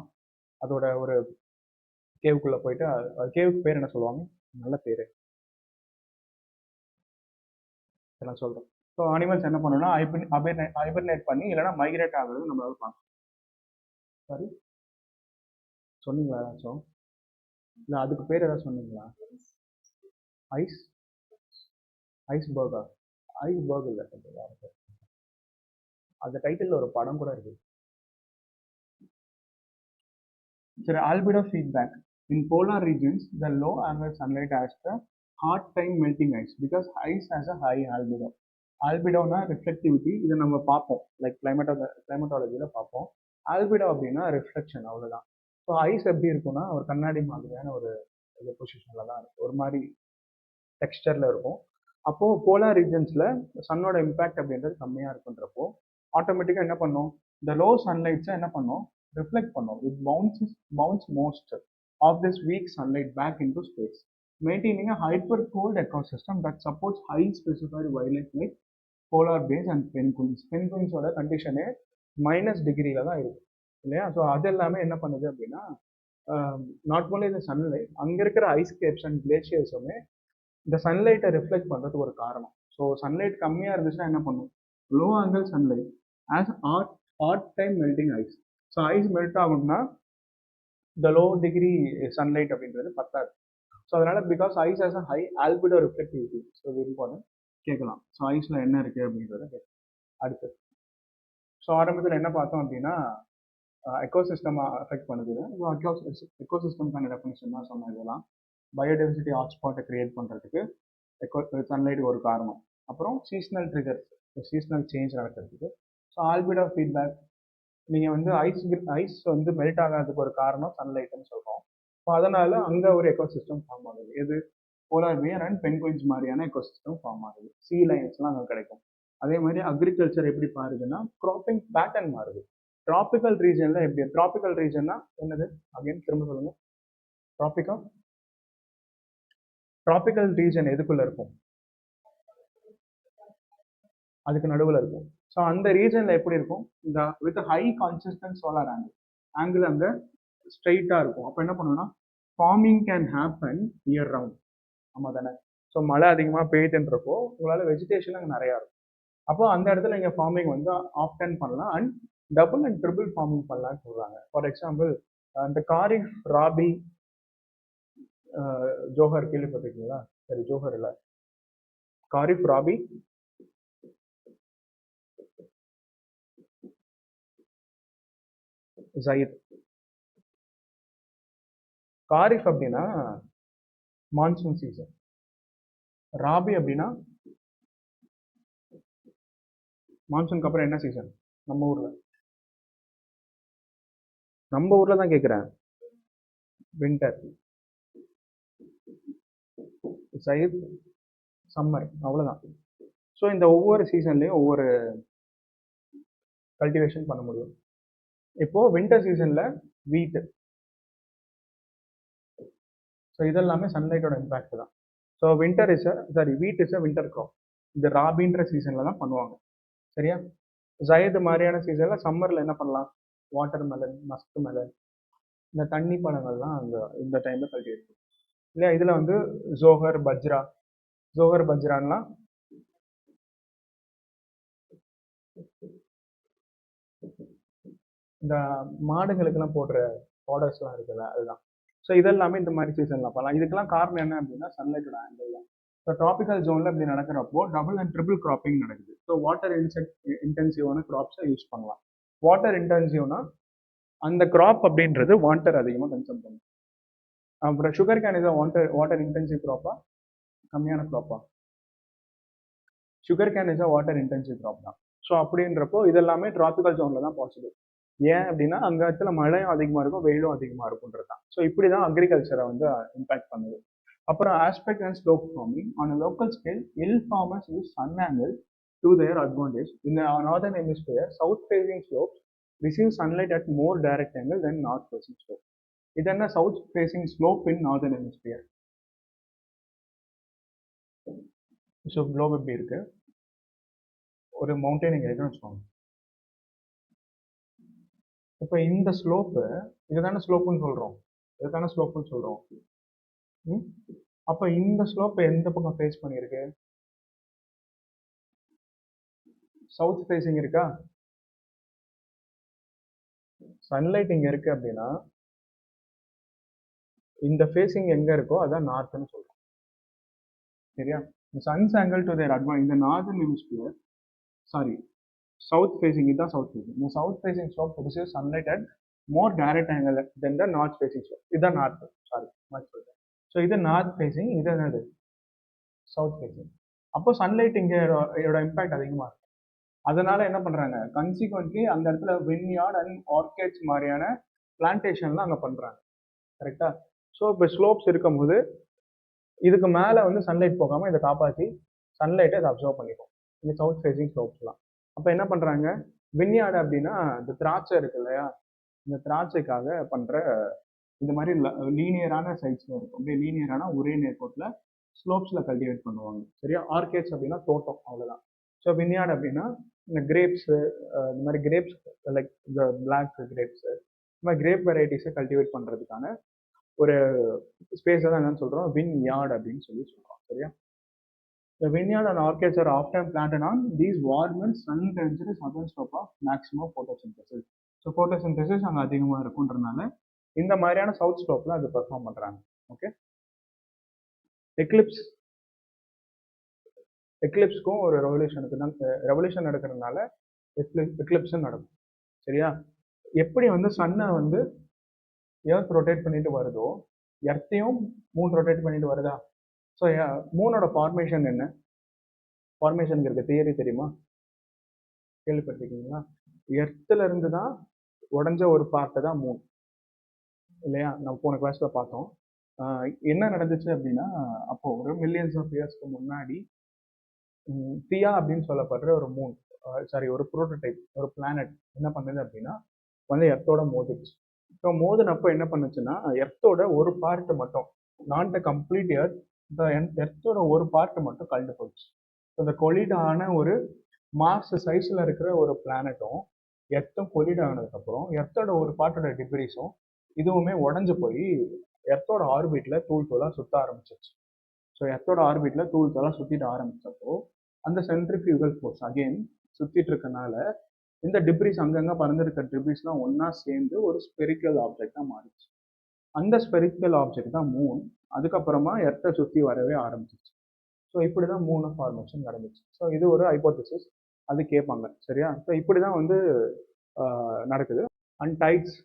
அதோட ஒரு கேவுக்குள்ளே போயிட்டு, கேவுக்கு பேர் என்ன சொல்லுவாங்க, நல்ல பேர் நான் சொல்கிறேன். ஸோ அனிமல்ஸ் என்ன பண்ணணும்னா ஹைபர்னேட் பண்ணி இல்லைனா மைக்ரேட் ஆகுறது நம்மளால பார்க்கலாம். சாரி சொன்னீங்களா ஏதாச்சும், இல்லை அதுக்கு பேர் ஏதாவது சொன்னீங்களா? ஐஸ் பர்கா, ஐஸ் பர்க் இல்லை, அந்த டைட்டில் ஒரு படம் கூட இருக்கு. சரி, albedo feedback. In polar regions the low angle sunlight has the hard time melting ice because ice has a high albedo. ஆல்பிடோனா ரிஃப்ளெக்டிவிட்டி, இதை நம்ம பார்ப்போம் லைக் கிளைமேட்டாலஜியில் பார்ப்போம். ஆல்பிடோ அப்படின்னா ரிஃப்ளெக்ஷன், அவ்வளோதான். ஸோ ஐஸ் எப்படி இருக்குன்னா ஒரு கண்ணாடி மாதிரியான ஒரு பொசிஷனில் தான் இருக்கும், ஒரு மாதிரி டெக்ஸ்டரில் இருக்கும். அப்போது போலார் ரீஜன்ஸில் சன்னோட இம்பேக்ட் அப்படின்றது கம்மியாக இருக்குன்றப்போ ஆட்டோமேட்டிக்காக என்ன பண்ணும், இந்த லோ சன்லைட்ஸை என்ன பண்ணும், ரிஃப்ளெக்ட் பண்ணும். It bounce most of this weak sunlight back into space, maintaining a hyper cold ecosystem that supports high specified wildlife like polar bears and penguins. பென்குயின்ஸோட கண்டிஷனே -டிகிரியில தான் இருக்கும் இல்லையா? ஸோ அது எல்லாமே என்ன பண்ணுது அப்படின்னா நாட் ஓன்லி இந்த சன்லைட், அங்கே இருக்கிற ஐஸ் கேப்ஸ் அண்ட் கிளேஷியர்ஸுமே இந்த சன்லைட்டை ரிஃப்ளெக்ட் பண்ணுறதுக்கு ஒரு காரணம். ஸோ சன்லைட் கம்மியாக இருந்துச்சுன்னா என்ன பண்ணும், low angle sunlight has hard time melting ice. So ice melt ஆகணும்னா இந்த லோ டிகிரி சன்லைட் அப்படின்றது பத்தாது. ஸோ அதனால because ice has a high albedo reflectivity. So இது இம்பார்ட்டன்ட், கேட்கலாம். ஸோ ஐஸில் என்ன இருக்குது அப்படின்றத அடுத்து. ஸோ ஆரம்பத்தில் என்ன பார்த்தோம் அப்படின்னா எக்கோசிஸ்டம் அஃபெக்ட் பண்ணுது. எக்கோசிஸ்டம்கான டெஃபினிஷன் தான் சொன்னேன். இதெல்லாம் பயோடைவர்சிட்டி ஹாட்ஸ்பாட்டை கிரியேட் பண்ணுறதுக்கு சன்லைட் ஒரு காரணம். அப்புறம் சீசனல் ட்ரிகர்ஸ், சீசனல் சேஞ்ச் நடக்கிறதுக்கு. ஸோ ஆல்பிடோ ஃபீட்பேக், நீங்கள் வந்து ஐஸ் வந்து மெல்ட் ஆகாததுக்கு ஒரு காரணம் சன்லைட்னு சொல்கிறோம். ஸோ அதனால் அங்கே ஒரு எக்கோசிஸ்டம் ஃபார்ம் ஆகுது. எது, போலார் பியர் அண்ட் பென்குயின்ஸ் மாதிரியான எக்கோசிஸ்டம் ஃபார்ம் ஆகுது. சீ லைன்ஸ்லாம் அங்கே கிடைக்கும். அதே மாதிரி அக்ரிகல்ச்சர் எப்படி மாறுதுன்னா க்ராப்பிங் பேட்டர்ன் மாறுது. ட்ராபிக்கல் ரீஜனில் எப்படி, ட்ராபிக்கல் ரீஜன்னா என்னது, அகைன் திரும்ப சொல்லுங்க. ட்ராபிக்கல் ரீஜன் எதுக்குள்ளே இருக்கும், அதுக்கு நடுவில் இருக்கும். ஸோ அந்த ரீஜனில் எப்படி இருக்கும், இந்த with high consistent solar angle அங்கே ஸ்ட்ரைட்டாக இருக்கும். அப்போ என்ன பண்ணணும்னா farming can happen year round. ஆமாம் தானே? ஸோ மழை அதிகமாக பெய்யுதுன்றப்போ உங்களால் வெஜிடேஷன் அங்கே நிறையா இருக்கும். அப்போ அந்த இடத்துல நீங்கள் ஃபார்மிங் வந்து ஆப்டன் பண்ணலாம் and double and triple farming பண்ணலான்னு சொல்கிறாங்க. ஃபார் எக்ஸாம்பிள் இந்த காரிஃப், ராபி, ஜோஹர் கேள்விப்பட்டிருக்கீங்களா? சரி, ஜோஹர் இல்லை, காரிஃப், ராபி, ஜயித். காரிஃப் அப்படின்னா மான்சூன் சீசன், ராபி அப்படின்னா மான்சூனுக்கு அப்புறம் என்ன சீசன் நம்ம ஊர்ல தான் கேட்குறேன், வின்டர். ஜயித் சம்மர், அவ்வளோதான். ஸோ இந்த ஒவ்வொரு சீசன்லேயும் ஒவ்வொரு கல்டிவேஷன் பண்ண முடியும். இப்போ வின்டர் சீசன்ல வீட். ஸோ இதெல்லாமே சன்லைட்டோட இம்பாக்ட் தான். So winter is wheat is a winter crop. இந்த ராபின்ற சீசன்ல தான் பண்ணுவாங்க. சரியா? ஜயது மாதிரியான சீசன்ல சம்மர்ல என்ன பண்ணலாம்? வாட்டர் மெலன், மஸ்க் மெலன், இந்த தண்ணி பழங்கள்லாம் அந்த இந்த டைம்ல கல்டிவேட் இருக்கும் இல்லையா? இதுல வந்து ஜோஹர் பஜ்ரா. ஜோஹர் பஜ்ரான்லாம் இந்த மாடுகளுக்கெல்லாம் போடுற பார்டர்ஸ்லாம் இருக்குல்ல, அதுதான். ஸோ இதெல்லாமே இந்த மாதிரி சீசன்ல பண்ணலாம். இதுக்கெல்லாம் காரணம் என்ன அப்படின்னா சன்லைட்டோட ஆங்கிள் தான். ஸோ ட்ராபிக்கல் ஜோன்ல இப்படி நடக்கிறப்போ டபுள் அண்ட் ட்ரிபிள் கிராப்பிங் நடக்குது. ஸோ வாட்டர் இன்டென்சிவான கிராப்ஸை யூஸ் பண்ணலாம். வாட்டர் இன்டென்சிவ்னா அந்த கிராப் அப்படின்றது வாட்டர் அதிகமாக கன்சூம் பண்ணும். அப்புறம் sugarcane is water water intensive கிராப்பா, கம்மியான கிராப்பா? Sugarcane is water intensive crop தான். ஸோ அப்படின்றப்போ இதெல்லாமே ட்ராபிக்கல் ஜோனில் தான் பாசிபிள். ஏன் அப்படின்னா அங்கே இடத்துல மழையும் அதிகமாக இருக்கும், வெயிலும் அதிகமாக இருக்கும்ன்றது தான். ஸோ இப்படி தான் அக்ரிகல்ச்சரை வந்து இம்பாக்ட் பண்ணுது. அப்புறம் aspect and slope farming on a local scale. Hill farmers use sun angle to their advantage. In northern hemisphere south facing slopes receive sunlight at more direct angle than north facing slope. இது என்ன south facing slope இன் northern hemisphere. So Globe எப்படி இருக்கு? ஒரு mountain இங்கே இருக்குன்னு வச்சுக்கோங்க. இப்போ இந்த ஸ்லோப்பு இதுதானே ஸ்லோப்புன்னு சொல்கிறோம், இதுதானே ஸ்லோப்புன்னு சொல்கிறோம். அப்போ இந்த ஸ்லோப் எந்த பக்கம் ஃபேஸ் பண்ணியிருக்கு? சவுத் ஃபேசிங் இருக்கா? சன்லைட் இங்கே இருக்கு அப்படின்னா இந்த ஃபேசிங் எங்கே இருக்கோ அதான் நார்த்னு சொல்கிறோம். சரியா? Sun's angle to their advance இந்த northern hemisphere, sorry south facing, இதுதான் சவுத் ஃபேசிங். இந்த south facing slope receive sunlight at more direct angle than the north facing slope. இதுதான் நார்த், சாரி மாற்றி சொல்கிறேன். ஸோ இது நார்த் ஃபேசிங், இது என்னது south facing. அப்போ சன்லைட் இங்கே இதோட இம்பாக்ட் அதிகமாக இருக்கும். அதனால என்ன பண்ணுறாங்க, கன்சிக்வென்ட்லி அந்த இடத்துல வின்யார்ட் அண்ட் ஆர்கிட்ஸ் மாதிரியான பிளான்டேஷன்லாம் அங்கே பண்ணுறாங்க. கரெக்டாக? ஸோ இப்போ ஸ்லோப்ஸ் இருக்கும்போது இதுக்கு மேலே வந்து சன்லைட் போகாமல் இதை காப்பாற்றி சன்லைட்டை அதை அப்சர்வ் பண்ணிக்கும் இந்த சவுத் ஃபேசிங் ஸ்லோப்ஸ்லாம். அப்போ என்ன பண்ணுறாங்க, வின்யார்டு அப்படின்னா இந்த திராட்சை இருக்கு இல்லையா, இந்த திராட்சைக்காக பண்ணுற இந்த மாதிரி லீனியரான சைட்ஸில் இருக்கும். அப்படியே லீனியரான ஒரே நேர்கோட்டில் ஸ்லோப்ஸில் கல்டிவேட் பண்ணுவாங்க. சரியா? ஆர்கேட்ஸ் அப்படின்னா தோட்டம், அவ்வளோதான். ஸோ வின்யார்டு அப்படின்னா இந்த கிரேப்ஸு, இந்த மாதிரி கிரேப்ஸ் லைக் இந்த பிளாக் கிரேப்ஸு, இந்த மாதிரி கிரேப் வெரைட்டிஸை கல்டிவேட் பண்ணுறதுக்கான ஒரு ஸ்பேஸை தான் என்னன்னு சொல்கிறோம், வின்யார்டு அப்படின்னு சொல்லி சொல்கிறோம். சரியா? The vineyard and orchards are often planted on these warm and sun-drenched southern slope of maximum photosynthesis. So photosynthesis அங்கே அதிகமாக இருக்குன்றனால இந்த மாதிரியான சவுத் ஸ்லோப்பில் அது பெர்ஃபார்ம் பண்ணுறாங்க. ஓகே. எக்லிப்ஸ்க்கும் ஒரு ரெவல்யூஷனுக்கு தான், ரெவல்யூஷன் நடக்கிறதுனால எக்லிப்ஸும் நடக்கும். சரியா? எப்படி வந்து சன்னை வந்து எர்த் ரொட்டேட் பண்ணிட்டு வருதோ எர்த்தையும் மூன் ரொட்டேட் பண்ணிட்டு வருதா? ஸோ மூனோட ஃபார்மேஷன் என்ன? ஃபார்மேஷனுக்கு இருக்க தியரி தெரியுமா? கேள்விப்பட்டிருக்கீங்களா? எர்த்துல இருந்து தான் உடஞ்ச ஒரு பார்ட்டை தான் மூன், இல்லையா? நம்ம போன கிளாஸ்ல பார்த்தோம். என்ன நடந்துச்சு அப்படின்னா, அப்போ ஒரு மில்லியன்ஸ் ஆஃப் இயர்ஸ்க்கு முன்னாடி தியா அப்படின்னு சொல்லப்படுற ஒரு மூன், சாரி ஒரு ப்ரோட்டோடைப், ஒரு பிளானட் என்ன பண்ணுது அப்படின்னா வந்து எர்த்தோட மோதிச்சு. ஸோ மோதினப்போ என்ன பண்ணுச்சுன்னா எர்த்தோட ஒரு பார்ட் மட்டும், நாட் த கம்ப்ளீட் எர்த், எர்த்தோட ஒரு பார்ட் மட்டும் கழண்டு போச்சு. ஸோ இந்த கொலிடான ஒரு மார்ஸ் சைஸில் இருக்கிற ஒரு பிளானட்டும் எர்த்தும் கொலிட் ஆனதுக்கப்புறம் எர்த்தோட ஒரு பார்ட்டோட டிப்ரீஸும் இதுவுமே உடஞ்சு போய் எர்த்தோட ஆர்பிட்டில் தூள் தூளாக சுத்த ஆரம்பிச்சிச்சு. ஸோ எர்த்தோட ஆர்பிட்டில் தூள் தூளாக சுற்றிட்டு ஆரம்பிச்சப்போ அந்த சென்ட்ரிஃபியூகல் ஃபோர்ஸ் அகெயின் சுற்றிட்டு இருக்கனால இந்த டிப்ரீஸ் அங்கங்கே பறந்துருக்க டிப்ரீஸ்லாம் ஒன்றா சேர்ந்து ஒரு ஸ்பெரிக்கல் ஆப்ஜெக்டாக மாறிச்சு. அந்த ஸ்பெரிக்கல் ஆப்ஜெக்ட் தான் மூன். அதுக்கப்புறமா எர்த்தை சுற்றி வரவே ஆரம்பிச்சிச்சு. ஸோ இப்படி தான் மூணு ஃபார்மேஷன் நடந்துச்சு. ஸோ இது ஒரு ஹைப்போதசிஸ், அது கேட்பாங்க. சரியா? ஸோ இப்படி தான் வந்து நடக்குது. And tides.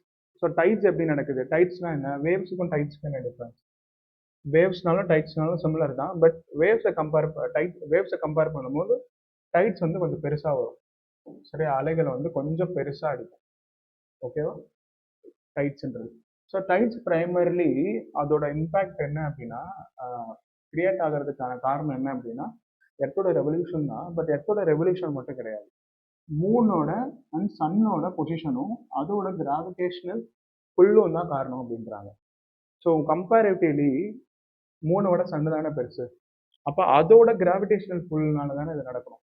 ஸோ டைட்ஸ் எப்படி நடக்குது? டைட்ஸ்னால் என்ன? வேவ்ஸுக்கும் டைட்ஸ்க்கும் என்ன டிஃப்ரென்ஸ்? வேவ்ஸ்னாலும் டைட்ஸ்னாலும் சிமிலர் தான். பட் வேவ்ஸை கம்பேர் பண்ணும்போது டைட்ஸ் வந்து கொஞ்சம் பெருசாக வரும். சரியா? அலைகளை வந்து கொஞ்சம் பெருசாக அடிக்கும். ஓகேவா? டைட்ஸ்ன்றது. ஸோ டைட்ஸ் பிரைமரிலி அதோட இம்பேக்ட் என்ன அப்படின்னா கிரியேட் ஆகிறதுக்கான காரணம் என்ன அப்படின்னா எர்த்தோட ரெவல்யூஷன் தான். பட் எர்த்தோட ரெவல்யூஷன் மட்டும் கிடையாது. மூனோட அண்ட் சன்னோட பொசிஷனும் அதோட கிராவிடேஷனல் புல்லும் தான் காரணம் அப்படின்றாங்க. ஸோ கம்பேரிட்டிவ்லி மூனோட சன்னு தானே பெருசு. அப்போ அதோட கிராவிடேஷனல் புல்னால தானே இது நடக்கணும்.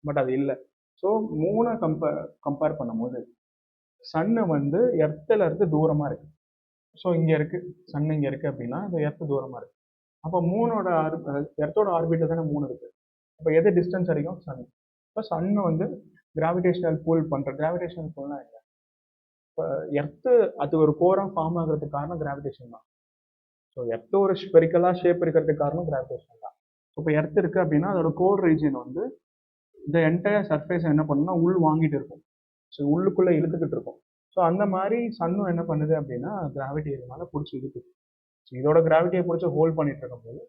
பட் அது இல்லை. ஸோ மூணை கம்பேர் பண்ணும்போது சன்னு வந்து எர்த்துல இருந்து தூரமாக இருக்கு. ஸோ இங்கே இருக்கு சன் இங்கே இருக்கு அப்படின்னா இந்த எர்த்து தூரமாக இருக்கு. அப்போ மூணோட எர்த்தோட ஆர்பிட்டில் தானே மூணு இருக்கு. அப்போ எது டிஸ்டன்ஸ் அதிகம்? சன். இப்போ சன்னு வந்து கிராவிடேஷனல் புல் பண்ணுற கிராவிடேஷனல் புல்னா இல்லை. இப்போ எர்த்து அது ஒரு கோராக ஃபார்ம் ஆகிறதுக்கு காரணம் கிராவிடேஷன் தான். ஸோ எர்த்து ஒரு ஸ்பெரிக்கலாக ஷேப் இருக்கிறதுக்கு காரணம் கிராவிடேஷன் தான். இப்போ எர்த் இருக்கு அப்படின்னா அதோட கோர் ரீஜன் வந்து இந்த என்டையர் சர்ஃபேஸ் என்ன பண்ணுன்னா உள் வாங்கிட்டு இருக்கும். ஸோ உள்ளுக்குள்ளே இழுத்துக்கிட்டு இருக்கும். ஸோ அந்த மாதிரி சன்னும் என்ன பண்ணுது அப்படின்னா கிராவிட்டி இதனால பிடிச்சி இழுக்குது. ஸோ இதோட கிராவிட்டியை பிடிச்சி ஹோல்ட் பண்ணிட்டு இருக்கும்போது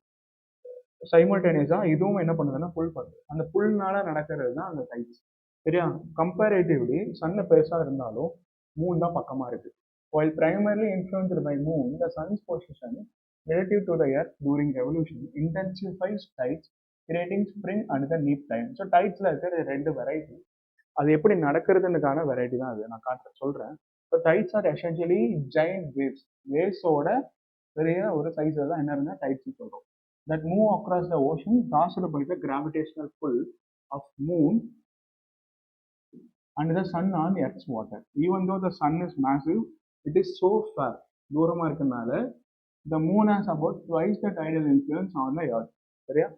சைமல்டேனியஸாக இதுவும் என்ன பண்ணுதுன்னா புல் பண்ணுது. அந்த புல்னால நடக்கிறது தான் அந்த டைட்ஸ். சரியா? கம்பேரேட்டிவ்லி சன்னு பெருசாக இருந்தாலும் மூன் தான் பக்கமாக இருக்கு. While primarily influenced by moon, the sun's position relative to the earth during revolution intensifies tides, creating spring and the neap time. So டைட்ஸில் இருக்கிற ரெண்டு வெரைட்டி. அது எப்படி நடக்கிறதுக்கான வெரைட்டி தான் அது நான் சொல்கிறேன். So tides are essentially giant waves. வேவ்ஸோட பெரிய ஒரு சைஸில் தான் என்ன இருந்தால் டைட்ஸ்னு சொல்கிறோம். That move across the ocean caused by the gravitational pull of moon and the sun on Earth's water. Even though the sun is massive, it is so far. தூரமாக இருக்கனால the moon has about twice the tidal influence on the earth. சரியா?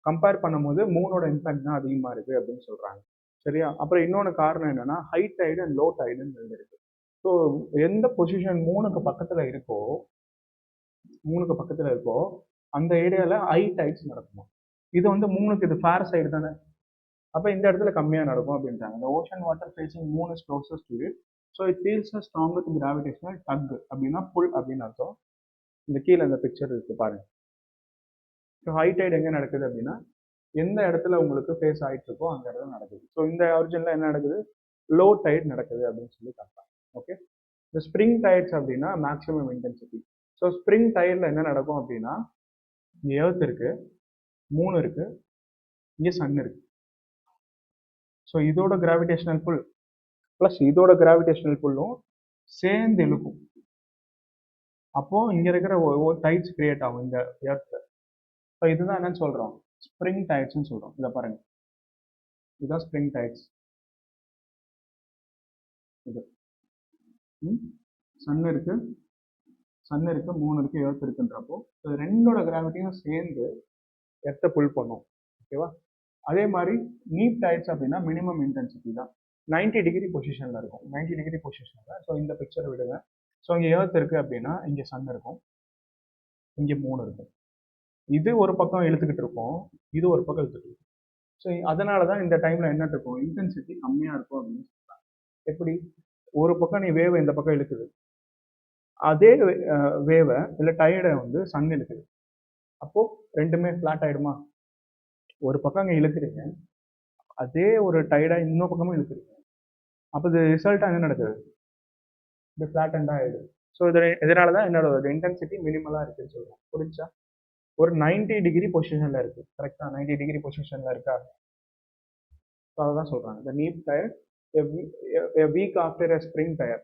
Compare பண்ணும்போது மூனோட impact தான் அதிகமாக இருக்குது அப்படின்னு சொல்கிறாங்க. சரியா? அப்புறம் இன்னொன்று காரணம் என்னன்னா ஹை டைடு அண்ட் லோ டைடுன்னு இருக்கு. ஸோ எந்த பொசிஷன் மூணுக்கு பக்கத்தில் இருக்கோ அந்த ஏரியாவில் ஹை டைட்ஸ் நடக்குமா. இது வந்து மூணுக்கு இது ஃபேர் சைடு தானே. அப்போ இந்த இடத்துல கம்மியாக நடக்கும் அப்படின்றாங்க. இந்த ocean water facing moon is closest to it. So it feels a stronger gravitational tug அப்படின்னா புல் அப்படின்னு அர்த்தம். இந்த கீழே இந்த பிக்சர் இருக்கு பாருங்க. ஸோ ஹை டைட் எங்கே நடக்குது அப்படின்னா எந்த இடத்துல உங்களுக்கு ஃபேஸ் ஆகிட்டு இருக்கோ அந்த இடத்துல நடக்குது. ஸோ இந்த ஆரிஜினில் என்ன நடக்குது? லோ டைட் நடக்குது அப்படின்னு சொல்லி காட்டுறாங்க. ஓகே. இந்த ஸ்ப்ரிங் டைட்ஸ் அப்படின்னா maximum intensity. So spring Tidel என்ன நடக்கும் அப்படின்னா இங்கே எர்த் இருக்கு, மூணு இருக்கு, இங்கே சன் இருக்கு. ஸோ இதோட கிராவிடேஷனல் புல் ப்ளஸ் இதோட கிராவிடேஷனல் புல்லும் சேர்ந்து இழுக்கும். அப்போ இங்க இருக்கிற டைட்ஸ் கிரியேட் ஆகும் இந்த எர்த்ல. ஸோ இதுதான் என்னன்னு சொல்றோம்? ஸ்ப்ரிங் டைட்ஸ்ன்னு சொல்றோம். இதை பாருங்க, இதுதான் ஸ்ப்ரிங் டைட்ஸ். இது சன் இருக்கு, மூணு இருக்கு, எர்த் இருக்குன்றப்போ ரெண்டோட கிராவிட்டியும் சேர்ந்து எர்த்தை புல் பண்ணும். ஓகேவா? அதே மாதிரி நீப் டைட்ஸ் அப்படின்னா மினிமம் இன்டென்சிட்டி தான். 90 டிகிரி பொசிஷனில் இருக்கும். 90 டிகிரி பொசிஷனில். ஸோ இந்த பிக்சர் விடுங்க. ஸோ இங்கே எர்த் இருக்குது அப்படின்னா இங்கே சன் இருக்கும், இங்கே மூணு இருக்கும். இது ஒரு பக்கம் இழுத்துக்கிட்டு இருக்கும், இது ஒரு பக்கம் இழுத்துட்டு இருக்கும். ஸோ அதனால தான் இந்த டைமில் என்ன இருக்கும்? இன்டென்சிட்டி கம்மியாக இருக்கும் அப்படின்னு சொல்கிறாங்க. எப்படி? ஒரு பக்கம் நீ வேவை இந்த பக்கம் இழுக்குது, அதே வேவை இல்லை டயர்டை வந்து சன் இழுக்குது. அப்போது ரெண்டுமே ஃப்ளாட் ஆகிடுமா? ஒரு பக்கம் அங்கே இழுக்குறீங்க, அதே ஒரு டைடாக இன்னொரு பக்கமும் இழுக்குறீங்க. அப்போ இது ரிசல்ட்டாக என்ன நடக்குது? இது ஃப்ளாட் அண்ட் ஆகிடுது. ஸோ இதனால தான் என்னோட இன்டென்சிட்டி மினிமலாக இருக்குன்னு சொல்கிறோம். புரிஞ்சா? ஒரு 90 டிகிரி பொசிஷனில் இருக்குது. கரெக்டாக 90 டிகிரி பொசிஷனில் இருக்கா? ஸோ அதான் சொல்கிறாங்க. த நீப் tyre a week after a spring tire,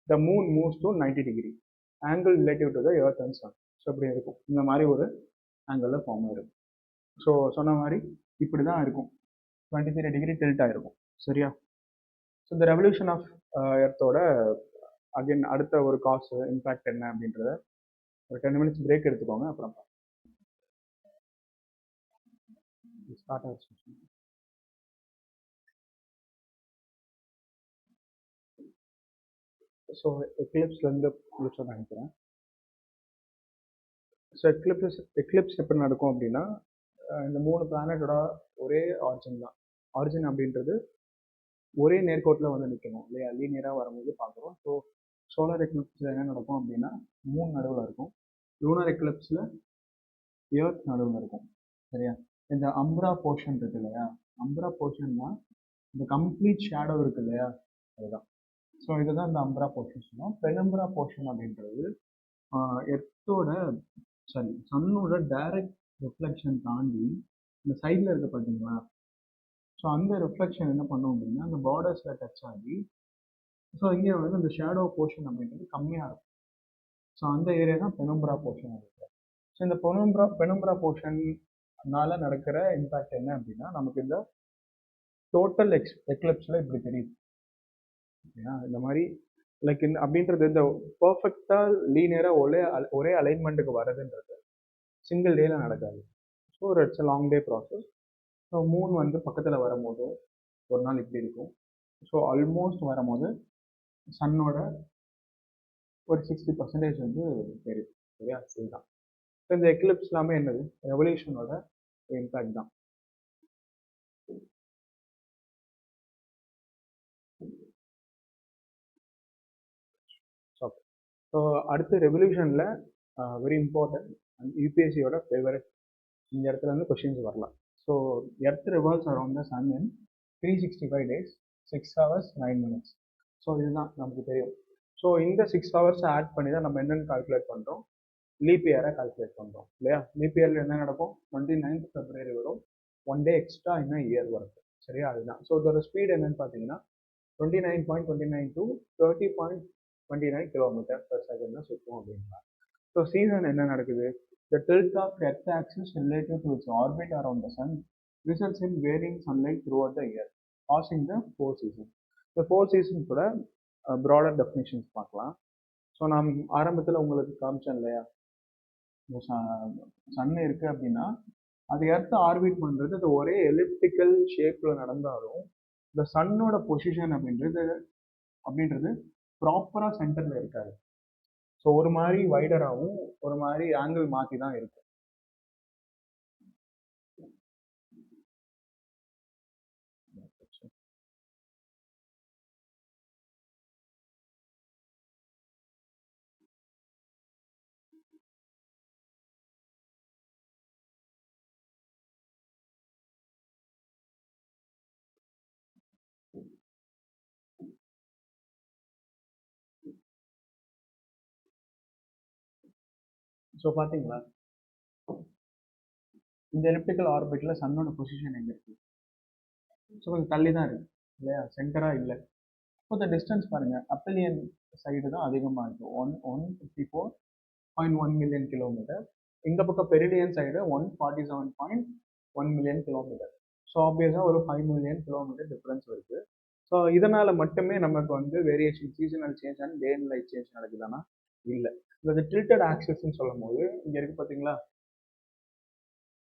the moon moves to 90 degree angle relative to the earth and sun. So இப்படி இருக்கும். இந்த மாதிரி ஒரு ஆங்கிளில் ஃபார்ம் ஆகிருக்கும். ஸோ சொன்ன மாதிரி இப்படி தான் இருக்கும். 23 டிகிரி டில்ட் ஆகிருக்கும். சரியா? ஸோ இந்த ரெவல்யூஷன் ஆஃப் எர்த்தோட அகைன் அடுத்த ஒரு காஸ் இம்பேக்ட் என்ன அப்படின்றத ஒரு 10 மினிட்ஸ் பிரேக் எடுத்துக்கோங்க. அப்புறம் ஸ்டார்ட் ஆச்சு. ஸோ எக்லிப்ஸ்லேருந்து முடிச்சோன்னு நினைக்கிறேன். ஸோ எக்லிப்ஸ் எப்படி நடக்கும் அப்படின்னா இந்த மூணு பிளானட்டோட ஒரே ஆரிஜின் தான். ஆரிஜின் அப்படின்றது ஒரே நேர்கோட்டில் வந்து நிற்கணும் இல்லையா? லீனியராக வரும்போது பார்க்குறோம். ஸோ சோலார் எக்லிப்ஸில் என்ன நடக்கும் அப்படின்னா மூணு நடுவில் இருக்கும், லூனர் எக்லிப்ஸில் எர்த் நடுவில் இருக்கும். சரியா? இந்த அம்ப்ரா போர்ஷன் இருக்கு இல்லையா? அம்ப்ரா போர்ஷன்னா இந்த கம்ப்ளீட் ஷேடோ இருக்கு இல்லையா? அதுதான். ஸோ இதுதான் இந்த அம்ப்ரா போர்ஷன் சொல்லுவோம். பெனம்பரா போர்ஷன் அப்படின்றது எர்த்தோட சன்னோட டைரக்ட் ரிஃப்ளெக்ஷன் தாண்டி இந்த சைடில் இருக்க பார்த்தீங்களா ஸோ அந்த ரிஃப்ளெக்ஷன் என்ன பண்ணும் அப்படின்னா அந்த பார்டர்ஸில் டச் ஆகி ஸோ இங்கே வந்து அந்த ஷேடோ போர்ஷன் அப்படின்றது கம்மியாக இருக்கும். ஸோ அந்த ஏரியா தான் பெனும்பரா போர்ஷன் அப்படின்றது. ஸோ இந்த பெனும்பரா போர்ஷன்னால நடக்கிற இம்பாக்ட் என்ன அப்படின்னா நமக்கு இந்த டோட்டல் எக்லிப்ஸில் இப்படி தெரியுது. இந்த மாதிரி லைக் இந்த அப்படின்றது இந்த பர்ஃபெக்டாக லீனியராக ஒரே அலைன்மெண்ட்டுக்கு வரதுன்றது சிங்கிள் டேல நடக்காது. So it's a long day process. So Moon வந்து பக்கத்தில் வரும்போது ஒரு நாள் இப்படி இருக்கும். ஸோ ஆல்மோஸ்ட் வரும்போது சன்னோட ஒரு 60% வந்து தெரியும். சரியா? இதுதான். ஸோ இந்த எக்லிப்ஸ் எல்லாமே என்னது ரெவல்யூஷனோட இம்பாக்ட் தான். ஸோ அடுத்து ரெவல்யூஷனில் வெரி இம்பார்ட்டன்ட் அண்ட் யூபிஎஸ்சியோட ஃபேவரட் இந்த இடத்துல இருந்து கொஸ்டின்ஸ் வரலாம். So earth revolves around the sun in 365 days 6 hours 9 minutes. So இதுதான் நமக்கு தெரியும். ஸோ இந்த 6 hours ஆட் பண்ணி தான் நம்ம என்னென்னு கால்குலேட் பண்ணுறோம், லீப் இயரை கால்குலேட் பண்ணுறோம் இல்லையா? லீப் இயரில் என்ன நடக்கும், 29th February வரும், 1 day எக்ஸ்ட்ரா இன்னும் இயர் வரும். சரியா? அதுதான். ஸோ இதோட ஸ்பீட் என்னன்னு பார்த்தீங்கன்னா 29.29 to 30.29 km/s சுற்றும் அப்படின்னா. ஸோ சீசன் என்ன நடக்குது, the tilt of Earth axis relative to its orbit around the sun results in varying sunlight throughout the year, causing the 4 seasons. இந்த 4 seasons கூட ப்ராடர் டெஃபினிஷன்ஸ் பார்க்கலாம். ஸோ நான் ஆரம்பத்தில் உங்களுக்கு காமிச்சேன் இல்லையா, சன் இருக்குது அப்படின்னா அது எர்த் ஆர்பிட் பண்ணுறது அது ஒரே எலிப்டிக்கல் ஷேப்பில் நடந்தாலும் இந்த சன்னோட பொசிஷன் அப்படின்றது ப்ராப்பராக சென்டரில் இருக்காது. ஸோ ஒரு மாதிரி வைடராகவும் ஒரு மாதிரி ஆங்கிள் மாற்றி தான் இருக்கும். ஸோ பார்த்தீங்களா, இந்த எலிப்டிக்கல் ஆர்பிட்டில் சன்னோட பொசிஷன் எங்கே இருக்குது, ஸோ கொஞ்சம் தள்ளி தான் இருக்குது இல்லையா, சென்டராக இல்லை. இப்போ இந்த டிஸ்டன்ஸ் பாருங்கள், அப்பலியன் சைடு தான் அதிகமாக இருக்குது, 154.1 மில்லியன் கிலோமீட்டர். இந்த பக்கம் பெரிலியன் சைடு 147.1 மில்லியன் கிலோமீட்டர். ஸோ ஆப்வியஸாக ஒரு 5 மில்லியன் கிலோமீட்டர் டிஃப்ரென்ஸ் இருக்குது. ஸோ இதனால் மட்டுமே நமக்கு வந்து variation, seasonal change and day and light change நடக்குதுன்னா இல்லை. இந்த டில்டட் ஆக்சிஸ்ன்னு சொல்லும் போது இங்கே இருக்குது பார்த்தீங்களா,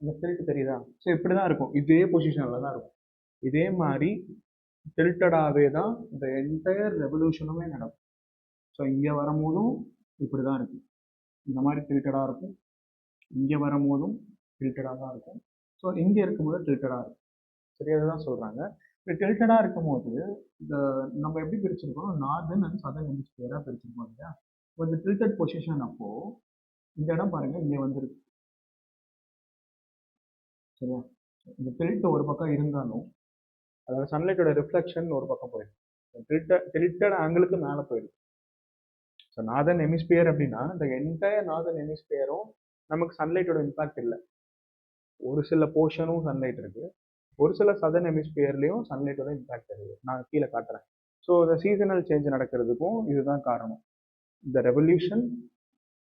இந்த டில்ட் தெரியுதா? ஸோ இப்படி தான் இருக்கும், இதே பொசிஷனில் தான் இருக்கும். இதே மாதிரி டில்டடாகவே தான் இந்த என்டையர் ரெவல்யூஷனுமே நடக்கும். ஸோ இங்கே வரும்போதும் இப்படி தான் இருக்கும், இந்த மாதிரி டில்டடாக இருக்கும். இங்கே வரும்போதும் டில்டடாக தான் இருக்கும். ஸோ இங்கே இருக்கும்போது டில்டடாக இருக்கும். சரியா? தான் சொல்கிறாங்க. இப்போ டில்டடாக இருக்கும்போது இந்த நம்ம எப்படி பிரிச்சிருக்கோம், நார்தர்ன் அண்ட் சதர்ன் ஹெமிஸ்பியராக பிரிச்சிருக்கோம் இல்லையா? இப்போ இந்த டில்டட் பொசிஷன் அப்போது இந்த இடம் பாருங்கள் இங்கே வந்துருக்கு. சரியா? இந்த டில்ட் ஒரு பக்கம் இருந்தாலும் அதாவது சன்லைட்டோட ரிஃப்ளெக்ஷன் ஒரு பக்கம் போயிடும், டில்டட் ஆங்கிளுக்கு மேலே போயிடும். ஸோ நார்தர்ன் ஹெமிஸ்பியர் அப்படின்னா இந்த என்டையர் நார்தர்ன் ஹெமிஸ்பியரும் நமக்கு சன்லைட்டோட இம்பாக்ட் இல்லை. ஒரு சில போர்ஷனும் சன்லைட் இருக்குது, ஒரு சில சதர்ன் ஹெமிஸ்பியர்லேயும் சன்லைட்டோட இம்பாக்ட் இருக்குது. நான் கீழே காட்டுறேன். ஸோ இந்த சீசனல் சேஞ்ச் நடக்கிறதுக்கும் இதுதான் காரணம், இந்த revolution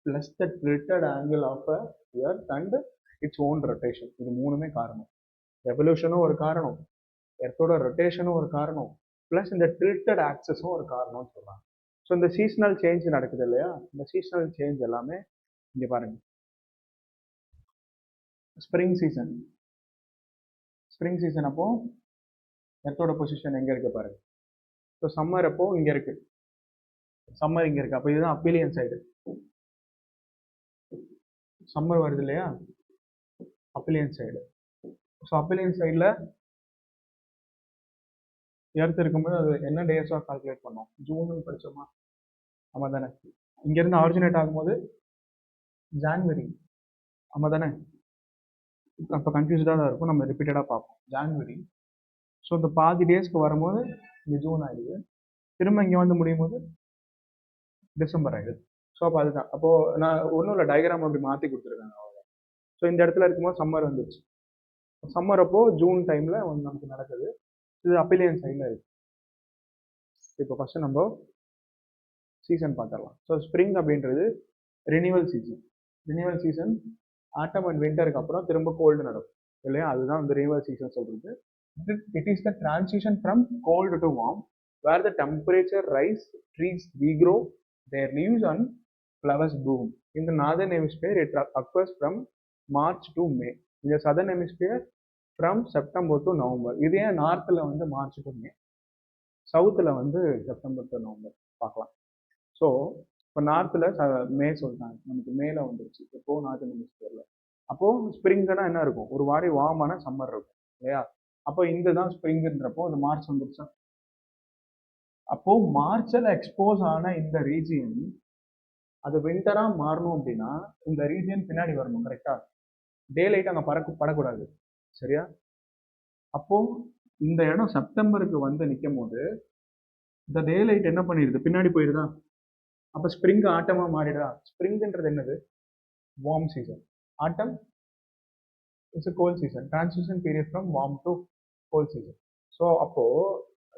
plus the tilted angle of a earth and its own rotation. இது மூணுமே காரணம். ரெவல்யூஷனும் ஒரு காரணம், எர்த்தோட ரொட்டேஷனும் ஒரு காரணம், ப்ளஸ் இந்த டில்டட் ஆக்சஸும் ஒரு காரணம்னு சொல்கிறாங்க. ஸோ இந்த சீசனல் சேஞ்ச் நடக்குது இல்லையா, இந்த சீசனல் சேஞ்ச் எல்லாமே இங்கே பாருங்கள். ஸ்ப்ரிங் சீசன் அப்போ எர்த்தோட பொசிஷன் எங்கே இருக்குது பாருங்கள். ஸோ சம்மர் அப்போ இங்கே இருக்குது, சம்மர் இங்கே இருக்குது. அப்போ இதுதான் அப்பீலியன் சைடு. சம்மர் வருது இல்லையா, அப்பீலியன் சைடு. ஸோ அப்பீலியன் சைடில் எர்த் இருக்கும்போது அது என்ன டேஸாக கால்குலேட் பண்ணோம், ஜூன் படித்தோமா? ஆமாம் தானே? இங்கேருந்து ஆரிஜினேட் ஆகும்போது ஜான்வரி, ஆமாம் தானே? அப்போ கன்ஃபியூஸ்டாக தான் இருக்கும், நம்ம ரிப்பீட்டடாக பார்ப்போம் ஜான்வரி. ஸோ இந்த பாதி டேஸ்க்கு வரும்போது இங்கே ஜூன் ஆகிடுது, திரும்ப இங்கே வந்து முடியும் போது டிசம்பர் ஆகிடுது. ஸோ அப்போ அதுதான். அப்போது நான் ஒன்றும் இல்லை, டயக்ராம் அப்படி மாற்றி கொடுத்துருக்காங்க அவ்வளோ. ஸோ இந்த இடத்துல இருக்கும்போது சம்மர் வந்துருச்சு, சம்மர் அப்போ ஜூன் டைமில் நமக்கு நடக்குது. இது அப்பிலியன் சைடில் இருக்குது. இப்போ ஃபஸ்ட்டு நம்ம சீசன் பார்த்துடலாம். ஸோ ஸ்ப்ரிங் அப்படின்றது renewal season. Renewal season autumn and விண்டருக்கு அப்புறம் திரும்ப கோல்டு நடக்கும் இல்லையா? அதுதான் இந்த ரினிவல் சீசன் சொல்கிறது. It is the transition from cold to warm where the temperature rise, trees regrow their leaves and flowers bloom. In the northern hemisphere it occurs from March to May. In the southern hemisphere from September to November. இதே நார்த்தில் வந்து March to மே, சவுத்தில் வந்து September to November பார்க்கலாம். So இப்போ நார்த்தில் மே சொல்லிட்டாங்க, நமக்கு மேலே வந்துருச்சு இப்போ நார்த்தன் ஹெமிஸ்பியரில். அப்போது ஸ்ப்ரிங்குனா என்ன இருக்கும்? ஒரு மாதிரி வார்மான சம்மர் இருக்கும் இல்லையா? அப்போ இந்த தான் ஸ்ப்ரிங்குன்றப்போ அது மார்ச் வந்துருச்சா? அப்போ மார்ச்சில் எக்ஸ்போஸ் ஆன இந்த ரீஜியன் அது விண்டராக மாறணும் அப்படின்னா இந்த ரீஜியன் பின்னாடி வரணும். கரெக்டாக டே லைட் அங்கே படக்கூடாது. சரியா? அப்போ இந்த இடம் செப்டம்பருக்கு வந்து நிற்கும் போது இந்த டே லைட் என்ன பண்ணிடுது? பின்னாடி போயிடுதா? அப்போ ஸ்ப்ரிங் ஆட்டமாக மாறிடுதா? ஸ்ப்ரிங்ன்றது என்னது? Warm season. Autumn it's a cold season. Transition period from warm to cold season. So அப்போ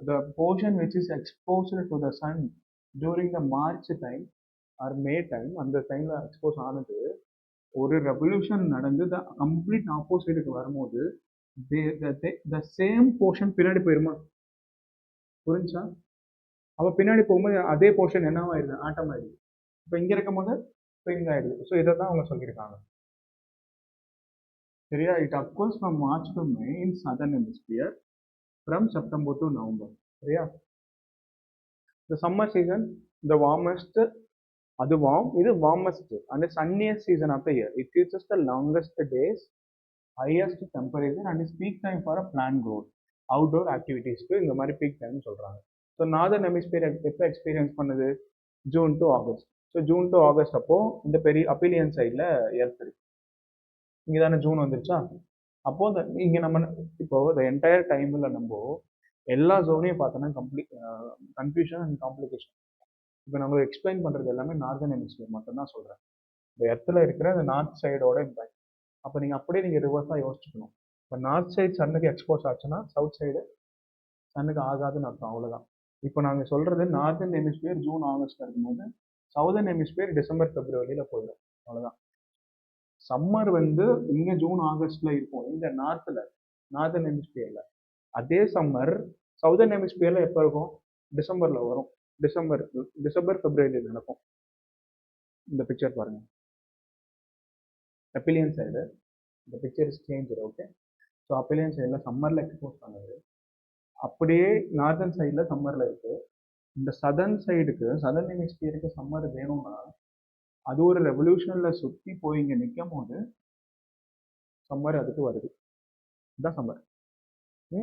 the portion which is exposed to the sun during the March time or May time, அந்த டைம்ல expose ஆனது ஒரு revolution நடந்து the complete ஆப்போசிட்டுக்கு வரும்போது the same portion பின்னாடி போயிருமா? புரிஞ்சா? அப்போ பின்னாடி போகும்போது அதே போர்ஷன் என்னவாயிருது? ஆட்டம் ஆயிடுது. இப்போ இங்கே இருக்கும் போது ஸ்ப்ரிங் ஆயிடுது. ஸோ இதை தான் அவங்க சொல்லியிருக்காங்க. சரியா? It occurs from March to May in southern hemisphere, from September to November. சரியா? இந்த சம்மர் சீசன் த வார்மஸ்ட், அது வார்ம், இது warmest and sunniest season of the year. It features the longest days, highest temperature and is peak time for a plant growth, outdoor ஆக்டிவிட்டீஸ்க்கு இந்த மாதிரி peak time சொல்கிறாங்க. So northern hemisphere எப்போ experience பண்ணுது? June to August. So June to August அப்போ இந்த பெரிய அப்பிலியன் சைடில் எர்த் இருக்கு. இங்கே தானே ஜூன் வந்துருச்சா? அப்போது இந்த இங்கே நம்ம இப்போ இந்த என்டையர் டைமில் நம்ம எல்லா ஜோனையும் பார்த்தோன்னா கன்ஃபியூஷன் அண்ட் காம்ப்ளிகேஷன். இப்போ நம்ம எக்ஸ்பிளைன் பண்ணுறது எல்லாமே நார்தர்ன் ஹெமிஸ்பியர் மட்டும்தான் சொல்கிறேன். இந்த எர்த்தில் இருக்கிற இந்த நார்த் சைடோட இம்பேக்ட். அப்போ நீங்கள் அப்படியே நீங்கள் ரிவர்ஸாக யோசிச்சுக்கணும். இப்போ நார்த் சைடு சன்னுக்கு எக்ஸ்போஸ் ஆச்சுன்னா சவுத் சைடு சன்னுக்கு ஆகாதுன்னு அர்த்தம். அவ்வளோதான். இப்போ நாங்கள் சொல்கிறது நார்தர்ன் ஹெமிஸ்பியர் ஜூன் ஆகஸ்ட்டில் இருக்கும்போது சவுதர்ன் ஹெமிஸ்பியர் டிசம்பர் பிப்ரவரியில் போயிடும். அவ்வளோதான். சம்மர் வந்து இங்கே ஜூன் ஆகஸ்ட்ல இருக்கும் இந்த நார்தர்ன் ஹெமிஸ்பியர்ல. அதே சம்மர் சவுதர்ன் ஹெமிஸ்பியர்ல எப்போ இருக்கும்? டிசம்பர்ல வரும். டிசம்பர் பிப்ரவரியில் நடக்கும். இந்த பிக்சர் பாருங்க, அப்பிலியன் சைடு. இந்த picture is change. Okay. So aphelion சைடில் சம்மரில் எக்ஸ்போஸ் பண்ணது அப்படியே நார்தர்ன் சைடில் சம்மரில் இருக்கு. இந்த சதர்ன் சைடுக்கு, சதர்ன் ஹெமிஸ்பியருக்கு சம்மர் வேணும்னா அது ஒரு ரெவல்யூஷனில் சுற்றி போய் இங்கே நிற்கும் போது சம்மர் அதுக்கு வருது. இதுதான் சம்மர்.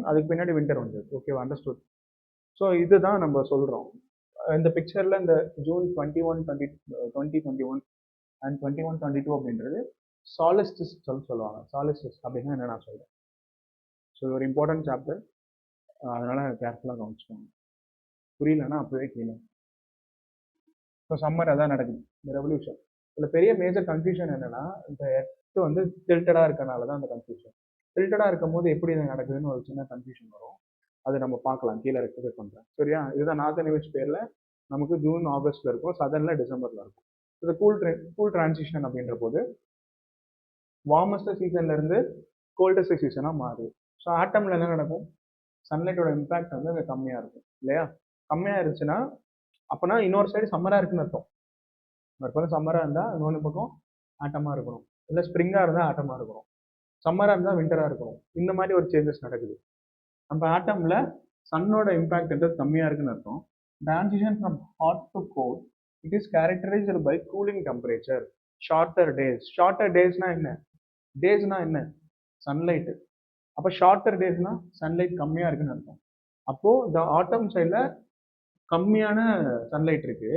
அதுக்கு பின்னாடி வின்டர் வந்துடுது. ஓகேவா? அண்டர்ஸ்டுட். ஸோ இதுதான் நம்ம சொல்கிறோம். இந்த பிக்சரில் இந்த ஜூன் 2021 அண்ட் 21-22 அப்படின்றது சாலிஸ்டிஸ் சொல்லுவாங்க. சாலிஸ்டிஸ் அப்படின்னா என்ன நான் சொல்கிறேன். ஸோ ஒரு இம்பார்ட்டன்ட் சாப்டர், அதனால் கேர்ஃபுல்லாக கவனிச்சுக்கோங்க. புரியலன்னா அப்போவே கேளுங்க. ஸோ சம்மர் அதான் நடக்குது, இந்த ரெவல்யூஷன். இதில் பெரிய மேஜர் கன்ஃபியூஷன் என்னென்னா, இந்த எர்த் வந்து டில்டடாக இருக்கனால தான் அந்த கன்ஃபியூஷன். டில்டடாக இருக்கும் போது எப்படி இது நடக்குதுன்னு ஒரு சின்ன கன்ஃபியூஷன் வரும். அது நம்ம பார்க்கலாம், கீழே ரெக்டிஃபை பண்ணுறேன். சரியா? இதுதான் நார்தர்ன் ஹெமிஸ்பியரில் நமக்கு ஜூன் ஆகஸ்ட்டில் இருக்கும், சதர்னில் டிசம்பரில் இருக்கும். இது கூல் டிரான்சிஷன் அப்படின்ற போது வார்மஸ்ட் சீசன்லேருந்து கோல்டஸ்ட் சீசனாக மாறுது. ஸோ ஆட்டமில் என்ன நடக்கும்? சன்லைட்டோட இம்பாக்ட் வந்து அங்கே கம்மியாக இருக்கும் இல்லையா? கம்மியாக இருந்துச்சுன்னா அப்போனா இன்னொரு சைடு சம்மராக இருக்குன்னு அர்த்தம். ஒரு பக்கம் சம்மராக இருந்தால் இன்னொன்று பக்கம் ஆட்டமாக இருக்கணும். இல்லை ஸ்ப்ரிங்காக இருந்தால் ஆட்டமாக இருக்கணும். சம்மராக இருந்தால் விண்டராக இருக்கணும். இந்த மாதிரி ஒரு சேஞ்சஸ் நடக்குது. நம்ம ஆட்டமில் சன்னோட இம்பாக்ட் வந்து கம்மியாக இருக்குன்னு அர்த்தம். Transition from hot to cold it is characterised by cooling temperature, shorter days. Shorter டேஸ்னா என்ன? டேஸ்னா என்ன? சன்லைட்டு. அப்போ ஷார்ட்டர் டேஸ்னா சன்லைட் கம்மியாக இருக்குன்னு அர்த்தம். அப்போது இந்த ஆட்டம் சைடில் கம்மியான சன்லைட் இருக்கு.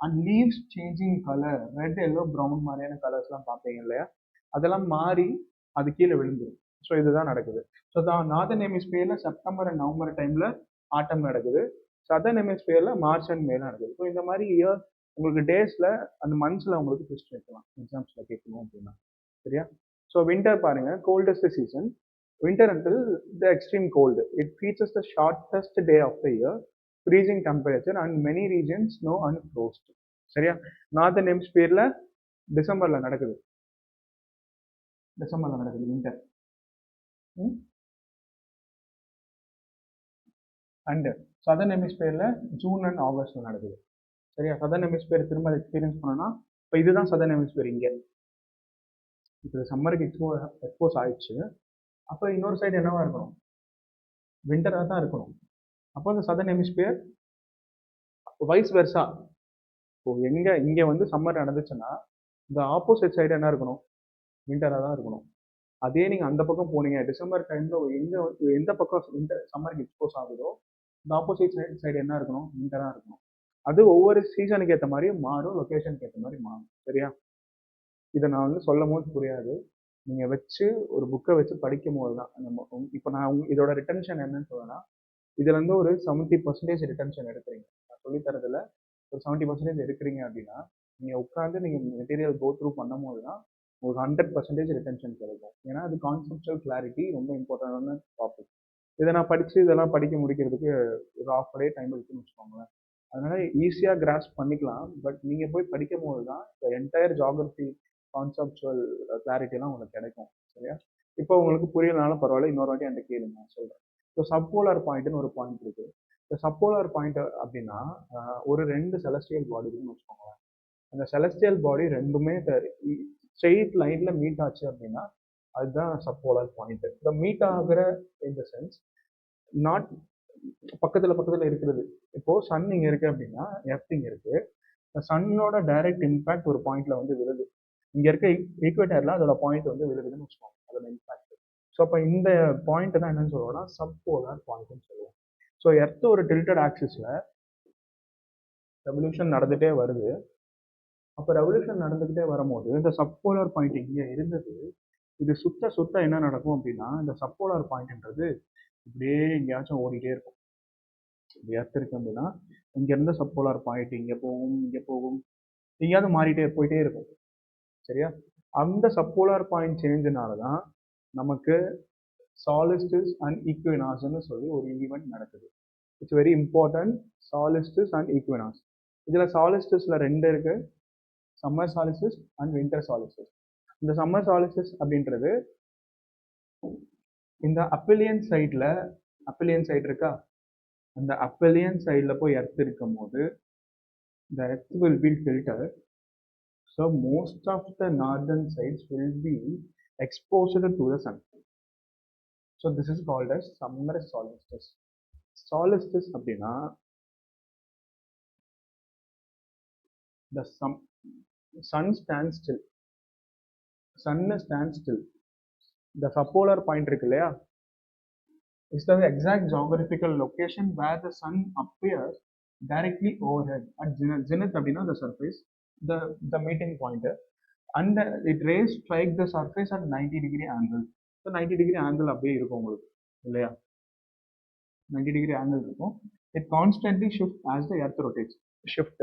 And leaves changing colour, red, yellow, brown மாதிரியான கலர்ஸ்லாம் பார்ப்பீங்க இல்லையா? அதெல்லாம் மாறி அது கீழே விழுந்துடும். ஸோ இதுதான் நடக்குது. ஸோ நார்தர்ன் ஹெமிஸ்பியரில் செப்டம்பர் அண்ட் நவம்பர் டைமில் ஆட்டம் நடக்குது. சதர்ன் ஹெமிஸ்பியரில் மார்ச் அண்ட் மே நடக்குது. ஸோ இந்த மாதிரி இயர் உங்களுக்கு டேஸில் அந்த மந்த்ஸில் உங்களுக்கு டெஸ்ட் வைக்கலாம் எக்ஸாம்ஸில் கேட்கணும் அப்படின்னா. சரியா? ஸோ வின்டர் பாருங்கள், coldest season. winter until the extreme cold. It features the shortest day of the year, freezing temperature, and many regions snow and frost. சரியா? நார்தன் ஹெமிஸ்பியர்ல டிசம்பர்ல நடக்குது. டிசம்பர்ல நடக்குது வின்டர். அண்ட் சதர்ன் ஹெமிஸ்பியர்ல ஜூன் அண்ட் ஆகஸ்ட்ல நடக்குது. சரியா? சதர்ன் ஹெமிஸ்பியர் திரும்ப எக்ஸ்பீரியன்ஸ் பண்ணோம்னா இப்போ இதுதான் சதர்ன் ஹெமிஸ்பியர். இங்கே இப்போ சம்மருக்கு எக்ஸ்போஸ் ஆயிடுச்சு. அப்போ இன்னொரு சைடு என்னவா இருக்கணும்? விண்டராக தான் இருக்கணும். அப்போ அந்த சதர்ன் ஹெமிஸ்பியர் வைஸ் வெர்சா. இப்போ இங்கே வந்து சம்மர் நடந்துச்சுன்னா இந்த ஆப்போசிட் சைடு என்ன இருக்கணும்? விண்டராக தான் இருக்கணும். அதே நீங்கள் அந்த பக்கம் போனீங்க டிசம்பர் டைமில் எந்த பக்கம் விண்டர் சம்மருக்கு எக்ஸ்போஸ் ஆகுதோ இந்த ஆப்போசிட் சைடு என்ன இருக்கணும்? விண்டராக இருக்கணும். அது ஒவ்வொரு சீசனுக்கு ஏற்ற மாதிரி மாறும், லொக்கேஷனுக்கு ஏற்ற மாதிரி மாறும். சரியா? இதை நான் வந்து சொல்லும் போது புரியாது. நீங்கள் வச்சு ஒரு புக்கை வச்சு படிக்கும் போது தான் நம்ம இப்போ நான் இதோட ரிட்டன்ஷன் என்னன்னு சொல்லணும்னா இதுலேருந்து ஒரு 70% ரிட்டன்ஷன் எடுக்கிறீங்க. நான் சொல்லித்தரதில் ஒரு 70% எடுக்கிறீங்க அப்படின்னா நீங்கள் உட்காந்து நீங்கள் மெட்டீரியல் கோ த்ரூ பண்ணும் போது தான் ஒரு 100% ரிட்டன்ஷன் கிடைக்கும். ஏன்னா அது கான்செப்சுவல் கிளாரிட்டி ரொம்ப இம்பார்ட்டண்டான டாபிக். இதை நான் இதெல்லாம் படிக்க முடிக்கிறதுக்கு ஒரு ½ டே டைம் இருக்குன்னு வச்சுக்கோங்களேன். அதனால ஈஸியாக கிராஸ்ப் பண்ணிக்கலாம். பட் நீங்கள் போய் படிக்கும் போது தான் என்டையர் ஜியாகிரபி கான்செப்சுவல் கிளாரிட்டிலாம் உங்களுக்கு கிடைக்கும். சரியா? இப்போ உங்களுக்கு புரியலனாலும் பரவாயில்ல, இன்னொரு வாட்டி அந்த கேளுங்க, நான் சொல்கிறேன். ஸோ சப்போலார் பாயிண்ட்னு ஒரு பாயிண்ட் இருக்குது. இந்த சப்போலார் பாயிண்ட் அப்படின்னா ஒரு 2 செலஸ்டியல் பாடி இருக்குன்னு வச்சுக்கோங்களேன். அந்த செலஸ்டியல் பாடி ரெண்டுமே ஸ்ட்ரெயிட் லைனில் மீட் ஆச்சு அப்படின்னா அதுதான் சப்போலார் பாயிண்ட். இந்த மீட் ஆகிற இந்த சென்ஸ் நாட் பக்கத்தில் இருக்கிறது. இப்போ சன் இங்கே இருக்கு அப்படின்னா எர்த் இங்கே இருக்கு. சன்னோட டைரக்ட் இம்பேக்ட் ஒரு பாயிண்ட்ல வந்து விழுது. இங்க இருக்க ஈக்குவேட்டர்ல அதோட பாயிண்ட் வந்து விழுகுதுன்னு வச்சுக்கோங்க, அதோட இம்பாக்ட். ஸோ அப்போ இந்த பாயிண்ட் தான் என்னன்னு சொல்லுவோம்னா சப்போலார் பாயிண்ட்னு சொல்லுவோம். ஸோ எர்த் ஒரு டில்டட் ஆக்சிஸ்ல ரெவல்யூஷன் நடந்துகிட்டே வருது. அப்போ ரெவல்யூஷன் நடந்துகிட்டே வரும்போது இந்த சப்போலார் பாயிண்ட் இங்கே இருந்தது. இது சுத்த என்ன நடக்கும் அப்படின்னா இந்த சப்போலார் பாயிண்ட்ன்றது இப்படியே எங்கேயாச்சும் ஓடிட்டே இருக்கும். எர்த் இருக்கு அப்படின்னா இங்க இருந்த சப்போலார் பாயிண்ட் இங்கே போகும் எங்கேயாவது மாறிட்டே போயிட்டே இருக்கும். சரியா? அந்த சப்போலார் பாயிண்ட் சேஞ்சினால தான் நமக்கு சாலிஸ்டிஸ் அண்ட் ஈக்வினாஸ்ன்னு சொல்லி ஒரு ஈவெண்ட் நடக்குது. It's very important. Solstice and equinox. இதில் சாலிஸ்டிஸில் 2 இருக்கு, summer solstice and winter solstice. இந்த சம்மர் சாலிஸ்டிஸ் அப்படின்றது இந்த அப்பலியன் சைட் இருக்கா, அந்த அப்பலியன் சைடில் போய் எர்த் இருக்கும் போது the earth will be tilted. So most of the northern sides will be exposed to the sun. So this is called as summer solstice. Solstice அப்படின்னா the sun stands still. Sun stands still. The subpolar point இருக்கு இல்லையா, is the exact geographical location where the sun appears directly overhead at zenith அப்படின்னா the surface, the meeting point, and it rays strike the surface at 90-degree angle. So 90-degree angle அப்படியே இருக்கும் உங்களுக்கு இல்லையா, 90-degree angle இருக்கும். It constantly shifts as the earth rotates. Shift.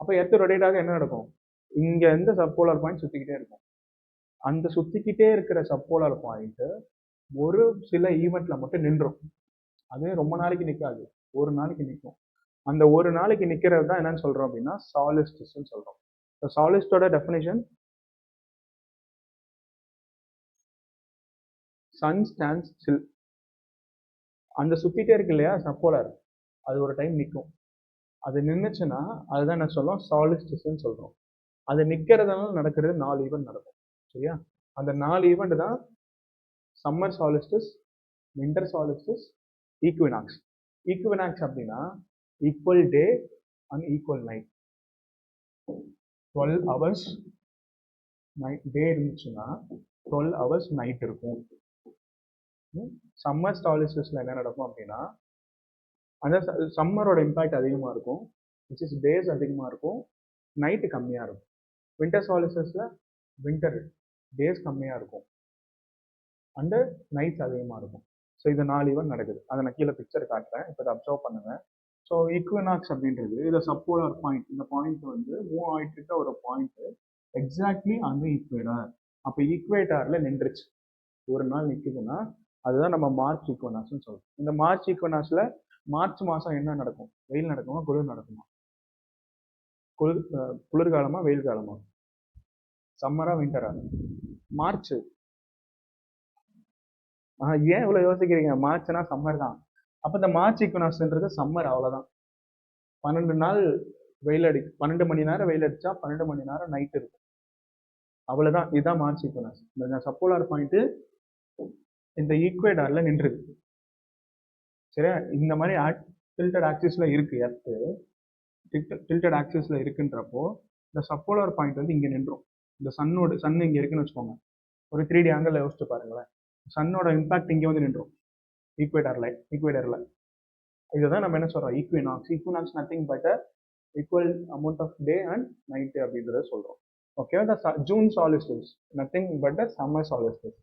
அப்போ earth rotate ஆக என்ன நடக்கும்? இங்க இருந்து சப்போலார் பாயிண்ட் சுத்திக்கிட்டே இருக்கும். அந்த சுத்திக்கிட்டே இருக்கிற சப்போலார் பாயிண்ட் ஒரு சில ஈவெண்ட்ல மட்டும் நின்றும். அது ரொம்ப நாளைக்கு நிற்காது, ஒரு நாளைக்கு நிற்கும். அந்த ஒரு நாளைக்கு நிற்கிறது தான் என்னன்னு சொல்றோம் அப்படின்னா சாலிஸ்டிஸ்ன்னு சொல்றோம். சாலிஸ்டோட டெஃபினிஷன் சன் ஸ்டாண்ட்ஸ் ஸ்டில். அந்த சுத்திட்டே இருக்கு இல்லையா சப்போலார், அது ஒரு டைம் நிற்கும். அது நின்றுச்சுன்னா அதுதான் என்ன சொல்றோம், சாலிஸ்டிஸ்ன்னு சொல்றோம். அது நிற்கிறதுனால நடக்கிறது 4 ஈவெண்ட் நடக்கும். சரியா? அந்த 4 ஈவெண்ட் தான் சம்மர் சாலிஸ்டிஸ், வின்டர் சாலிஸ்டிஸ், ஈக்வினாக்ஸ். ஈக்வினாக்ஸ் அப்படின்னா equal day and equal night. 12 hours night டே இருந்துச்சுன்னா 12 hours நைட் இருக்கும். சம்மர் சாலிஸ்டிஸ்ல என்ன நடக்கும் அப்படின்னா அந்த சம்மரோட இம்பேக்ட் அதிகமாக இருக்கும், விச் இஸ் டேஸ் அதிகமாக இருக்கும், நைட்டு கம்மியாக இருக்கும். வின்டர் சாலிஸ்டிஸில் வின்டர் டேஸ் கம்மியாக இருக்கும் அண்டு நைட்ஸ் அதிகமாக இருக்கும். ஸோ இது 4 ஈவெண்ட் நடக்குது. அதை நான் கீழே பிக்சர் காட்டுறேன், இப்போ இதை அப்சர்வ் பண்ணுங்க. ஸோ ஈக்வினாக்ஸ் அப்படின்றது இதை சப்போலார் பாயிண்ட், இந்த பாயிண்ட் வந்து மூவ் ஆகிட்டு இருக்க ஒரு பாயிண்ட் எக்ஸாக்ட்லி அந்த ஈக்குவேட்டர். அப்போ ஈக்குவேட்டரில் நின்றுச்சு. ஒரு நாள் நிற்குதுன்னா அதுதான் நம்ம மார்ச் ஈக்குவனாஸ்ன்னு சொல்றோம். இந்த மார்ச் ஈக்குவனாஸ்ல மார்ச் மாதம் என்ன நடக்கும்? வெயில் நடக்குமா குளிர் நடக்குமா? குளிர்காலமா வெயில் காலமா? சம்மரா விண்டரா? மார்ச். ஏன் இவ்வளவு யோசிக்கிறீங்க? மார்ச்னா சம்மர் தான். அப்ப இந்த மார்ச் ஈக்குவனாஸ்ன்றது சம்மர், அவ்வளவுதான். 12 நாள் வெயில் 12 மணி நேரம் வெயில் அடிச்சா 12 மணி நேரம் நைட் இருக்கும், அவ்வளவுதான். இதுதான் மார்ச் ஈக்குவனாஸ். இந்த சப்போலார் பாயிண்ட் இந்த ஈக்குவேடார்ல நின்றுது. சரியா? இந்த மாதிரி டில்டட் ஆக்சிஸ்ல இருக்கு எர்த்து. டில்டட் ஆக்சிஸ்ல இருக்குன்றப்போ இந்த சப்போலார் பாயிண்ட் வந்து இங்க நின்றும். இந்த சன் இங்க இருக்குன்னு வச்சுக்கோங்க. ஒரு 3D ஆங்கிள் யோசிச்சு பாருங்களேன். சன்னோட இம்பாக்ட் இங்க வந்து நின்றும் ஈக்குவேடர்ல. இதுதான் நம்ம என்ன சொல்றோம்? Equinox. Equinox nothing but equal amount of day and night அப்படின்றத சொல்றோம். Okay, June solstice nothing but summer solstice.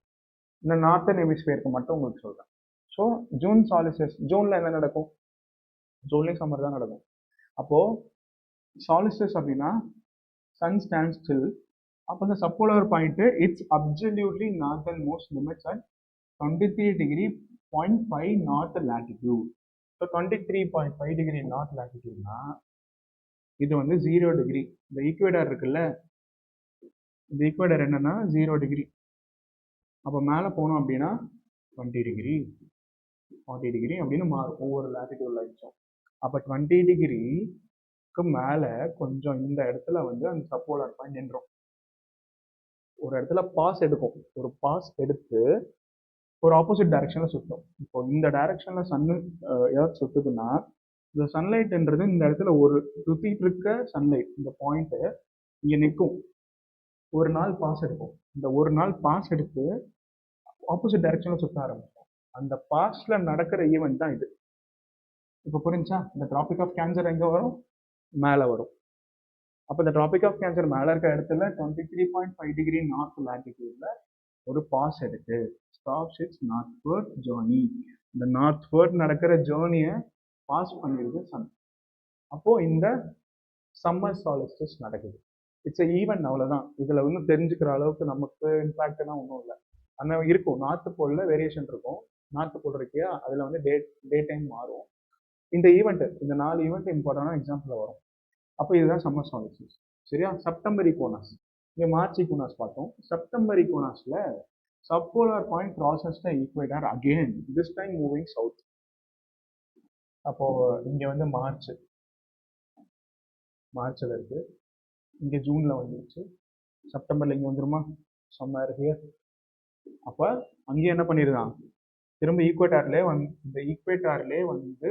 இந்த நார்த்தன் ஹெமிஸ்பியருக்கு மட்டும் உங்களுக்கு சொல்றேன். ஸோ ஜூன் சாலிஸ்டிஸ், ஜூன்ல என்ன நடக்கும்? ஜூன்லேயும் சம்மர் தான் நடக்கும். அப்போ சாலிஸ்டிஸ் அப்படின்னா சன் ஸ்டாண்ட் ஸ்டில். அப்போ இந்த subsolar point it's absolutely northern most limits at 23°.5 north latitude. So 23.5 degree north latitudeனா இது வந்து 0 டிகிரி. இந்த ஈக்குவேடர் இருக்குல்ல, இந்த ஈக்குவேடர் என்னன்னா 0 டிகிரி. அப்போ மேலே போனோம் அப்படின்னா 20 டிகிரி 40 டிகிரி அப்படின்னு மாறும் ஒவ்வொரு latitude லைட்ஸும். அப்போ 20 டிகிரிக்கு மேலே கொஞ்சம் இந்த இடத்துல வந்து அந்த சப்போலார் பாயிண்ட் நின்றோம். ஒரு இடத்துல பாஸ் எடுக்கும். ஒரு பாஸ் எடுத்து ஒரு ஆப்போசிட் டைரக்ஷன்ல சுற்றும். இப்போ இந்த டைரக்ஷன்ல சன்னு எர்த் சுத்துதுன்னா இந்த சன்லைட்ன்றது இந்த இடத்துல ஒரு சுத்திட்டு இருக்க சன்லைட் இந்த பாயிண்ட் இங்க நிற்கும். ஒரு நாள் பாஸ் எடுக்கும். இந்த ஒரு நாள் பாஸ் எடுத்து ஆப்போசிட் டைரக்ஷன்ல சுத்த ஆரம்பிக்கும். அந்த பாஸ்ல நடக்கிற ஈவெண்ட் தான் இது. இப்போ புரிஞ்சா? இந்த டிராபிக் ஆஃப் கேன்சர் எங்க வரும்? மேலே வரும். அப்போ இந்த டிராபிக் ஆஃப் கேன்சர் மேலே இருக்க இடத்துல 23.5 டிகிரி நார்த் latitudeல ஒரு பாஸ் எடுத்து ஸ்டாப்ஸ் இட்ஸ் நார்த்வர்ட் ஜேர்னி. இந்த நார்த்வர்ட் நடக்கிற ஜேர்னியை பாஸ் பண்ணிடுது சன். அப்போ இந்த சம்மர் சாலிஸ்டிஸ் நடக்குது. இட்ஸ் ஈவென்ட், அவ்வளவுதான். இதுல வந்து தெரிஞ்சுக்கிற அளவுக்கு நமக்கு இம்பாக்ட்னா ஒன்றும் இல்லை. ஆனால் இருக்கும், நார்த் போல்ல வேரியேஷன் இருக்கும். நார்த் போல் இருக்கியா, அதுல வந்து டே டைம் மாறும். இந்த ஈவெண்ட், இந்த 4 ஈவெண்ட் இம்பார்ட்டன்டான எக்ஸாம்பிள் வரும். அப்போ இதுதான் சம்மர் சாலிஸ்டிஸ். சரியா? September equinox. இங்க மார்ச் ஈக்குவனாஸ் பார்த்தோம். செப்டம்பர் ஈக்குவனாஸ்ல subsolar point crosses the equator again, this time moving south. அப்போ இங்க வந்து மார்ச்ல இருக்கு, இங்க ஜூன்ல வந்துருச்சு, செப்டம்பர்ல இங்க வந்துருமா? Summer here. அப்ப அங்கே என்ன பண்ணிருக்கான்? திரும்ப ஈக்குவேட்டர்லேயே இந்த ஈக்குவேட்டர்லேயே வந்து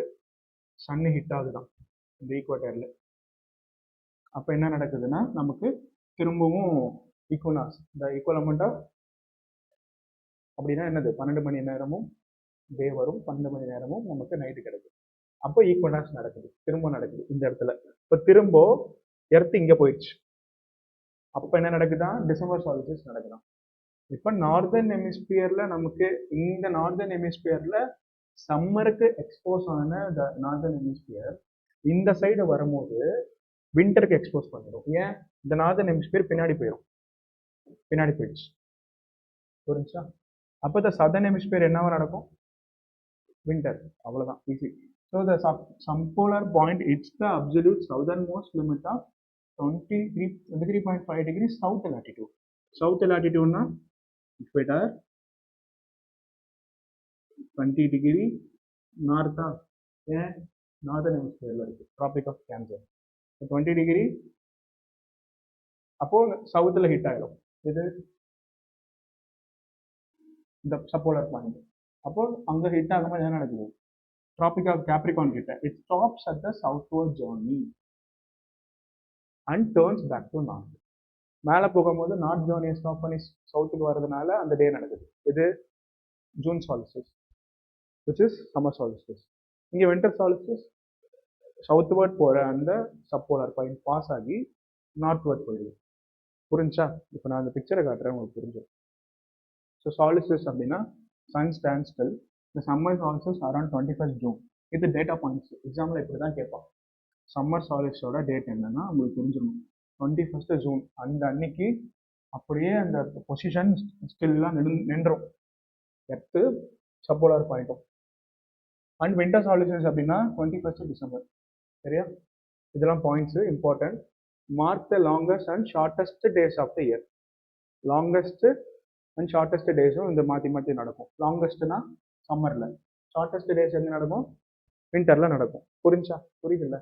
சன்னு ஹிட் ஆகுதான் இந்த ஈக்குவேட்டர்ல. அப்ப என்ன நடக்குதுன்னா நமக்கு திரும்பவும் ஈக்குவனாஸ், இந்த ஈக்குவலமெண்ட் ஆஃப் அப்படின்னா என்னது? 12 மணி நேரமும் டே வரும், 12 மணி நேரமும் நமக்கு நைட்டு கிடைக்கும். அப்போ ஈக்குவனாஸ் நடக்குது, திரும்ப நடக்குது இந்த இடத்துல. இப்போ திரும்ப எர்த் இங்க போயிடுச்சு. அப்போ என்ன நடக்குதா? டிசம்பர் சாலிஸ்டிஸ் நடக்குதான். இப்போ நார்தர்ன் ஹெமிஸ்பியர்ல நமக்கு இந்த நார்தர்ன் ஹெமிஸ்பியர்ல சம்மருக்கு எக்ஸ்போஸ் ஆன நார்தர்ன் ஹெமிஸ்பியர் இந்த சைடு வரும்போது விண்டருக்கு எக்ஸ்போஸ் பண்ணிடும். ஏன்? இந்த நார்தர்ன் ஹெமிஸ்பியர் பின்னாடி போயிடுச்சு. புரிஞ்சா? அப்போ இந்த சதர்ன் ஹெமிஸ்பியர் என்னவா நடக்கும்? விண்டர், அவ்வளவுதான், easy. So the subsolar point it's the absolute southern most limit of 23.5 degree south latitude. South latitudeனா equator, 20 டிகிரி நார்த்தா? ஏன்? நார்தர்ன் ஹெமிஸ்பியர்ல இருக்கு டிராபிக் ஆஃப் கேன்சர். 20 டிகிரி அப்போ சவுத்துல ஹிட் ஆகிடும். இது இந்த சப்போலார் பாயிண்ட். அப்போ அங்க ஹிட் ஆகும்போது என்ன நடக்குது? டிராபிக் ஆஃப் கேப்ரிகான் கிட்ட it stops at the southward journey and turns back to north. மேலே போகும்போது நார்த் ஜேர்னியை ஸ்டாப் பண்ணி சவுத்துக்கு வர்றதுனால அந்த டே நடக்குது. இது ஜூன் சாலிஸ்டிஸ், விச் இஸ் சம்மர் சாலிஸ்டிஸ். இங்கே வின்டர் சாலிஸ்டிஸ் சவுத்வர்ட் போகிற அந்த சப்போலார் பாயிண்ட் பாஸ் ஆகி நார்த்வர்ட் போயிடுது. புரிஞ்சா? இப்போ நான் அந்த பிக்சரை காட்டுறேன், உங்களுக்கு புரிஞ்சிடும். ஸோ சாலிஸ்டிஸ் அப்படின்னா சன் ஸ்டாண்ட் ஸ்டில். இந்த சம்மர் சாலிஸ்டிஸ் அரௌண்ட் 21 ஜூன். இது டேட்டா பாயிண்ட்ஸ். எக்ஸாம்பிள் இப்படி தான் கேட்பான். சம்மர் சாலிஸ்டோட டேட் என்னன்னா உங்களுக்கு தெரிஞ்சிடணும். 21 ஜூன் அந்த அன்னைக்கு அப்படியே அந்த பொசிஷன் ஸ்டில்லாம் நின்றும். எர்த்து சப்போலார் பாயிண்ட்டும். அண்ட் வின்டர் சாலிஸ்டிஸ் அப்படின்னா 21st டிசம்பர். சரியா? இதெல்லாம் points important. Mark the longest and shortest days of the year. Longest and shortest டேஸும் இந்த மாற்றி மாற்றி நடக்கும். லாங்கஸ்ட்னா சம்மரில், ஷார்ட்டஸ்ட் டேஸ் எங்கே நடக்கும்? வின்டரில் நடக்கும். புரியுதுல்ல?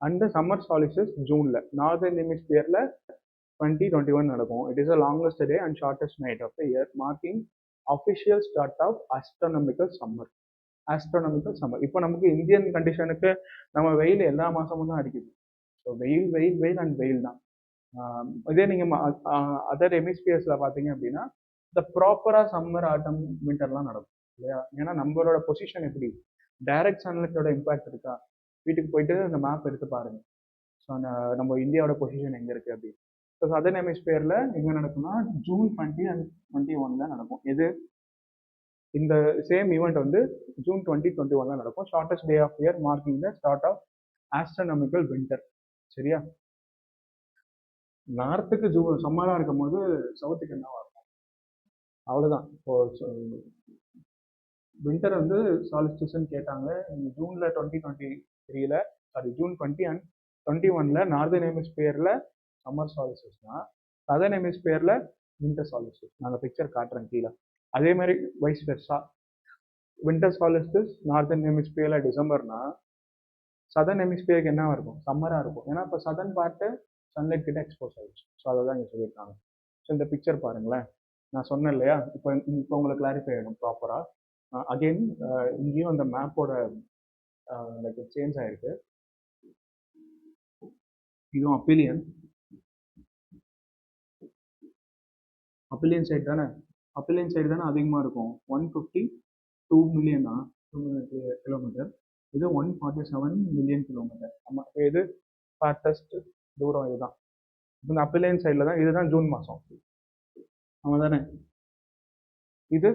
அண்ட் சம்மர் சாலிஸ்டிஸ் ஜூனில், நார்தர்ன் ஹெமிஸ்பியரில் 2021 நடக்கும். It is a longest day and shortest night of the year, marking official start of astronomical summer. Astronomical summer. இப்போ நமக்கு இந்தியன் கண்டிஷனுக்கு நம்ம வெயில் எல்லா மாதமும் தான் அடிக்குது. ஸோ வெயில் வெயில் வெயில் அண்ட் வெயில் தான். இதே நீங்கள் அதர் ஹெமிஸ்பியர்ஸில் பார்த்தீங்க அப்படின்னா இந்த ப்ராப்பராக சம்மர் ஆட்டம் வின்டர்லாம் நடக்கும் இல்லையா? ஏன்னா நம்மளோட பொசிஷன் எப்படி, டைரக்ட் சன்லைட்டோட இம்பாக்ட் இருக்கா? வீட்டுக்கு போயிட்டு அந்த மேப் எடுத்து பாருங்க. ஸோ நம்ம இந்தியாவோட பொசிஷன் எங்கே இருக்குது அப்படின்னு. ஸோ சதர்ன் ஹெமிஸ்பியரில் எங்கே நடக்கும்னா ஜூன் 20 அண்ட் 21 நடக்கும். இது இந்த சேம் ஈவெண்ட் வந்து ஜூன் 2021 நடக்கும். Shortest day of year, marking the start of astronomical winter. சரியா? நார்த்துக்கு சம்மராக இருக்கும் போது சவுத்துக்கு என்னவா இருக்கும்? அவ்வளோதான். இப்போ வின்டர் வந்து சாலிஸ்டிஸ்ன்னு கேட்டாங்க ஜூனில் 2023, சாரி ஜூன் 20 அண்ட் 21 நார்தர்ன் ஹெமிஸ்பியரில் சம்மர் சாலிஸ்டிஸ்னா, சதர்ன் ஹெமிஸ்பியரில் வின்டர் சாலிஸ்டிஸ். நாங்கள் பிக்சர் காட்டுறேன் கீழே. அதே மாதிரி vice versa, winter solstice northern ஹெமிஸ்பியரில் டிசம்பர்னா, சதர்ன் ஹெமிஸ்பியருக்கு என்ன இருக்கும்? சம்மராக இருக்கும். ஏன்னா இப்போ சதர்ன் பார்ட்டு சன்லைட் கிட்ட எக்ஸ்போஸ் ஆகிடுச்சு. ஸோ அதை தான் இங்கே சொல்லியிருக்காங்க. ஸோ இந்த பிக்சர் பாருங்களேன், நான் சொன்னேன் இல்லையா? இப்போ உங்களுக்கு கிளாரிஃபை ஆகிடும் ப்ராப்பராக. அகெயின் இங்கேயும் அந்த மேப்போட லைக் சேஞ்ச் ஆகிருக்கு. இதுவும் அப்பீலியன் சைடு தானே, அப்பீலியன் சைடு தானே அதிகமாக இருக்கும். 152 மில்லியனா கிலோமீட்டர், இது 147 மில்லியன் கிலோமீட்டர். ஆமாம், இது ஃபார்டஸ்ட் தூரம் இதுதான். இந்த அப்பீலியன் சைடில் தான். இதுதான் ஜூன் மாதம், ஆமாம் தானே? இது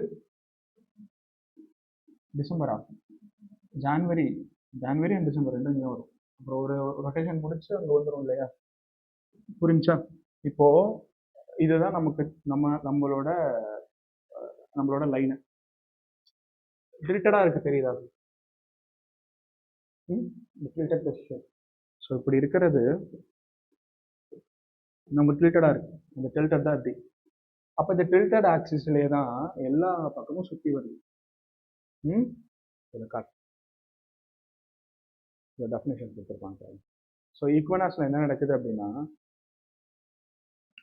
டிசம்பரா? ஜான்வரி அண்ட் டிசம்பர் ரெண்டும் இங்கே வரும். அப்புறம் ஒரு ரொட்டேஷன் முடிச்சு அங்கே வந்துடும் இல்லையா? புரிஞ்சா? இப்போ இதுதான் நமக்கு நம்மளோட லைனு டில்டடா இருக்கு, தெரியுதா? Tilted position. ஸோ இப்படி இருக்கிறது நம்ம டில்டடா இருக்கு. இந்த டில்டட் தான் இப்படி. அப்போ இந்த டில்டட் ஆக்சிஸ்லேயே தான் எல்லா பக்கமும் சுற்றி வருது. இந்த டெஃபினேஷன் கொடுத்துருப்பாங்க. ஸோ ஈக்வனாஸில் என்ன நடக்குது அப்படின்னா,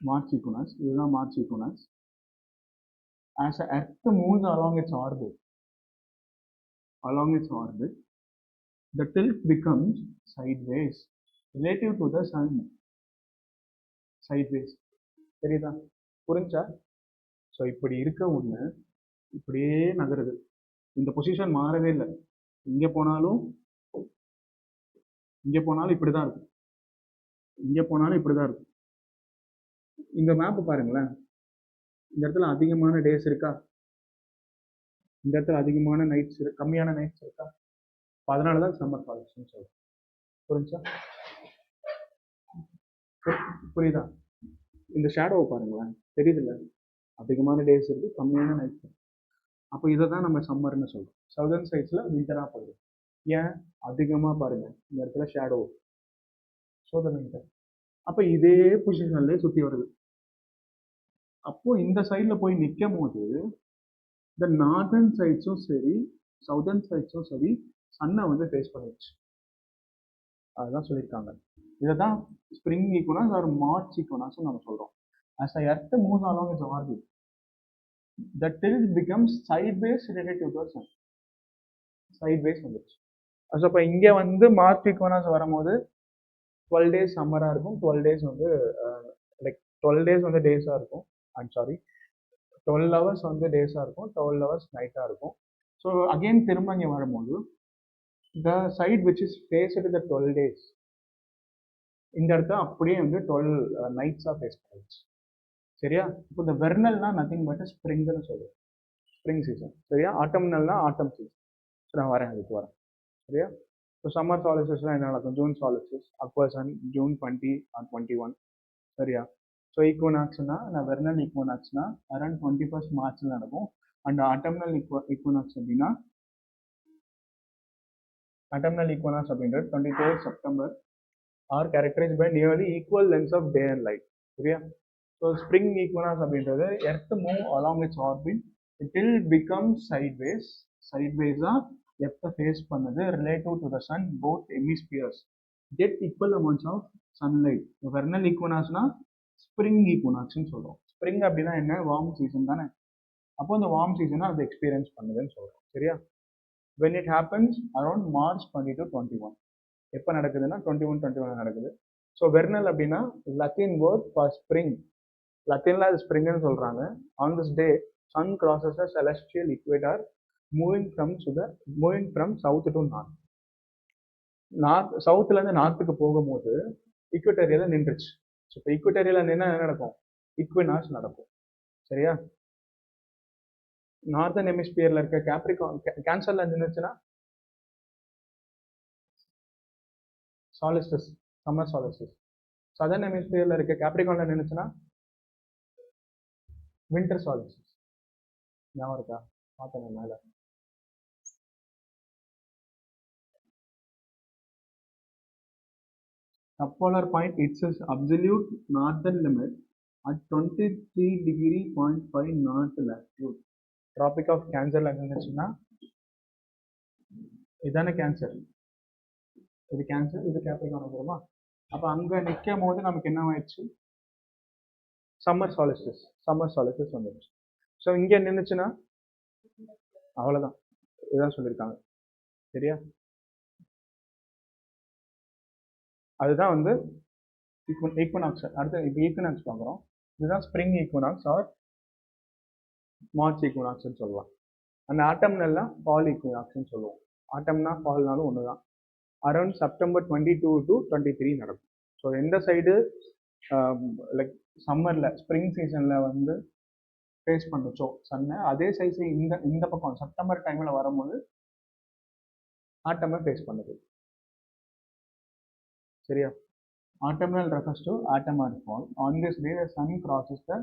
மார்ச் ஈக்வனாஸ், இதுதான் March ஈக்வனாஸ். As the Earth moves along its orbit, the tilt becomes sideways relative to the sun. Sideways. தெரியுதா? புரிஞ்சா? ஸோ இப்படி இருக்க ஒன்று இப்படியே நகருது. இந்த பொசிஷன் மாறவே இல்லை. இங்கே போனாலும் இப்படி தான் இருக்கும். இங்கே போனாலும் இப்படி தான் இருக்கும். இந்த மேப்பு பாருங்களேன். இந்த இடத்துல அதிகமான டேஸ் இருக்கா? இந்த இடத்துல அதிகமான நைட்ஸ், கம்மியான நைட்ஸ் இருக்கா? அதனால தான் சம்மர் சாலிஸ்டிஸ்னு சொல்றோம். புரிஞ்சா? புரியுதா? இந்த ஷேடோவை பாருங்களேன், தெரியுதுல்ல? அதிகமான டேஸ் இருக்கு, கம்மியான நைட்ஸ் இருக்கு. அப்போ இதை தான் நம்ம சம்மர்னு சொல்றோம். சவுதர்ன் சைட்ஸில் வின்டராக போயிடும். ஏன்? அதிகமாக பாருங்க, இந்த இடத்துல ஷேடோ, சோதனை வின்டர். அப்போ இதே பொசிஷன்லேயே சுற்றி வருது. அப்போ இந்த சைடில் போய் நிற்கும் போது இந்த நார்தர்ன் சைட்ஸும் சரி சவுதர்ன் சைட்ஸும் சரி சன்னை வந்து ஃபேஸ் பண்ணிடுச்சு. அதுதான் சொல்லியிருக்காங்க. இதை தான் ஸ்ப்ரிங் ஈக்வனாஸ் ஆர் மார்ச் ஈக்வனாஸ் நம்ம சொல்கிறோம். As the earth moves along its orbit, the tilt becomes sideways relative to the sun. Sideways வந்துச்சு. ஸோ அப்போ இங்கே வந்து மார்ச் ஈக்வனாஸ் வரும்போது 12 டேஸ் சம்மராக இருக்கும், 12 டேஸ் வந்து லைக் 12 டேஸ் வந்து டேஸாக இருக்கும். ஐம் சாரி, 12 ஹவர்ஸ் வந்து டேஸாக இருக்கும், 12 ஹவர்ஸ் நைட்டாக இருக்கும். ஸோ அகெயின் திரும்ப இங்கே வரும்போது the side which is faced the 12 days, இந்த இடத்துல அப்படியே வந்து 12 நைட்ஸாக ஃபேஸ் பண்ணிடுச்சு. சரியா? இப்போ இந்த வெர்னல்னா நத்திங் பட் ஸ்ப்ரிங்னு சொல்லுவோம், ஸ்ப்ரிங் சீசன். சரியா? ஆட்டம்னல்னா ஆட்டம் சீசன். சரி, நான் வரேன், அதுக்கு வரேன். சரியா? ஸோ சம்மர் சாலிஸ்டிஸ்லாம் என்ன நடக்கும்? June solstice occurs and June 20 and 21. சரியா? ஸோ ஈக்வனாக்ஸ்னா, நான் வெர்னல் ஈக்வனாக்ஸ்னா அரௌண்ட் 21st மார்ச்சில் நடக்கும். அண்ட் ஈக்குவனாக்ஸ் அப்படின்னா autumnal equinox அப்படின்றது 23rd September are characterized by nearly equal lengths of day and light. சரியா? ஸோ ஸ்ப்ரிங் ஈக்குவனாக்ஸ் அப்படின்றது earth move along its orbit it will become சைட்வேஸாக எர்த்தை ஃபேஸ் பண்ணது relative to the sun both hemispheres get equal amounts of sunlight. Vernal ஈக்குவனாக்ஸ்னா spring ஈக்குவனாக்ஸ்னு சொல்கிறோம். Spring அப்படின்னா என்ன? வார்ம் சீசன் தானே. அப்போ அந்த வார்ம் சீசனை அது எக்ஸ்பீரியன்ஸ் பண்ணுதுன்னு சொல்கிறோம். சரியா? when it happens around March 20 to 21. எப்போ நடக்குதுன்னா 21 நடக்குது. ஸோ வெர்னல் அப்படின்னா லத்தீன் வேர்ட் ஃபார் ஸ்ப்ரிங். லத்தீன்ல அது ஸ்ப்ரிங்னு சொல்றாங்க. On this day sun crosses a celestial equator moving from south to north. சவுத்துல இருந்து நார்த்துக்கு போகும்போது இக்வேட்டரியில நின்றுச்சு. ஸோ இப்போ இக்வேட்டரியில நின்னா என்ன நடக்கும்? ஈக்வினாக்ஸ் நடக்கும். சரியா? நார்தன் ஹெமிஸ்பியர்ல இருக்க கேன்சர்ல நின்றுச்சுன்னா சாலிஸ்டிஸ், சம்மர் சாலிஸ்டிஸ். சதர்ன் ஹெமிஸ்பியர்ல இருக்க கேப்ரிகான்ல நின்றுச்சுன்னா வின்டர் சாலிஸ்டிஸ். ஞாபகம் இருக்கா? பார்த்தேன் மேல. Subpolar point its absolute northern limit at 23°.5 north latitude. Tropic of Cancerல இருந்துச்சுன்னா இதான கேன்சர், இது கேன்சர், இது கேப்ரிகான் வந்துருமா? அப்போ அங்கே நிற்கும் போது நமக்கு என்ன ஆயிடுச்சு? சம்மர் சாலிஸ்டிஸ் வந்துடுச்சு. ஸோ இங்கே நின்றுச்சுன்னா அவ்வளோதான். இதுதான் சொல்லியிருக்காங்க. சரியா? அதுதான் வந்து ஈக்குவனாக்ஸ். அடுத்து இப்போ ஈக்குவனாக்ஸ் பார்க்குறோம். இதுதான் ஸ்ப்ரிங் ஈக்குவனாக்ஸ் ஆர் மார்ச் ஈக்குவனாக்ஸ்ன்னு சொல்லலாம். அந்த ஆட்டம்னெல்லாம் ஃபால் ஈக்குவனாக்ஸ்ன்னு சொல்லுவோம். ஆட்டம்னா ஃபால்னாலும் ஒன்று தான். அரௌண்ட் செப்டம்பர் 22 to 23 நடக்கும். ஸோ எந்த சைடு லைக் சம்மரில் ஸ்ப்ரிங் சீசனில் வந்து ஃபேஸ் பண்ணுச்சோ சன்னை, அதே சைஸ் இந்த பக்கம் செப்டம்பர் டைமில் வரும்போது ஆட்டமை ஃபேஸ் பண்ணுது. சரியா? Autumnal refers to autumn and fall. On this day, the sun crosses the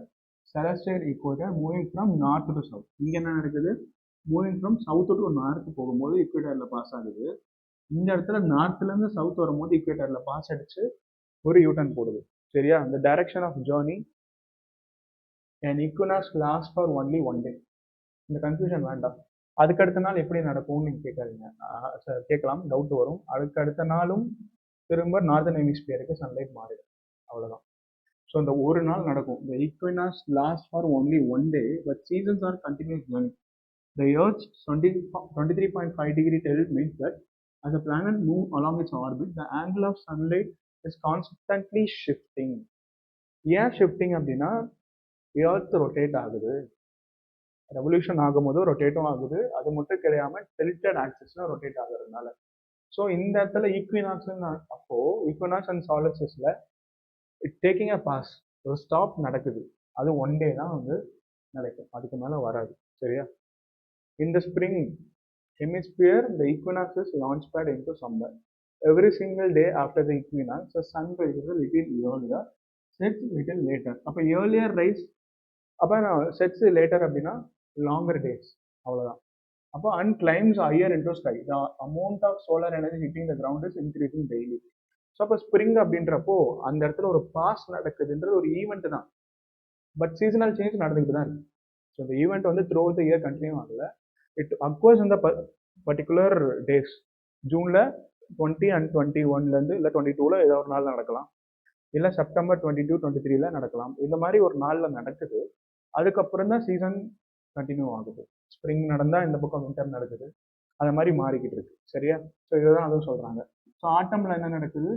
celestial equator, moving from north to south. இங்க என்ன நடக்குது? Moving from south to north போகும்போது இக்வேட்டர்ல பாஸ் ஆகுது. இந்த இடத்துல நார்த்ல இருந்து சவுத் வரும்போது இக்வேட்டர்ல பாஸ் அடிச்சு ஒரு யூட்டர்ன் போடுது. சரியா? அந்த direction of journey an equinox lasts for only one day. இந்த கன்ஃபியூஷன் வேண்டாம். அதுக்கு அடுத்த நாள் எப்படி நடக்கும்னு நீங்க கேட்கலாம், டவுட் வரும். அதுக்கு அடுத்த நாளும் திரும்ப நார்தன் ஹெமிஸ்பியருக்கு சன்லைட் மாறிடும். அவ்வளோதான். ஸோ இந்த ஒரு நாள் நடக்கும். The equinox lasts for only one day, but seasons are continuous journey. The Earth's 23.5 degree tilt means that as the planet moves along its orbit, the angle of sunlight is constantly shifting. ஏன் shifting அப்படின்னா earth rotate ஆகுது. Revolution ஆகும்போது ரொட்டேட்டும் ஆகுது. அது மட்டும் கிடையாம tilted ஆக்சிஸ்ல ரொட்டேட் ஆகுறதுனால. ஸோ இந்த இடத்துல ஈக்வினாக்ஸ் அப்போ ஈக்வினாக்ஸ் அண்ட் சாலிஸ்டிஸ்ல இட் டேக்கிங் அ பாஸ், ஒரு ஸ்டாப் நடக்குது. அது ஒன் டே தான் வந்து நடக்கும், அதுக்கு மேலே வராது. சரியா? இந்த spring hemisphere the equinox is launch pad into summer. Every single day after the equinox, the sun rises a little earlier, sets little later. அப்போ earlier rise, அப்போ sets later அப்படின்னா longer days. அவ்வளோதான். அப்போ and climbs higher into sky. The amount of solar energy hitting the ground is increasing daily. So அப்போ spring அப்படின்றப்போ அந்த இடத்துல ஒரு பாஸ் நடக்குதுன்றது ஒரு ஈவெண்ட் தான். பட் சீசனல் சேஞ்ச் நடந்துக்கிட்டு தான் இருக்கு. ஸோ இந்த ஈவெண்ட் வந்து த்ரூ த இயர் கண்டினியூ ஆகல. இட் அக்வர்ஸ் இந்த பர்டிகுலர் டேஸ். ஜூனில் 20 and 21 இல்லை 22 ஏதோ ஒரு நாள் நடக்கலாம், இல்லை செப்டம்பர் 22, 23 நடக்கலாம். இந்த மாதிரி ஒரு நாளில் நடக்குது. அதுக்கப்புறம் தான் சீசன் கண்டினியூ ஆகுது. ஸ்ப்ரிங் நடந்தால் இந்த பக்கம் வின்டர் நடக்குது. அது மாதிரி மாறிக்கிட்டு இருக்கு. சரியா? ஸோ இதுதான் அதுவும் சொல்கிறாங்க. ஸோ ஆட்டமில் என்ன நடக்குது?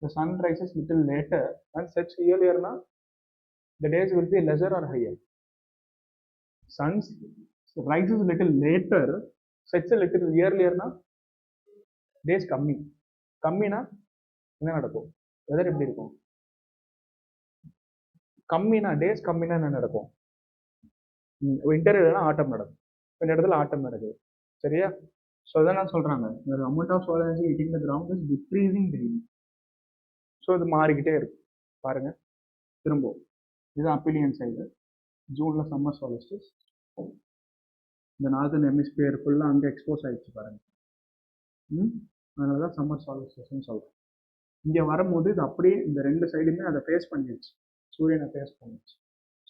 The sun rises little later and sets earlierனா the days will be lesser or higher. Sun rises little later, sets a little earlierனா days கம்மினா என்ன நடக்கும்? வெதர் எப்படி இருக்கும்? கம்மினா டேஸ் கம்மினா என்ன நடக்கும்? வின்டர் இல்லைன்னா ஆட்டம் நடக்கும். இந்த இடத்துல ஆட்டம் நடக்குது. சரியா? ஸோ அதான் சொல்றாங்க, the amount of solar energy hitting the ground is decreasing daily. So இது மாறிக்கிட்டே இருக்கு. பாருங்க திரும்ப இது அப்பீலியன் சைடு. ஜூனில் சம்மர் சாலிஸ்டிஸ், இந்த நார்தன் ஹெமிஸ்பியர் ஃபுல்லாக அங்கே எக்ஸ்போஸ் ஆகிடுச்சு பாருங்க. அதனால தான் சம்மர் சாலிஸ்டர்ஸ்னு சொல்கிறோம். இங்கே வரும்போது இது அப்படியே இந்த ரெண்டு சைடுமே அதை ஃபேஸ் பண்ணிடுச்சு, சூரியனை ஃபேஸ் பண்ணிடுச்சு.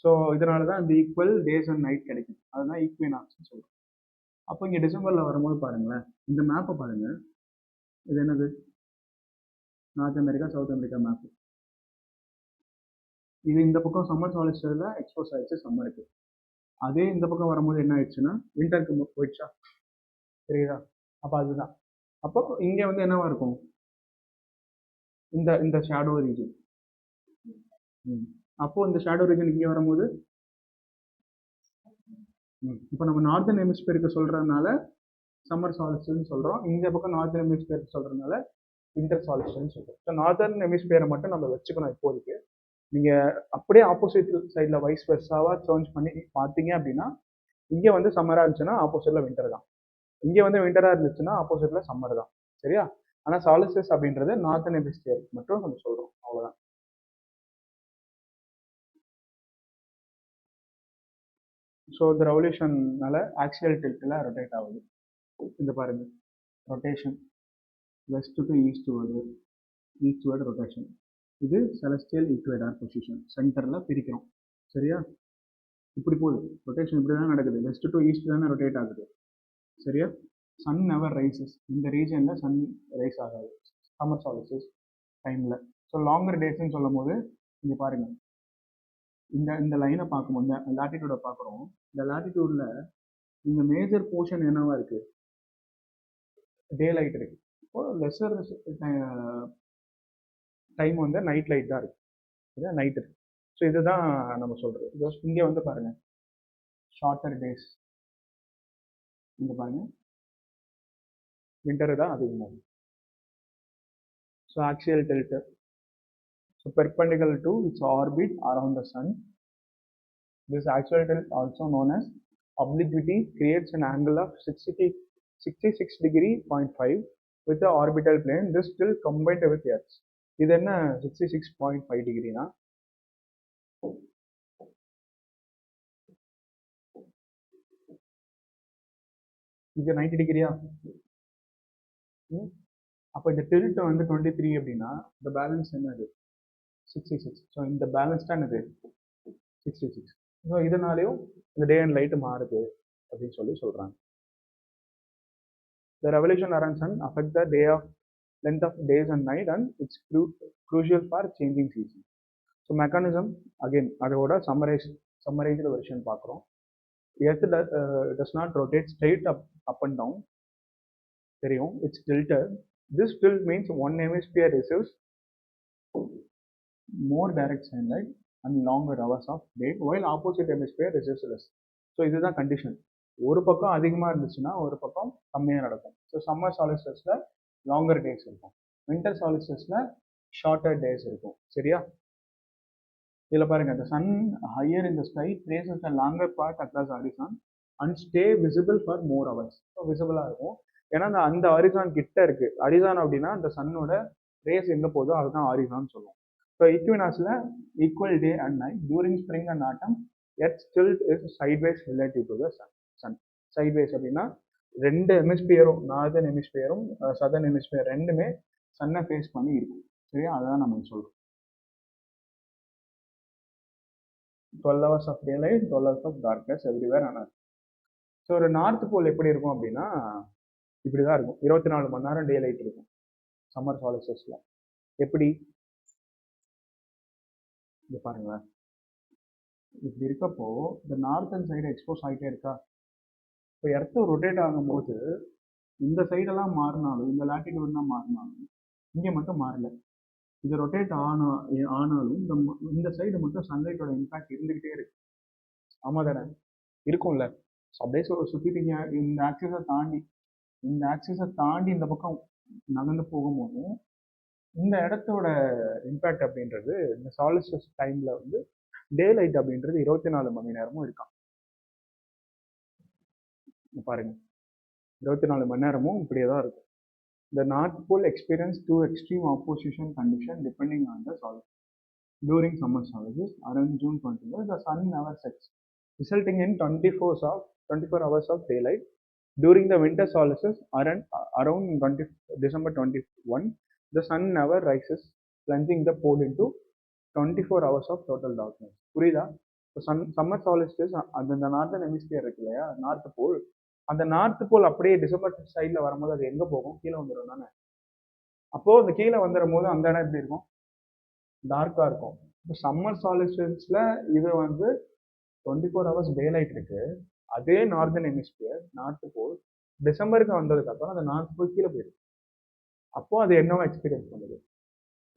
ஸோ இதனால தான் இந்த ஈக்குவல் டேஸ் அண்ட் நைட் கிடைக்கும். அதுதான் ஈக்வினாக்ஸ்னு சொல்கிறோம். அப்போ இங்கே டிசம்பரில் வரும்போது பாருங்களேன், இந்த மேப்பை பாருங்கள். இது என்னது? North America, south America map. இது இந்த பக்கம் சம்மர் சாலிஸ்டரில் எக்ஸ்போஸ் ஆகிடுச்சு சம்மருக்கு. அதே இந்த பக்கம் வரும்போது என்ன ஆயிடுச்சுன்னா விண்டருக்கு போயிடுச்சா, தெரியுதா? அப்போ அதுதான். அப்போ இங்கே வந்து என்னவா இருக்கும்? இந்த இந்த ஷேடோ ரீஜன். அப்போ இந்த ஷேடோ ரீஜன் இங்கே வரும்போது இப்போ நம்ம நார்தன் ஹெமிஸ்பியருக்கு சொல்றதுனால சம்மர் சாலிஸ்டர்னு சொல்றோம். இந்த பக்கம் நார்தன் ஹெமிஸ்பியருக்கு சொல்றதுனால விண்டர் சாலிஸ்டர்னு சொல்றோம். ஸோ நார்தன் ஹெமிஸ்பியரை மட்டும் நம்ம வச்சுக்கணும் இப்போதைக்கு. நீங்க அப்படியே ஆப்போசிட் சைட்ல வைஸ் வெர்சாவா சேஞ்ச் பண்ணி பார்த்தீங்க அப்படின்னா, இங்க வந்து சம்மரா இருந்துச்சுன்னா ஆப்போசிட்ல விண்டர் தான், இங்க வந்து விண்டரா இருந்துச்சுன்னா ஆப்போசிட்ல சம்மர் தான். சரியா? ஆனா சாலிஸ்டர்ஸ் அப்படின்றது நார்தன் ஹெமிஸ்பியர் மட்டும் நம்ம சொல்றோம், அவ்வளவுதான். ஸோ இந்த ரெவல்யூஷன்னால ஆக்சியல் டில்ட்ல ரொட்டேட் ஆகுது. இந்த பாருங்க, ரொட்டேஷன் வெஸ்ட் டு ஈஸ்ட் வருது, ஈஸ்ட்வர்ட் ரொட்டேஷன். இது செலஸ்டியல் ஈக்குவேடார் பொசிஷன், சென்டரில் பிரிக்கிறோம். சரியா? இப்படி போகுது ரொட்டேஷன், இப்படி தான் நடக்குது, வெஸ்ட் டு ஈஸ்ட் தானே ரொட்டேட் ஆகுது. சரியா? சன் நெவர் ரைசஸ், இந்த ரீஜனில் சன் ரைஸ் ஆகாது சம்மர் சாலிஸ்டர்ஸ் டைமில். ஸோ லாங்கர் டேஸ்ன்னு சொல்லும் போது இங்கே பாருங்க, இந்த இந்த லைனை பார்க்கும்போது இந்த லாட்டிடியூடை பார்க்குறோம். இந்த லாட்டிடியூடில் இந்த மேஜர் போர்ஷன் என்னவா இருக்கு? டே லைட் இருக்கு. இப்போ லெஸர் டைம் வந்து நைட் லைட் தான் இருக்கு. சரியா? நைட் இருக்கு. ஸோ இதுதான் நம்ம சொல்றது. இங்கே வந்து பாருங்க, ஷார்ட்டர் டேஸ். இங்கே பாருங்க, விண்டர் தான் அதிகமாகும். So axial tilt. So perpendicular to its orbit around the sun. This axial tilt, also known as obliquity, creates an angle of 66 degree 0.5 with the orbital plane. This tilt combined with Earth. இது என்ன 66.5 டிகிரினா? இது 90 டிகிரியா? அப்போ இந்த tilt வந்து 23 அப்படின்னா இந்த balance என்னது? 66. So இந்த பேலன்ஸ் தான் என்னது? 66. ஸோ இதனாலேயும் இந்த டே அண்ட் லைட் மாறுது அப்படின்னு சொல்லி சொல்றாங்க. The revolution around sun affect the day of length of days and night, and it's crucial for changing season. So mechanism again அதோட summarized version பார்க்குறோம். Earth does not rotate straight up and down. தெரியும், it's tilted. This tilt means one hemisphere receives more direct sunlight and longer hours of day, while opposite hemisphere receives less. So இதுதான் condition. ஒரு பக்கம் அதிகமாக இருந்துச்சுன்னா ஒரு பக்கம் கம்மியாக நடக்கும். ஸோ சம்மர் சாலிஸ்டர்ஸில் லாங்கர் டேஸ் இருக்கும், வின்டர் சாலிஸ்டர்ஸில் ஷார்ட்டர் டேஸ் இருக்கும். சரியா? இதில் பாருங்க, the sun higher in the sky traces a longer path across horizon and stay visible for more hours. So விசிபிளாக இருக்கும், ஏன்னா அந்த ஹாரிசான் கிட்ட இருக்கு. ஹாரிசான் அப்படின்னா அந்த சன்னோட ரேஸ் எங்கே போதோ அதுதான் ஹாரிசான் சொல்லுவோம். ஸோ ஈக்வினாஸில் equal day and night during spring and autumn. Earth tilt is sideways relative to the sun. Sideways அப்படின்னா ரெண்டு ஹெமிஸ்பியரும், நார்தன் ஹெமிஸ்பியரும் சதர்ன் ஹெமிஸ்பியர் ரெண்டுமே சன்னை ஃபேஸ் பண்ணி இருக்கும். சரியா? அதான் நம்ம சொல்றோம். 12 hours of daylight, 12 hours of darkness everywhere on earth. So ஒரு நார்த் போல் எப்படி இருக்கும் அப்படின்னா இப்படிதான் இருக்கும், 24 மணி நேரம் டே லைட் இருக்கும் சம்மர் சாலிஸ்டர்ஸ்ல. எப்படி? இது பாருங்களேன், இப்படி இருக்கப்போ இந்த நார்த்தன் சைடு எக்ஸ்போஸ் ஆகிட்டே இருக்கா. இப்போ எர்த்து ரொட்டேட் ஆகும்போது இந்த சைடெல்லாம் மாறினாலும், இந்த லாட்டிடியூட்லாம் மாறினாலும் இங்கே மட்டும் மாறல. இது ரொட்டேட் ஆனாலும் இந்த சைடு மட்டும் சன்லைட்டோட இம்பாக்ட் இருந்துகிட்டே இருக்கு. ஆமா தானே? இருக்கும்ல. அப்படியே சுற்றிட்டீங்க, இந்த ஆக்சிஸை தாண்டி இந்த பக்கம் நகர்ந்து போகும்போதும் இந்த இடத்தோட இம்பேக்ட் அப்படின்றது இந்த சாலிஸ்டர்ஸ் டைம்ல வந்து டே லைட் அப்படின்றது 24 மணி நேரமும் இருக்கான். பாருங்க, 24 மணி நேரமும் இப்படியே தான் இருக்கும். The North Pole experienced two extreme opposition conditions depending on the solstice. During summer solstice, around June 20, the sun never sets. resulting in 24 hours of daylight. During the winter solstice, around 20, December 21, the sun never rises, plunging the pole into 24 hours of total darkness. புரியுதா? இப்போ summer சாலிஸ்டிஸ் அந்த northern hemisphere இருக்கு இல்லையா, north pole, அந்த north pole அப்படியே December சைடில் வரும்போது அது எங்கே போகும்? கீழே வந்துடும் தானே. அப்போது அந்த கீழே வந்துடும் போது அந்த இடம் எப்படி இருக்கும்? டார்க்காக இருக்கும். இப்போ சம்மர் சாலிஸ்டிஸில் இது வந்து 24 ஹவர்ஸ் டே லைட் இருக்கு. அதே நார்தன் ஹெமிஸ்பியர் நார்த் போல் டிசம்பருக்கு வந்ததுக்கு அப்புறம் அந்த நார்த் போல் கீழே போயிடும். அப்போ அது என்னவா எக்ஸ்பீரியன்ஸ் பண்ணுது?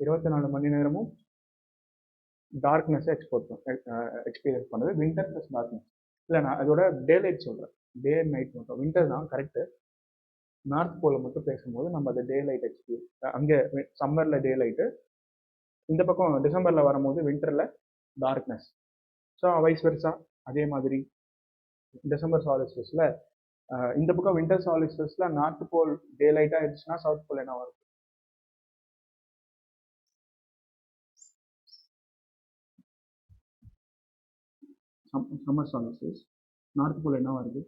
24 மணி நேரமும் டார்க்னஸை எக்ஸ்பீரியன்ஸ் பண்ணுது. Winter plus darkness. இல்லை, நான் அதோட டே லைட் சொல்கிறேன், டே அண்ட் நைட் மட்டும். வின்டர் தான் கரெக்டு. நார்த் போல மட்டும் பேசும்போது நம்ம அந்த டே லைட் எக்ஸ்பீரியன்ஸ், அங்கே சம்மரில் டே லைட்டு, இந்த பக்கம் டிசம்பரில் வரும்போது வின்டரில் டார்க்னஸ். ஸோ வைஸ் வெர்சா அதே மாதிரி டிசம்பர் சாலிஸ்டிஸில் இந்த பக்கம் வின்டர் சாலிஸ்டிஸில் நார்த் போல் டே லைட்டாக இருந்துச்சுன்னா சவுத் போல் என்ன வரும்? சம்மர் சாலிஸ்டிஸ் நார்த் போல் என்ன வருது?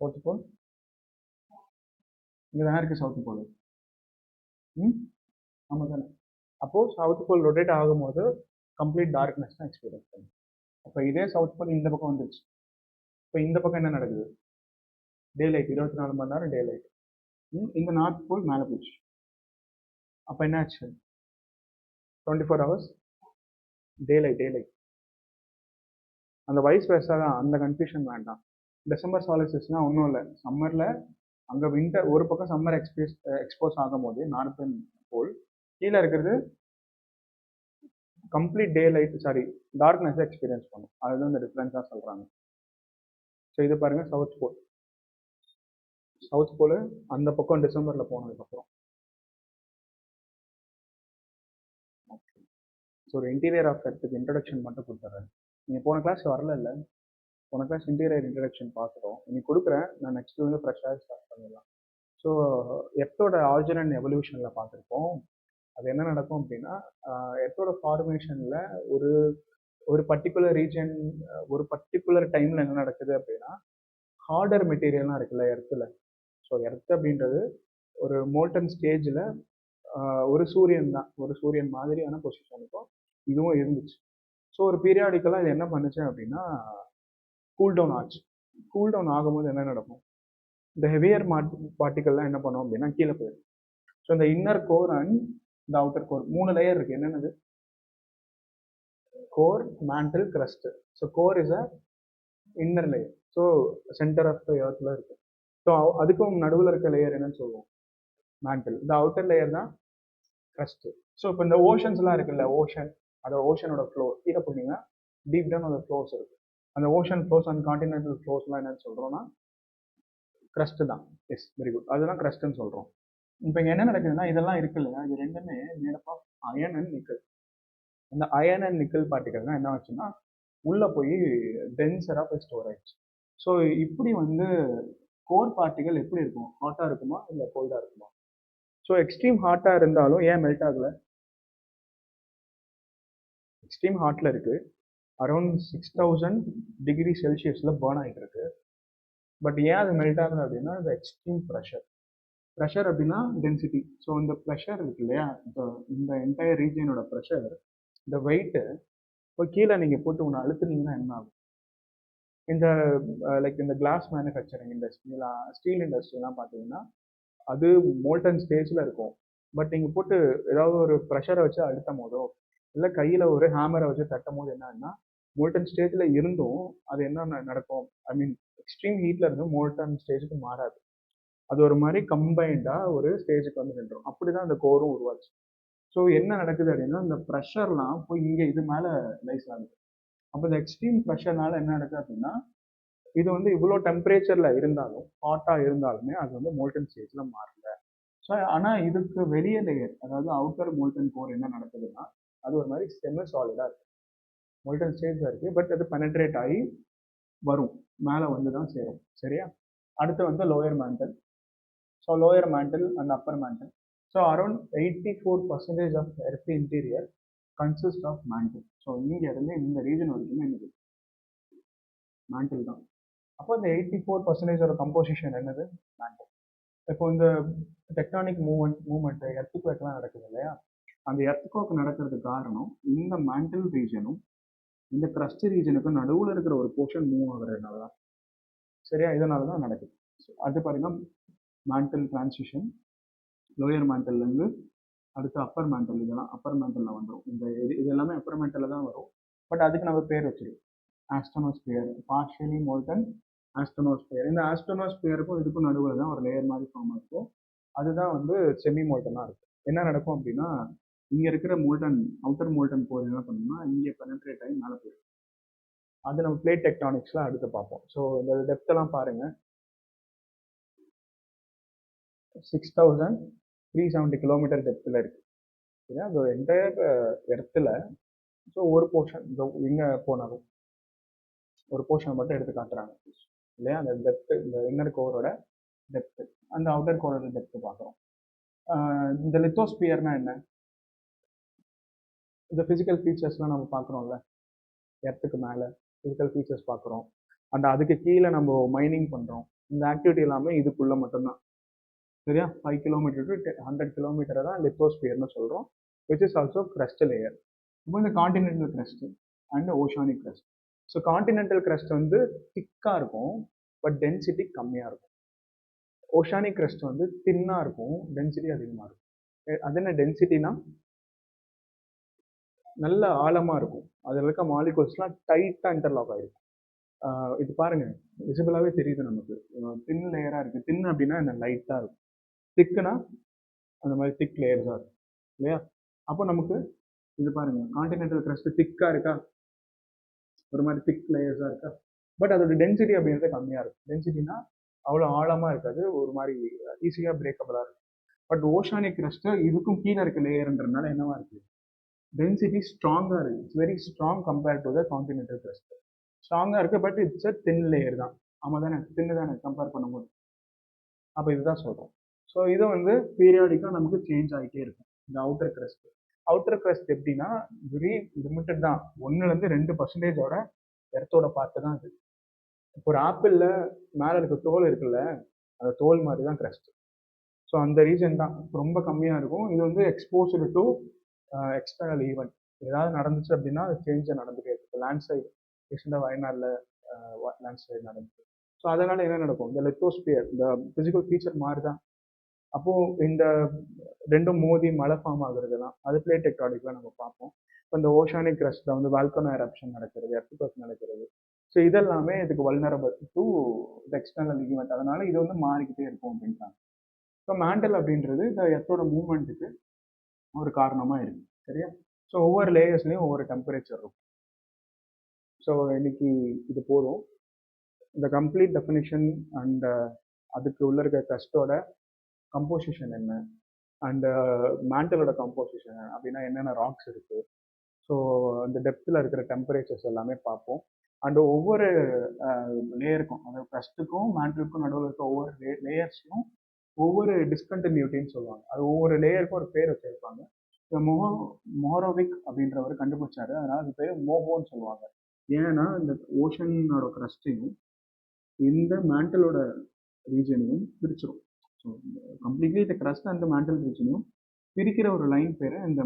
South pole. இங்கே தான் இருக்குது சவுத் போல். ஆமாம் தானே. அப்போது சவுத் போல் ரொட்டேட் ஆகும்போது கம்ப்ளீட் டார்க்னஸ் தான் எக்ஸ்பீரியன்ஸ் பண்ணும். அப்போ இதே சவுத் போல் இந்த பக்கம் வந்துருச்சு. இப்போ இந்த பக்கம் என்ன நடக்குது? டே லைட், 24 மணி நேரம் டே லைட். இந்த நார்த் போல் மேலே போச்சு. அப்போ என்ன ஆச்சு? 24 ஹவர்ஸ் டே லைட். அந்த வைஸ் வெர்சா தான், அந்த கன்ஃபியூஷன் வேண்டாம். டிசம்பர் சாலிஸ்டிஸ்னால் ஒன்றும் இல்லை, சம்மரில் அங்கே வின்டர் ஒரு பக்கம் சம்மர் எக்ஸ்போஸ் ஆகும் போது நார்த்தன் போல், கீழே இருக்கிறது கம்ப்ளீட் டே லைட், சாரி டார்க்னஸை எக்ஸ்பீரியன்ஸ் பண்ணும். அதுதான் இந்த டிஃப்ரென்ஸாக சொல்கிறாங்க. ஸோ இது பாருங்கள், சவுத் போல் அந்த பக்கம் டிசம்பரில் போனதுக்கப்புறம். ஓகே, ஸோ ஒரு இன்டீரியர் ஆஃப் எர்த்துக்கு இன்ட்ரடக்ஷன் மட்டும் கொடுத்துட்றேன். நீங்கள் போன கிளாஸ் வரல இல்லை? போன கிளாஸ் இன்டீரியர் இன்ட்ரடக்ஷன் பார்த்துட்டோம். இன்னைக்கு கொடுக்குறேன், நான் நெக்ஸ்ட் வந்து ஃப்ரெஷ்ஷாக ஸ்டார்ட் பண்ணிடலாம். ஸோ எர்த்தோட ஆரிஜின் அண்ட் எவல்யூஷனில் பார்த்துருக்கோம். அது என்ன நடக்கும் அப்படின்னா, எர்த்தோட ஃபார்மேஷனில் ஒரு ஒரு பர்டிகுலர் ரீஜன், ஒரு பர்டிகுலர் டைமில் என்ன நடக்குது அப்படின்னா, ஹார்டர் மெட்டீரியல்லாம் இருக்குல்ல எர்த்தில். ஸோ எர்த் அப்படின்றது ஒரு மோல்டன் ஸ்டேஜில் ஒரு சூரியன் தான், ஒரு சூரியன் மாதிரியான பொசிஷனுக்கும் இதுவும் இருந்துச்சு. ஸோ ஒரு பீரியாடிக்கலாக இது என்ன பண்ணுச்சு அப்படின்னா கூல் டவுன் ஆச்சு. கூல் டவுன் ஆகும்போது என்ன நடக்கும்? இந்த ஹெவியர் பார்ட்டிகல்லாம் என்ன பண்ணும் அப்படின்னா கீழே போயிடும். ஸோ இந்த இன்னர் கோர் அண்ட் இந்த அவுட்டர் கோர் 3 லேயர் இருக்குது. என்னென்னது? Core, mantle, crust. So core is a inner layer. So centre of the எர்த்தில் இருக்குது. ஸோ அதுக்கும் நடுவில் இருக்க லேயர் என்னன்னு சொல்லுவோம்? மேண்டில். இந்த அவுட்டர் லேயர் தான் கிரஸ்ட். ஸோ இப்போ இந்த ஓஷன்ஸ்லாம் இருக்குல்ல, அதோட ஓஷனோட ஃப்ளோ கீழே போனீங்கன்னா டீப் டவுன் அந்த ஃப்ளோஸ் இருக்குது. அந்த ஓஷன் ஃப்ளோஸ் அண்ட் கான்டினென்டல் ஃப்ளோஸ்லாம் என்னன்னு சொல்கிறோம்னா கிரஸ்ட் தான். Yes, very good. அதுதான் கிரஸ்ட்னு சொல்கிறோம். இப்போ இங்கே என்ன நடக்குதுன்னா, இதெல்லாம் இருக்கு இல்லையா, இது ரெண்டுமே made of iron and nickel. இந்த அயன் அண்ட் நிக்கல் பார்ட்டிகல் தான் என்ன ஆச்சுன்னா உள்ளே போய் டென்சராக போய் ஸ்டோர் ஆயிடுச்சு. ஸோ இப்படி வந்து கோர் பார்ட்டிகல் எப்படி இருக்கும்? ஹாட்டாக இருக்குமா இல்லை கோல்டாக இருக்குமா? ஸோ எக்ஸ்ட்ரீம் ஹாட்டாக இருந்தாலும் ஏன் மெல்ட் ஆகலை? எக்ஸ்ட்ரீம் ஹாட்டில் இருக்குது, அரௌண்ட் 6000 டிகிரி செல்சியஸில் பேர்ன் ஆகிட்டு இருக்கு. பட் ஏன் அது மெல்ட் ஆகுது அப்படின்னா இந்த எக்ஸ்ட்ரீம் ப்ரெஷர் அப்படின்னா டென்சிட்டி. ஸோ இந்த ப்ரெஷர் இருக்கு இல்லையா, இந்த என்டையர் ரீஜியனோட ப்ரெஷர், இந்த வெயிட்டு இப்போ கீழே நீங்கள் போட்டு ஒன்று அழுத்துனீங்கன்னா என்ன ஆகும்? இந்த லைக் இந்த கிளாஸ் மேனுஃபேக்சரிங் இண்டஸ்ட்ரிலாம், ஸ்டீல் இண்டஸ்ட்ரிலாம் பார்த்தீங்கன்னா அது மோல்டன் ஸ்டேஜில் இருக்கும். பட் நீங்கள் போட்டு ஏதாவது ஒரு ப்ரெஷரை வச்சு அழுத்தும் போதோ இல்லை கையில் ஒரு ஹேமரை வச்சு தட்டும் போது என்னன்னா மோல்டன் ஸ்டேஜில் இருந்தும் அது என்ன நடக்கும்? ஐ மீன் எக்ஸ்ட்ரீம் ஹீட்டில் இருந்தும் மோல்டன் ஸ்டேஜுக்கு மாறாது. அது ஒரு மாதிரி கம்பைண்டாக ஒரு ஸ்டேஜுக்கு வந்து நின்றோம். அப்படி தான் அந்த கோரும் உருவாச்சு. ஸோ என்ன நடக்குது அப்படின்னா இந்த ப்ரெஷர்லாம் போய் இங்கே இது மேலே ரைஸ் ஆகுது. அப்போ இந்த எக்ஸ்ட்ரீம் ப்ரெஷர்னால என்ன நடக்குது அப்படின்னா இது வந்து இவ்வளோ டெம்பரேச்சரில் இருந்தாலும், ஹாட்டாக இருந்தாலுமே அது வந்து மோல்டன் ஸ்டேஜில் மாறல. ஸோ ஆனால் இதுக்கு வெளியே லேயர், அதாவது அவுட்டர் மோல்டன் கோர் என்ன நடக்குதுன்னா அது ஒரு மாதிரி செமி சாலிடாக இருக்குது. மோல்டன் ஸ்டேஜில் இருக்குது, பட் அது பெனட்ரேட் ஆகி வரும், மேலே வந்து தான் சேரும். சரியா? அடுத்து வந்து lower mantle. So lower mantle and upper mantle. So around 84% of earth interior consist of mantle. So இங்கே இருந்து இந்த ரீஜன் வரைக்குமே இருக்குது. மேண்டில் தான். அப்போ இந்த 84% கம்போசிஷன் என்னது? மேண்டில். இப்போ இந்த டெக்டானிக் மூவ்மெண்ட் எர்த்குவேக்லாம் நடக்குது இல்லையா, அந்த எர்த்குவேக் நடக்கிறதுக்கு காரணம் இந்த மேண்டில் ரீஜனும் இந்த கிரஸ்ட் ரீஜனுக்கு நடுவில் இருக்கிற ஒரு போர்ஷன் மூவ் ஆகுறதுனால தான். சரியா? இதனால தான் நடக்குது. அது பாருங்க, மேண்டில் டிரான்சிஷன் லோயர் மேண்டில்லேருந்து அடுத்து அப்பர் மேண்டல், இதெல்லாம் அப்பர் மேண்டலில் வந்துடும். இது எல்லாமே அப்பர் மேண்டலில் தான் வரும். பட் அதுக்கு நம்ம பேர் வச்சிருக்கோம், ஆஸ்ட்ரோனோஸ்பியர், பார்ஷியலி மோல்டன் ஆஸ்ட்ரோனோஸ்பியர். இந்த ஆஸ்ட்ரோனோஸ்பியருக்கும் இதுக்கும் நடுவில் தான் ஒரு லேயர் மாதிரி ஃபார்ம் இருக்கும். அதுதான் வந்து செமி மோல்டனாக இருக்கும். என்ன நடக்கும் அப்படின்னா, இங்கே இருக்கிற மோல்டன், அவுட்டர் மோல்டன் போர் என்ன பண்ணணும்னா இங்கே பெனட்ரேட் ஆகி மேலே போயிடும். அது நம்ம பிளேட் டெக்டானிக்ஸ்லாம் அடுத்து பார்ப்போம். ஸோ இந்த டெப்த்தெல்லாம் பாருங்க, 6370 கிலோமீட்டர் டெப்த்தில் இருக்கு. சரியா? அது என்டையர் இடத்துல. ஸோ ஒரு போர்ஷன் எங்கே போனாலும் ஒரு போர்ஷனை மட்டும் எடுத்து காட்டுறாங்க இல்லையா, அந்த டெப்த்து, இந்த இன்னர் கோரோட டெப்த்து, அந்த அவுட்டர் கோரோட டெப்த்து பார்க்குறோம். இந்த லித்தோஸ்பியர்னா என்ன? இந்த ஃபிசிக்கல் ஃபீச்சர்ஸ்லாம் நம்ம பார்க்குறோம்ல, எர்த்துக்கு மேலே ஃபிசிக்கல் ஃபீச்சர்ஸ் பார்க்குறோம், அந்த அதுக்கு கீழே நம்ம மைனிங் பண்ணுறோம். இந்த ஆக்டிவிட்டி எல்லாமே இதுக்குள்ளே மட்டும்தான். சரியா? 5 கிலோமீட்டர் டு 100 கிலோமீட்டரை தான் லித்தோஸ்பியர்னு சொல்கிறோம், which is also crust layer. இப்போ இந்த continental crust and oceanic crust. So continental crust வந்து திக்காக இருக்கும், பட் டென்சிட்டி கம்மியாக இருக்கும். ஓஷானிக் கிரஸ்ட் வந்து தின்னாக இருக்கும், டென்சிட்டி அதிகமாக இருக்கும். அது என்ன டென்சிட்டினா? நல்ல ஆழமாக இருக்கும், அதில் இருக்க மாலிகூல்ஸ்லாம் டைட்டாக இன்டர்லாக் ஆகிருக்கும். இது பாருங்க, விசிபிளாகவே தெரியுது நமக்கு. தின் லேயராக இருக்குது. தின் அப்படின்னா என்ன? லைட்டாக இருக்கும். திக்குனா அந்த மாதிரி திக் லேயர்ஸாக இருக்கும் இல்லையா? அப்போ நமக்கு இது பாருங்க, காண்டினென்டல் கிரஸ்ட் திக்காக இருக்கா, ஒரு மாதிரி திக் லேயர்ஸாக இருக்கா, பட் அதோட டென்சிட்டி அப்படின்றது கம்மியாக இருக்கும். டென்சிட்டினா அவ்வளோ ஆழமாக இருக்காது, ஒரு மாதிரி ஈஸியாக பிரேக்கபிளாக இருக்கும். பட் ஓஷானிக் கிரஸ்ட் இதுக்கும் கீழே இருக்க லேயர்ன்றதுனால என்னவா இருக்கு? டென்சிட்டி ஸ்ட்ராங்காக இருக்குது. It's very strong compared to the continental crust. ஸ்ட்ராங்காக இருக்குது, but it's a thin layer தான். ஆமாம் தானே? தின்னு தானே கம்பேர் பண்ணும்போது. அப்போ இதுதான் சொல்கிறோம். ஸோ இது வந்து பீரியாடிக்காக நமக்கு சேஞ்ச் ஆகிட்டே இருக்கும் இந்த அவுட்டர் கிரஸ்ட். அவுட்டர் கிரஸ்ட் எப்படின்னா வெரி லிமிட்டட் தான், 1-2% எர்த்தோட பார்த்து தான் அது. இப்போ ஒரு ஆப்பிளில் மேலே இருக்க தோல் இருக்குல்ல, அந்த தோல் மாதிரி தான் கிரஸ்ட். ஸோ அந்த ரீஜன் தான் ரொம்ப கம்மியாக இருக்கும். இது வந்து எக்ஸ்போஸ்டு டு எக்ஸ்டர்னல் ஈவெண்ட். ஏதாவது நடந்துச்சு அப்படின்னா அது சேஞ்சாக நடந்துகிட்டே இருக்கும். இப்போ லேண்ட்ஸ்லைட் ரீசெண்டாக வயநாடில் லேண்ட்ஸ்லைட் நடந்துச்சு. ஸோ அதனால் என்ன நடக்கும்? இந்த லித்தோஸ்பியர், இந்த ஃபிசிக்கல் ஃபீச்சர் மாதிரி தான். அப்போது இந்த ரெண்டும் மோதி மழை ஃபார்ம் ஆகுறது தான், அது பிளேட் டெக்டானிக்ல நம்ம பார்ப்போம். இப்போ இந்த ஓஷானிக் கிரஸ்ட்ல வந்து வால்கனோ எரப்ஷன் நடக்கிறது, எர்த்குவேக் நடக்கிறது. ஸோ இதெல்லாமே இதுக்கு vulnerable to the external event. அதனால இது வந்து மாறிக்கிட்டே இருக்கும் அப்படின்றாங்க. ஸோ மேண்டல் அப்படின்றது இந்த எர்த்தோட மூவ்மெண்ட்டுக்கு ஒரு காரணமாக இருக்கு. சரியா? ஸோ ஒவ்வொரு லேயர்ஸ்லையும் ஒவ்வொரு டெம்பரேச்சர் இருக்கும். ஸோ இன்னைக்கு இது போதும். இந்த கம்ப்ளீட் டெஃபினிஷன் அண்ட் அதுக்கு உள்ள இருக்க கஸ்டோட கம்போசிஷன் என்ன, அண்ட் மேண்டலோட கம்போசிஷன் அப்படின்னா என்னென்ன ராக்ஸ் இருக்குது, ஸோ அந்த டெப்த்தில் இருக்கிற டெம்பரேச்சர்ஸ் எல்லாமே பார்ப்போம். அண்ட் ஒவ்வொரு லேயருக்கும், அந்த க்ரஸ்ட்டுக்கும் மேண்டலுக்கும் நடுவில் இருக்க ஒவ்வொரு லேயர்ஸையும் ஒவ்வொரு டிஸ்கண்டினியூட்டின்னு சொல்லுவாங்க. அது ஒவ்வொரு லேயருக்கும் ஒரு பேர் வச்சிருப்பாங்க. இந்த மோரோவிக் அப்படின்றவர் கண்டுபிடிச்சாரு, அதனால அது பேர் மோஹோன்னு சொல்லுவாங்க. ஏன்னா இந்த ஓஷனோட க்ரஸ்ட்டையும் இந்த மேண்டலோட ரீஜனையும் பிரிச்சிடும். ஸோ கம்ப்ளீட்லி இந்த க்ரஸ்ட் அண்ட் மேண்டல் ரீஜனையும் பிரிக்கிற ஒரு லைன் பேரை இந்த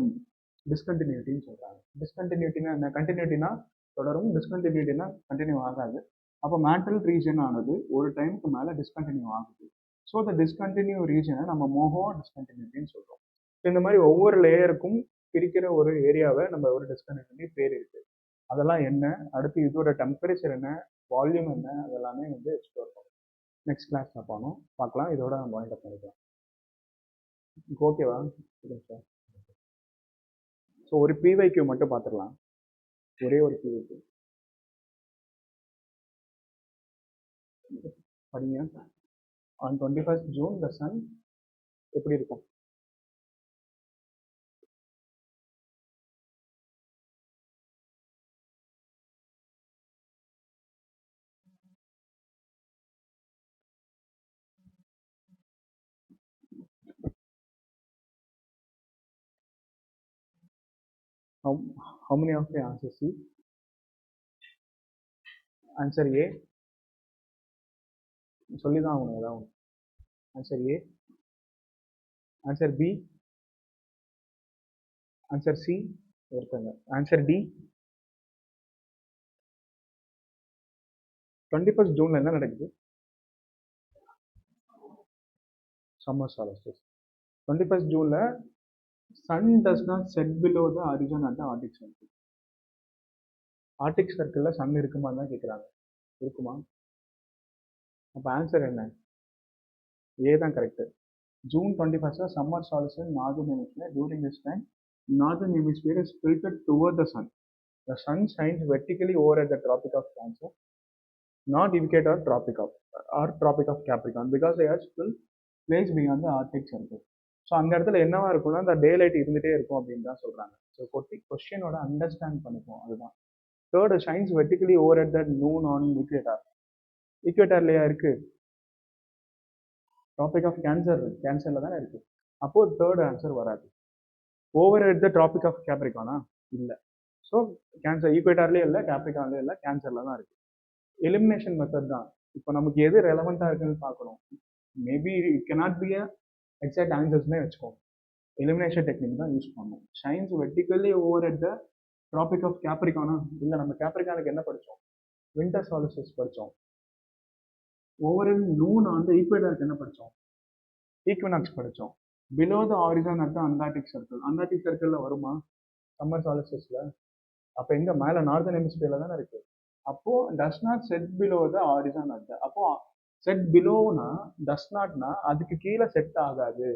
டிஸ்கண்டினியூட்டின்னு சொல்கிறாங்க. டிஸ்கண்டினியூட்டினா என்ன? கண்டினியூட்டினா தொடரும், டிஸ்கண்டினியூட்டினா கண்டினியூ ஆகாது. அப்போ மேண்டல் ரீஜன் ஆனது ஒரு டைமுக்கு மேலே டிஸ்கண்டினியூ ஆகுது. ஸோ இந்த டிஸ்கண்டினியூ ரீஜனை நம்ம மோஹோ டிஸ்கண்டினியூட்டின்னு சொல்கிறோம். ஸோ இந்த மாதிரி ஒவ்வொரு லேயருக்கும் பிரிக்கிற ஒரு ஏரியாவை நம்ம ஒரு டிஸ்கண்டினியூட்டி பேர் இருக்கு. அதெல்லாம் என்ன, அடுத்து இதோட டெம்பரேச்சர் என்ன, வால்யூம் என்ன, அதெல்லாமே வந்து எக்ஸ்ப்ளோர் பண்ணுவோம். நெக்ஸ்ட் கிளாஸ்ல பார்க்கலாம். இதோட நம்ம வாங்கிட்டு பண்ணிக்கலாம். ஓகேவா? சார், ஸோ ஒரு பிவைக்யூ மட்டும் பார்த்துடலாம். ஒரே ஒரு பிவைக்யூ படிங்க. On 21st June the Sun எப்படி இருக்கும்? How, how many of the answers see? Answer A. சொல்லி தான் ஆகணும் ஏதாவது ஒன்று. Answer A. Answer B. Answer C. ஒருத்தங்க. Answer D. 21st ஜூன்ல என்ன நடக்குது? Summer solstice. 21st ஜூன்ல sun does not set below the horizon at the Arctic circle. Arctic சர்க்கிள்ல சன் இருக்குமான்னு தான் கேட்குறாங்க. இருக்குமா? அப்போ ஆன்சர் என்ன? ஏ தான் correct. June 21st summer solstice in northern hemisphere. During this time, northern hemisphere is tilted toward the sun. The sun shines vertically over at the Tropic of Cancer, not Equator Tropic of Capricorn, because the Earth will place beyond the Arctic Circle. So அந்த இடத்துல என்னவா இருக்கும்னா அந்த டே light இருந்துகிட்டே இருக்கும் அப்படின்னு தான் சொல்கிறாங்க. ஸோ கொஸ்டினோட அண்டர்ஸ்டாண்ட் பண்ணிப்போம். அதுதான். Third shines vertically over at the noon on equator. ஈக்வேட்டர்லையா இருக்கு? ட்ராபிக் ஆஃப் கேன்சரில் தானே இருக்கு. அப்போது தேர்ட் ஆன்சர் வராது. Over at the tropic of கேப்ரிகானா? இல்லை. ஸோ கேன்சர் ஈக்வேட்டர்லேயே இல்லை, கேப்ரிகான்லேயே இல்லை, கேன்சரில் தான் இருக்குது. எலிமினேஷன் மெத்தட் தான். இப்போ நமக்கு எது ரெலவெண்ட்டாக இருக்குன்னு பார்க்கணும். Maybe it cannot be a exact ஆன்சர்ஸ்னே வச்சுக்கோங்க. எலிமினேஷன் டெக்னிக் தான் யூஸ் பண்ணணும். Shines vertically over at the tropic of கேப்ரிகானா? இல்லை, நம்ம கேப்ரிகானுக்கு என்ன படித்தோம்? வின்டர் சால்ஸ்டிஸ் படித்தோம். ஓவர் நூன் வந்து ஈக்வேட்டருக்கு என்ன படித்தோம்? ஈக்வினாக்ஸ் படித்தோம். Below the horizon at the Antarctic circle. Antarctic சர்க்கிளில் வருமா சம்மர் சால்ஸ்டிஸில்? அப்போ எங்கே மேலே நார்தன் ஹெமிஸ்பியரில் தானே இருக்குது. அப்போது டஸ் not set below the horizon at த. அப்போது செட் பிலோனா டஸ் நாட்னா அதுக்கு கீழே செட் ஆகாது.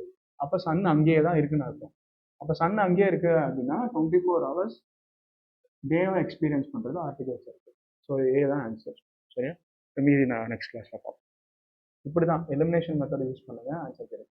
அப்போ சன் அங்கேயே தான் இருக்குன்னு அர்த்தம். அப்போ சன் அங்கேயே இருக்கு அப்படின்னா 24 hours டேவை எக்ஸ்பீரியன்ஸ் பண்ணுறது ஆர்டிகல் சர்க்கிள். ஸோ ஏ தான் ஆன்சர். சரியா? மீதி நான் நெக்ஸ்ட் கிளாஸில் பார்ப்போம். இப்படி தான் எலிமினேஷன் மெத்தட் யூஸ் பண்ணுங்கள், ஆன்சர் கிடைக்கும்.